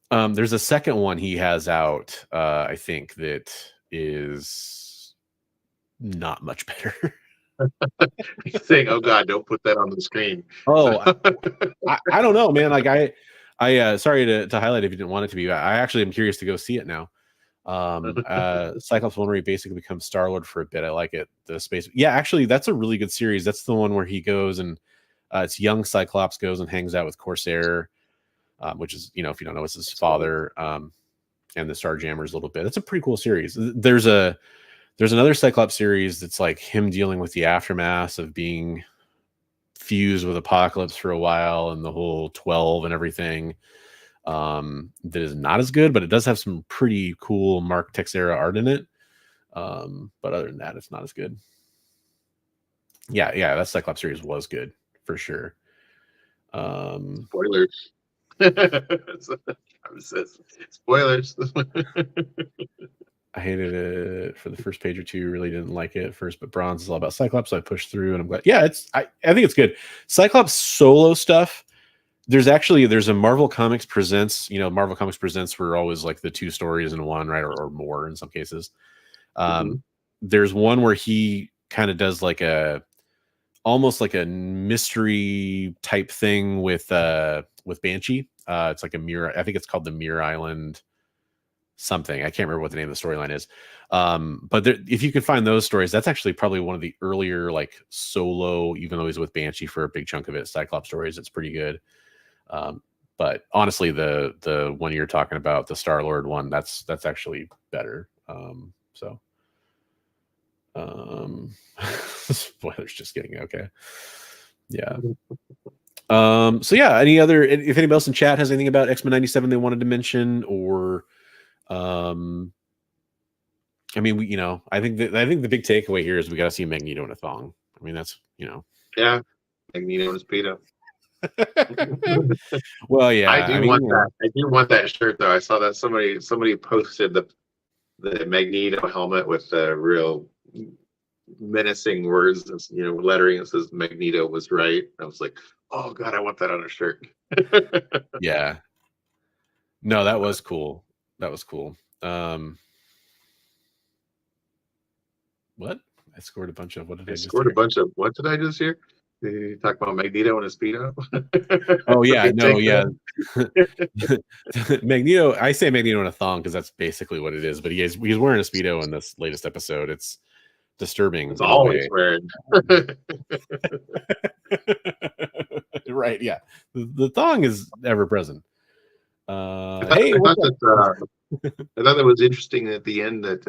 There's a second one he has out, I think, that is not much better. He's saying, "Oh God, don't put that on the screen." Oh, I don't know, man. Like I sorry to highlight if you didn't want it to be. I actually am curious to go see it now. Cyclops one where he basically becomes Star-Lord for a bit. I like it. The space. Yeah, actually, that's a really good series. That's the one where he goes and it's young Cyclops goes and hangs out with Corsair. Which is, you know, if you don't know, it's his father, and the Starjammers a little bit. It's a pretty cool series. There's another Cyclops series that's like him dealing with the aftermath of being fused with Apocalypse for a while and the whole 12 and everything. That is not as good, but it does have some pretty cool Mark Texeira art in it. But other than that, it's not as good. Yeah, that Cyclops series was good for sure. Spoilers. Spoilers. I hated it for the first page or two. Really didn't like it at first, but Bronze is all about Cyclops, so I pushed through, and I'm glad. Yeah, I think it's good. Cyclops solo stuff. There's a Marvel Comics Presents. You know, Marvel Comics Presents were always like the 2 stories in one, right, or more in some cases. There's one where he kind of does like almost like a mystery type thing with Banshee. It's like a mirror. I think it's called the Mirror Island something. I can't remember what the name of the storyline is. But if you can find those stories, that's actually probably one of the earlier like solo, even though he's with Banshee for a big chunk of it, Cyclops stories. It's pretty good. But honestly, the one you're talking about, the Star-Lord one, that's actually better. Spoilers, just kidding. Okay. Yeah. So yeah, if anybody else in chat has anything about X-Men 97 they wanted to mention, or I mean, I think the big takeaway here is we got to see Magneto in a thong. I mean, that's, Yeah, Magneto and Speedo. Well, yeah, I do want that. I do want that shirt though. I saw that somebody posted the Magneto helmet with the real menacing words, lettering that says Magneto was right. I was like, oh god, I want that on a shirt. Yeah. No, that was cool. That was cool. What? I scored a bunch of what did I just scored hear? A bunch of what did I just hear? You talk about Magneto and a Speedo. Oh yeah, no, yeah. Magneto. I say Magneto in a thong because that's basically what it is. But he's wearing a Speedo in this latest episode. It's disturbing. It's always wearing. Right? Yeah, the thong is ever present. Hey, I thought that was interesting at the end that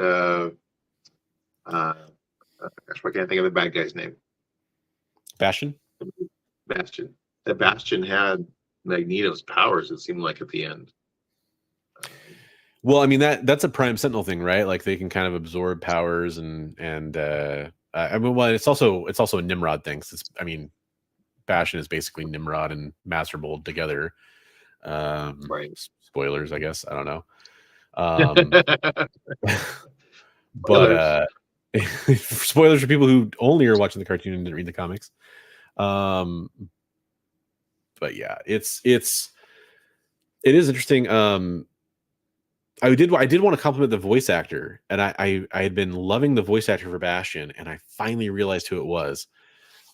gosh, I can't think of the bad guy's name. Bastion. That Bastion had Magneto's powers. It seemed like at the end. Well, I mean that's a Prime Sentinel thing, right? Like they can kind of absorb powers and I mean, well, it's also a Nimrod thing. Bastion is basically Nimrod and Master Mold together. Right. Spoilers, I guess. I don't know. But spoilers for people who only are watching the cartoon and didn't read the comics. But yeah, it is interesting. I did want to compliment the voice actor, and I had been loving the voice actor for Bastion, and I finally realized who it was.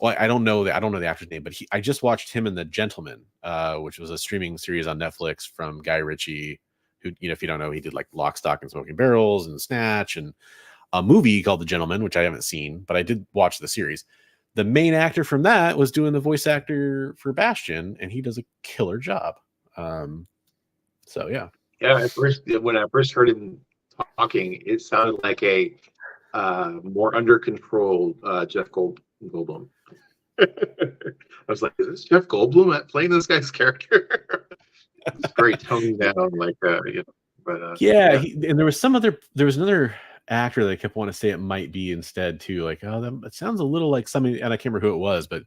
Well, I don't know the actor's name, but I just watched him in The Gentleman, which was a streaming series on Netflix from Guy Ritchie, who, if you don't know, he did like Lock, Stock, and Smoking Barrels and Snatch, and a movie called The Gentleman, which I haven't seen, but I did watch the series. The main actor from that was doing the voice actor for Bastion, and he does a killer job. So yeah. Yeah, when I first heard him talking, it sounded like a more under control Jeff Goldblum. I was like, is this Jeff Goldblum playing this guy's character? It's very toned down, like but yeah. And there was another actor that I kept wanting to say it might be instead too. Like, it sounds a little like something, and I can't remember who it was, but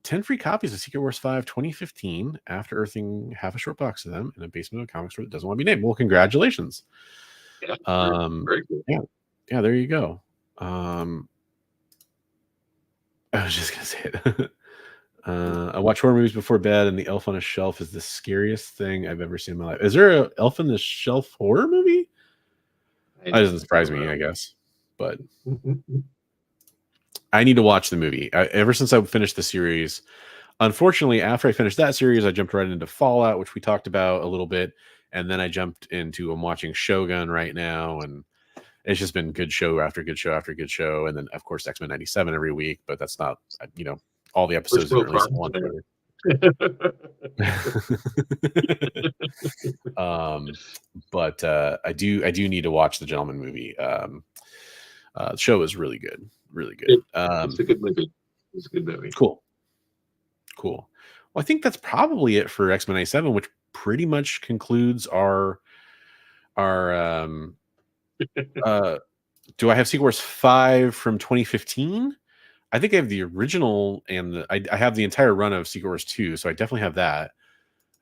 10 free copies of Secret Wars 5 2015 after earthing half a short box of them in a basement of a comic store that doesn't want to be named. Well, congratulations. Yeah, very cool. Yeah, there you go. I was just gonna say it. I watch horror movies before bed, and The Elf on a Shelf is the scariest thing I've ever seen in my life. Is there an Elf on the Shelf horror movie? That doesn't surprise me, I guess. But I need to watch the movie. Ever since I finished the series, unfortunately, after I finished that series, I jumped right into Fallout, which we talked about a little bit, and then I jumped into I'm watching Shogun right now, and it's just been good show after good show after good show, and then of course X-Men 97 every week. But that's not all the episodes are released at once. But I do need to watch the Gentleman movie. The show is really good. Really good. It's a good movie. It's a good movie. Cool. Well, I think that's probably it for X-Men 97, which pretty much concludes our do I have Secret Wars 5 from 2015? I think I have the original, and I have the entire run of Secret Wars 2, so I definitely have that. I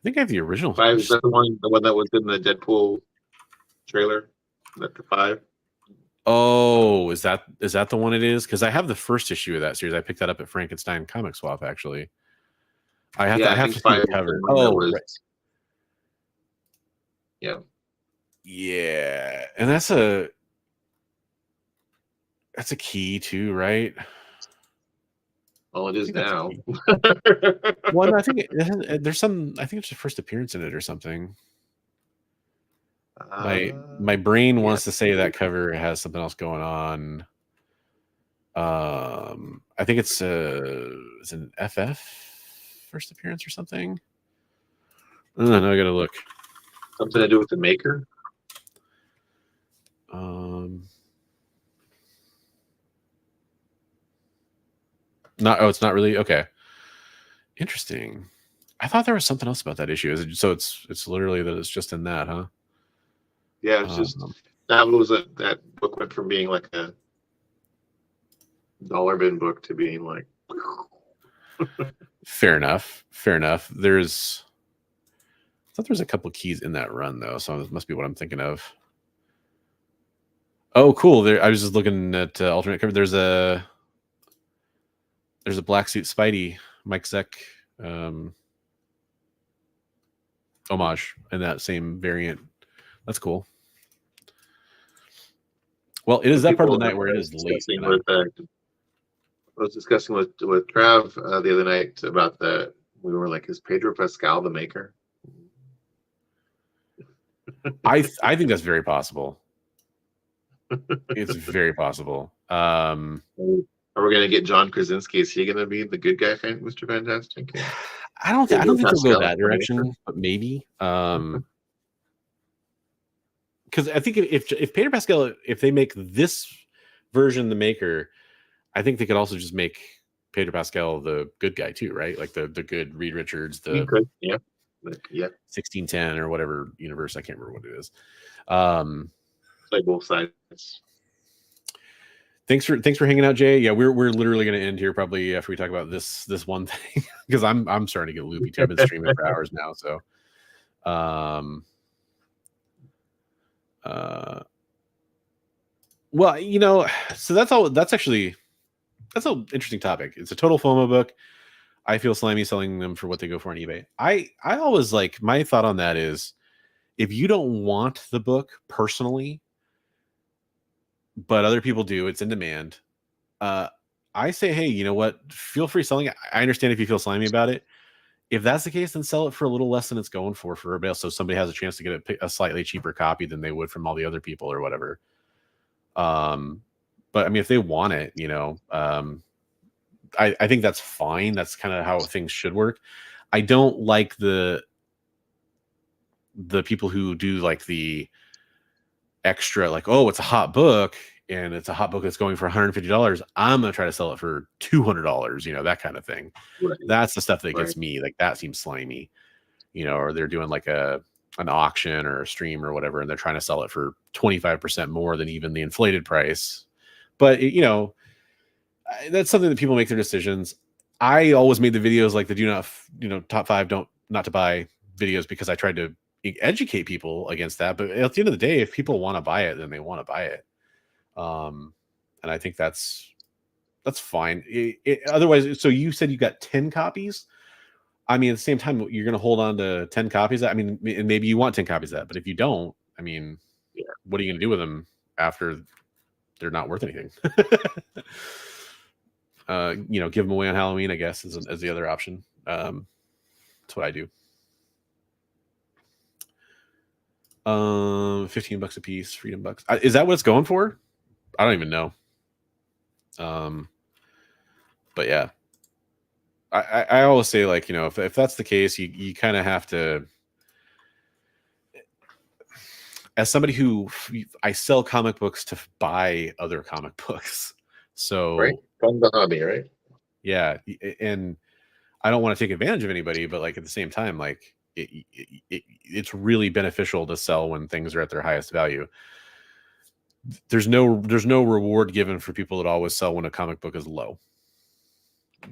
think I have the original. 5, is that the one that was in the Deadpool trailer? Is that the 5? Oh, is that the one it is? Because I have the first issue of that series. I picked that up at Frankenstein Comic Swap, actually. I have to see the cover. Oh, right. Yeah. Yeah, and that's a That's a key too, right? Well, it I is think that's a now. key. Well, no, I think there's some. I think it's the first appearance in it or something. My brain yeah. wants to say that cover has something else going on. I think it's an FF first appearance or something. No, I gotta look. Something to do with the maker. It's not really okay. Interesting. I thought there was something else about that issue. So it's literally that it's just in that, huh? Yeah, it's just that book went from being like a dollar bin book to being like. Fair enough. I thought there was a couple keys in that run though, so it must be what I'm thinking of. Oh, cool. There, I was just looking at alternate cover. There's a Black Suit Spidey Mike Zeck homage in that same variant. That's cool. Well, it is that part of the night where it is late. I was discussing with Trav the other night about we were like, is Pedro Pascal the maker? I think that's very possible. It's very possible. Are we going to get John Krasinski? Is he going to be the good guy, Mr. Fantastic? Yeah. I don't think they'll go that direction, but maybe. Because I think if Pedro Pascal, if they make this version the maker, I think they could also just make Pedro Pascal the good guy too, right? Like the good Reed Richards, the 1610 or whatever universe. I can't remember what it is. Play both sides. Thanks for hanging out, Jay. Yeah, we're literally going to end here probably after we talk about this one thing because I'm starting to get loopy too. I've been streaming for hours now, so well, so that's all. That's an interesting topic. It's a total FOMO book. I feel slimy selling them for what they go for on eBay. I always like, my thought on that is, if you don't want the book personally, but other people do, it's in demand. I say, hey, you know what? Feel free selling it. I understand if you feel slimy about it. If that's the case, then sell it for a little less than it's going for everybody else, so somebody has a chance to get a slightly cheaper copy than they would from all the other people or whatever. But I mean, if they want it, I think that's fine. That's kind of how things should work. I don't like the people who do like the extra, like, oh, it's a hot book and it's a hot book that's going for $150. I'm going to try to sell it for $200, that kind of thing. Right. That's the stuff that gets me. Like, that seems slimy, or they're doing like an auction or a stream or whatever, and they're trying to sell it for 25% more than even the inflated price. But, that's something that people make their decisions. I always made the videos like the do not, top 5 not to buy videos, because I tried to educate people against that. But at the end of the day, if people want to buy it, then they want to buy it. And I think that's fine. Otherwise, so you said you got 10 copies. I mean, at the same time, you're going to hold on to 10 copies. I mean, and maybe you want 10 copies of that, but if you don't, I mean, what are you going to do with them after they're not worth anything? Give them away on Halloween, I guess, as the other option. That's what I do. $15 a piece, Freedom Bucks. Is that what it's going for? I don't even know. But yeah, I always say, like, if that's the case, you kind of have to, as somebody who I sell comic books to buy other comic books. So right, fun the hobby, right? Yeah, and I don't want to take advantage of anybody, but like at the same time, like it's really beneficial to sell when things are at their highest value. There's no reward given for people that always sell when a comic book is low.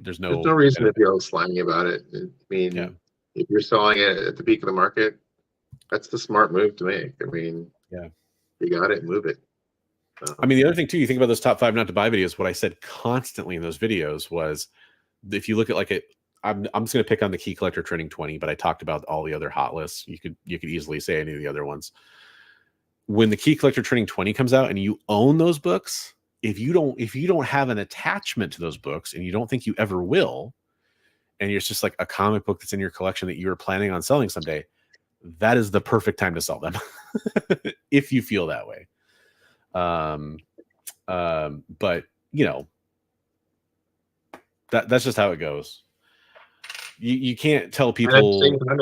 There's no reason to be all slimy about it. I mean, if you're selling it at the peak of the market, that's the smart move to make. I mean, you got it, move it. I mean, the other thing too, you think about those top 5 not to buy videos. What I said constantly in those videos was, if you look at I'm just going to pick on the Key Collector Trending 20, but I talked about all the other hot lists. You could easily say any of the other ones. When the Key Collector Trending 20 comes out and you own those books, if you don't have an attachment to those books, and you don't think you ever will, and it's just like a comic book that's in your collection that you're planning on selling someday, that is the perfect time to sell them. If you feel that way. But you know, that's just how it goes. You can't tell people. And at the same time,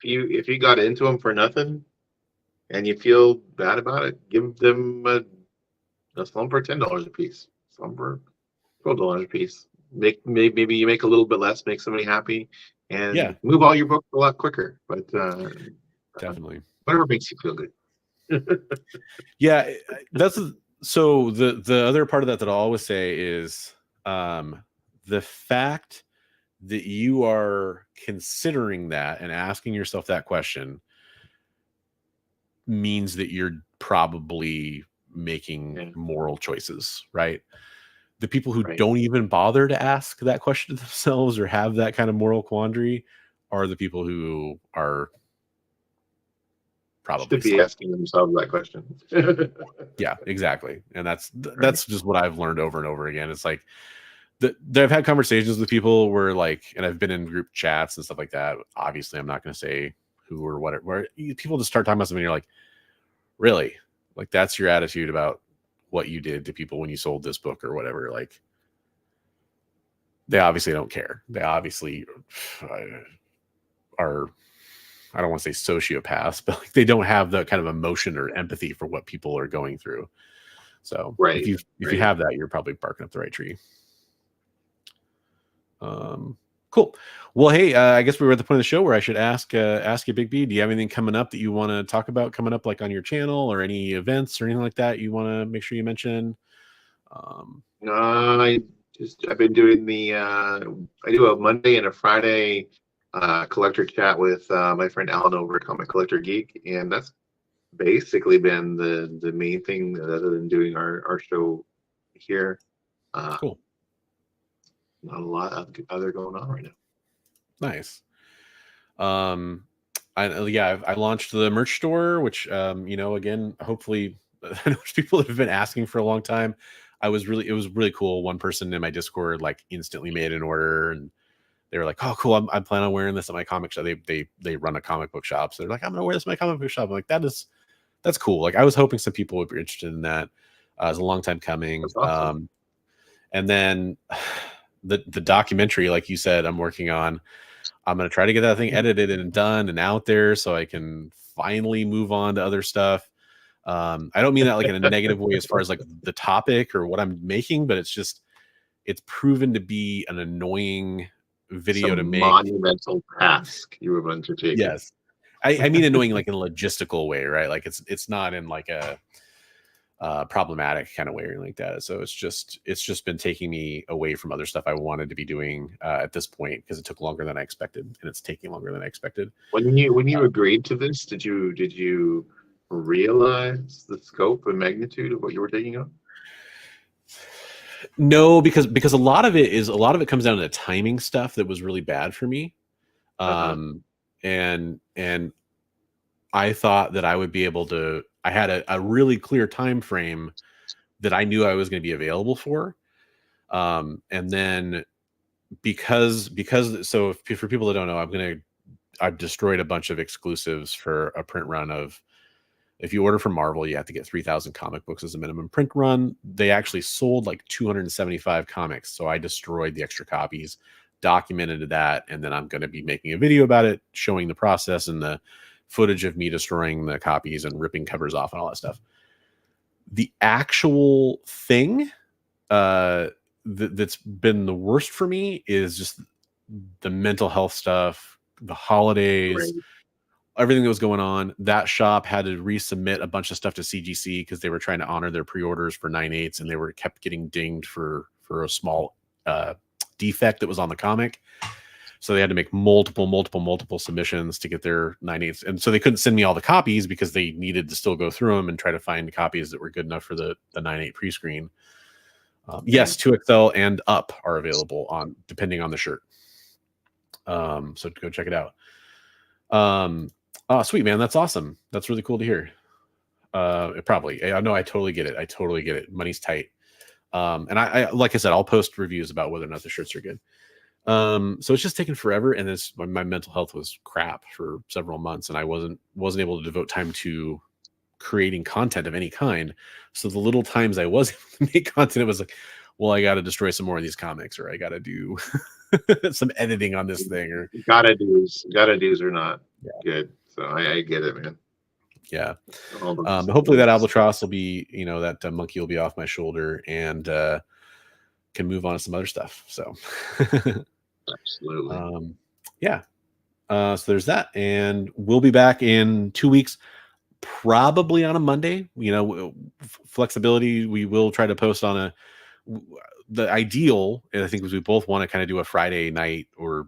if you got into them for nothing, and you feel bad about it, give them some for $10 a piece, some for $12 a piece. Maybe you make a little bit less, make somebody happy, and move all your books a lot quicker. But definitely, whatever makes you feel good. Yeah, that's so. The other part of that I'll always say is the fact that you are considering that and asking yourself that question means that you're probably making moral choices, right? The people who don't even bother to ask that question to themselves or have that kind of moral quandary are the people who are probably should be asking themselves that question. Yeah, exactly. And that's just what I've learned over and over again. It's like I've had conversations with people where like, and I've been in group chats and stuff like that. Obviously, I'm not going to say who or what, where people just start talking about something. And you're like, really? Like, that's your attitude about what you did to people when you sold this book or whatever? Like, they obviously don't care. They obviously are, I don't want to say sociopaths, but like, they don't have the kind of emotion or empathy for what people are going through. So if you have that, you're probably barking up the right tree. Cool. Well, hey, I guess we were at the point of the show where I should ask you, Bigby, do you have anything coming up that you want to talk about coming up, like on your channel, or any events or anything like that you want to make sure you mention? I've been doing I do a Monday and a Friday collector chat with my friend Alan over at Comic Collector Geek, and that's basically been the main thing other than doing our show here. Cool. Not a lot of other going on right now. Nice. I launched the merch store, which again, hopefully I know there's people that have been asking for a long time. It was really cool. One person in my Discord like instantly made an order, and they were like, "Oh, cool! I'm planning on wearing this at my comic shop." They run a comic book shop, so they're like, "I'm gonna wear this at my comic book shop." I'm like, that's cool. Like, I was hoping some people would be interested in that. It was a long time coming. That's awesome. And then the documentary, like you said, I'm working on. I'm going to try to get that thing edited and done and out there so I can finally move on to other stuff. I don't mean that like in a negative way as far as like the topic or what I'm making, but it's proven to be an annoying video to make. Monumental task you were undertaking. Yes. I mean annoying like in a logistical way, right? Like it's not in like a problematic kind of way or like that. So it's just been taking me away from other stuff I wanted to be doing at this point, because it took longer than I expected, and it's taking longer than I expected. When you agreed to this, did you realize the scope and magnitude of what you were taking on? No, because a lot of it comes down to the timing stuff that was really bad for me. And I thought that I would be able to. I had a really clear time frame that I knew I was going to be available for, and then because so for people that don't know, I've destroyed a bunch of exclusives for a print run of. If you order from Marvel, you have to get 3,000 comic books as a minimum print run. They actually sold like 275 comics, so I destroyed the extra copies, documented that, and then I'm going to be making a video about it, showing the process and the footage of me destroying the copies and ripping covers off and all that stuff. The actual thing that's been the worst for me is just the mental health stuff, the holidays, everything that was going on. That shop had to resubmit a bunch of stuff to CGC because they were trying to honor their pre-orders for 9/8, and they were kept getting dinged for a small defect that was on the comic. So they had to make multiple submissions to get their 9/8, and so they couldn't send me all the copies because they needed to still go through them and try to find copies that were good enough for the 9/8 pre-screen. Yes, 2XL and up are available on depending on the shirt. So go check it out. Oh, sweet, man, that's awesome. That's really cool to hear. I know, I totally get it. Money's tight. And I like I said, I'll post reviews about whether or not the shirts are good. So it's just taken forever, and my mental health was crap for several months, and I wasn't able to devote time to creating content of any kind. So the little times I was able to make content, it was like, well, I got to destroy some more of these comics, or I got to do some editing on this thing, or gotta do's are not good. So I get it, man. Yeah. But hopefully that albatross will be, that monkey will be off my shoulder, and can move on to some other stuff. So absolutely. Yeah. So there's that, and we'll be back in 2 weeks, probably on a Monday. Flexibility. We will try to post on the ideal, and I think, is we both want to kind of do a Friday night, or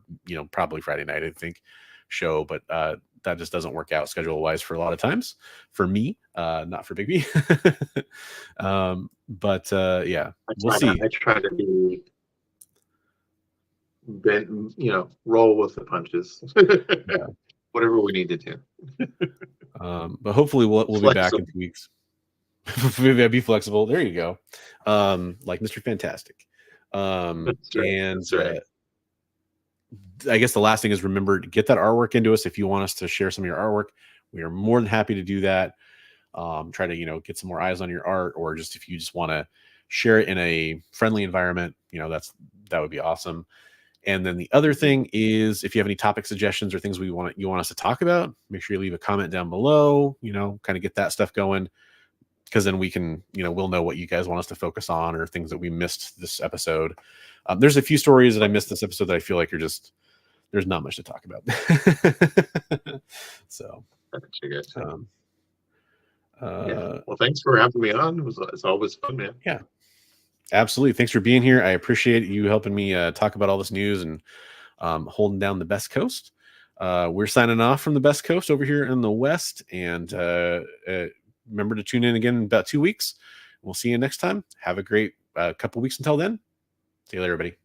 probably Friday night, I think, show, but that just doesn't work out schedule wise for a lot of times for me, not for Bigby. But yeah, we'll see. I try to be roll with the punches. Yeah. Whatever we need to do. But hopefully we'll be back in 2 weeks. Maybe be flexible. There you go. Like Mr. Fantastic. That's right. And That's right. I guess the last thing is, remember to get that artwork into us. If you want us to share some of your artwork, we are more than happy to do that. Try to, get some more eyes on your art, or just if you just want to share it in a friendly environment, that would be awesome. And then the other thing is, if you have any topic suggestions or things you want us to talk about, make sure you leave a comment down below, kind of get that stuff going, because then we can, we'll know what you guys want us to focus on, or things that we missed this episode. There's a few stories that I missed this episode that I feel like there's not much to talk about. So, well, thanks for having me on. It's always fun, man. Yeah, absolutely. Thanks for being here. I appreciate you helping me talk about all this news and holding down the Best Coast. We're signing off from the Best Coast over here in the West, and remember to tune in again in about 2 weeks. We'll see you next time. Have a great couple weeks until then. See you later, everybody.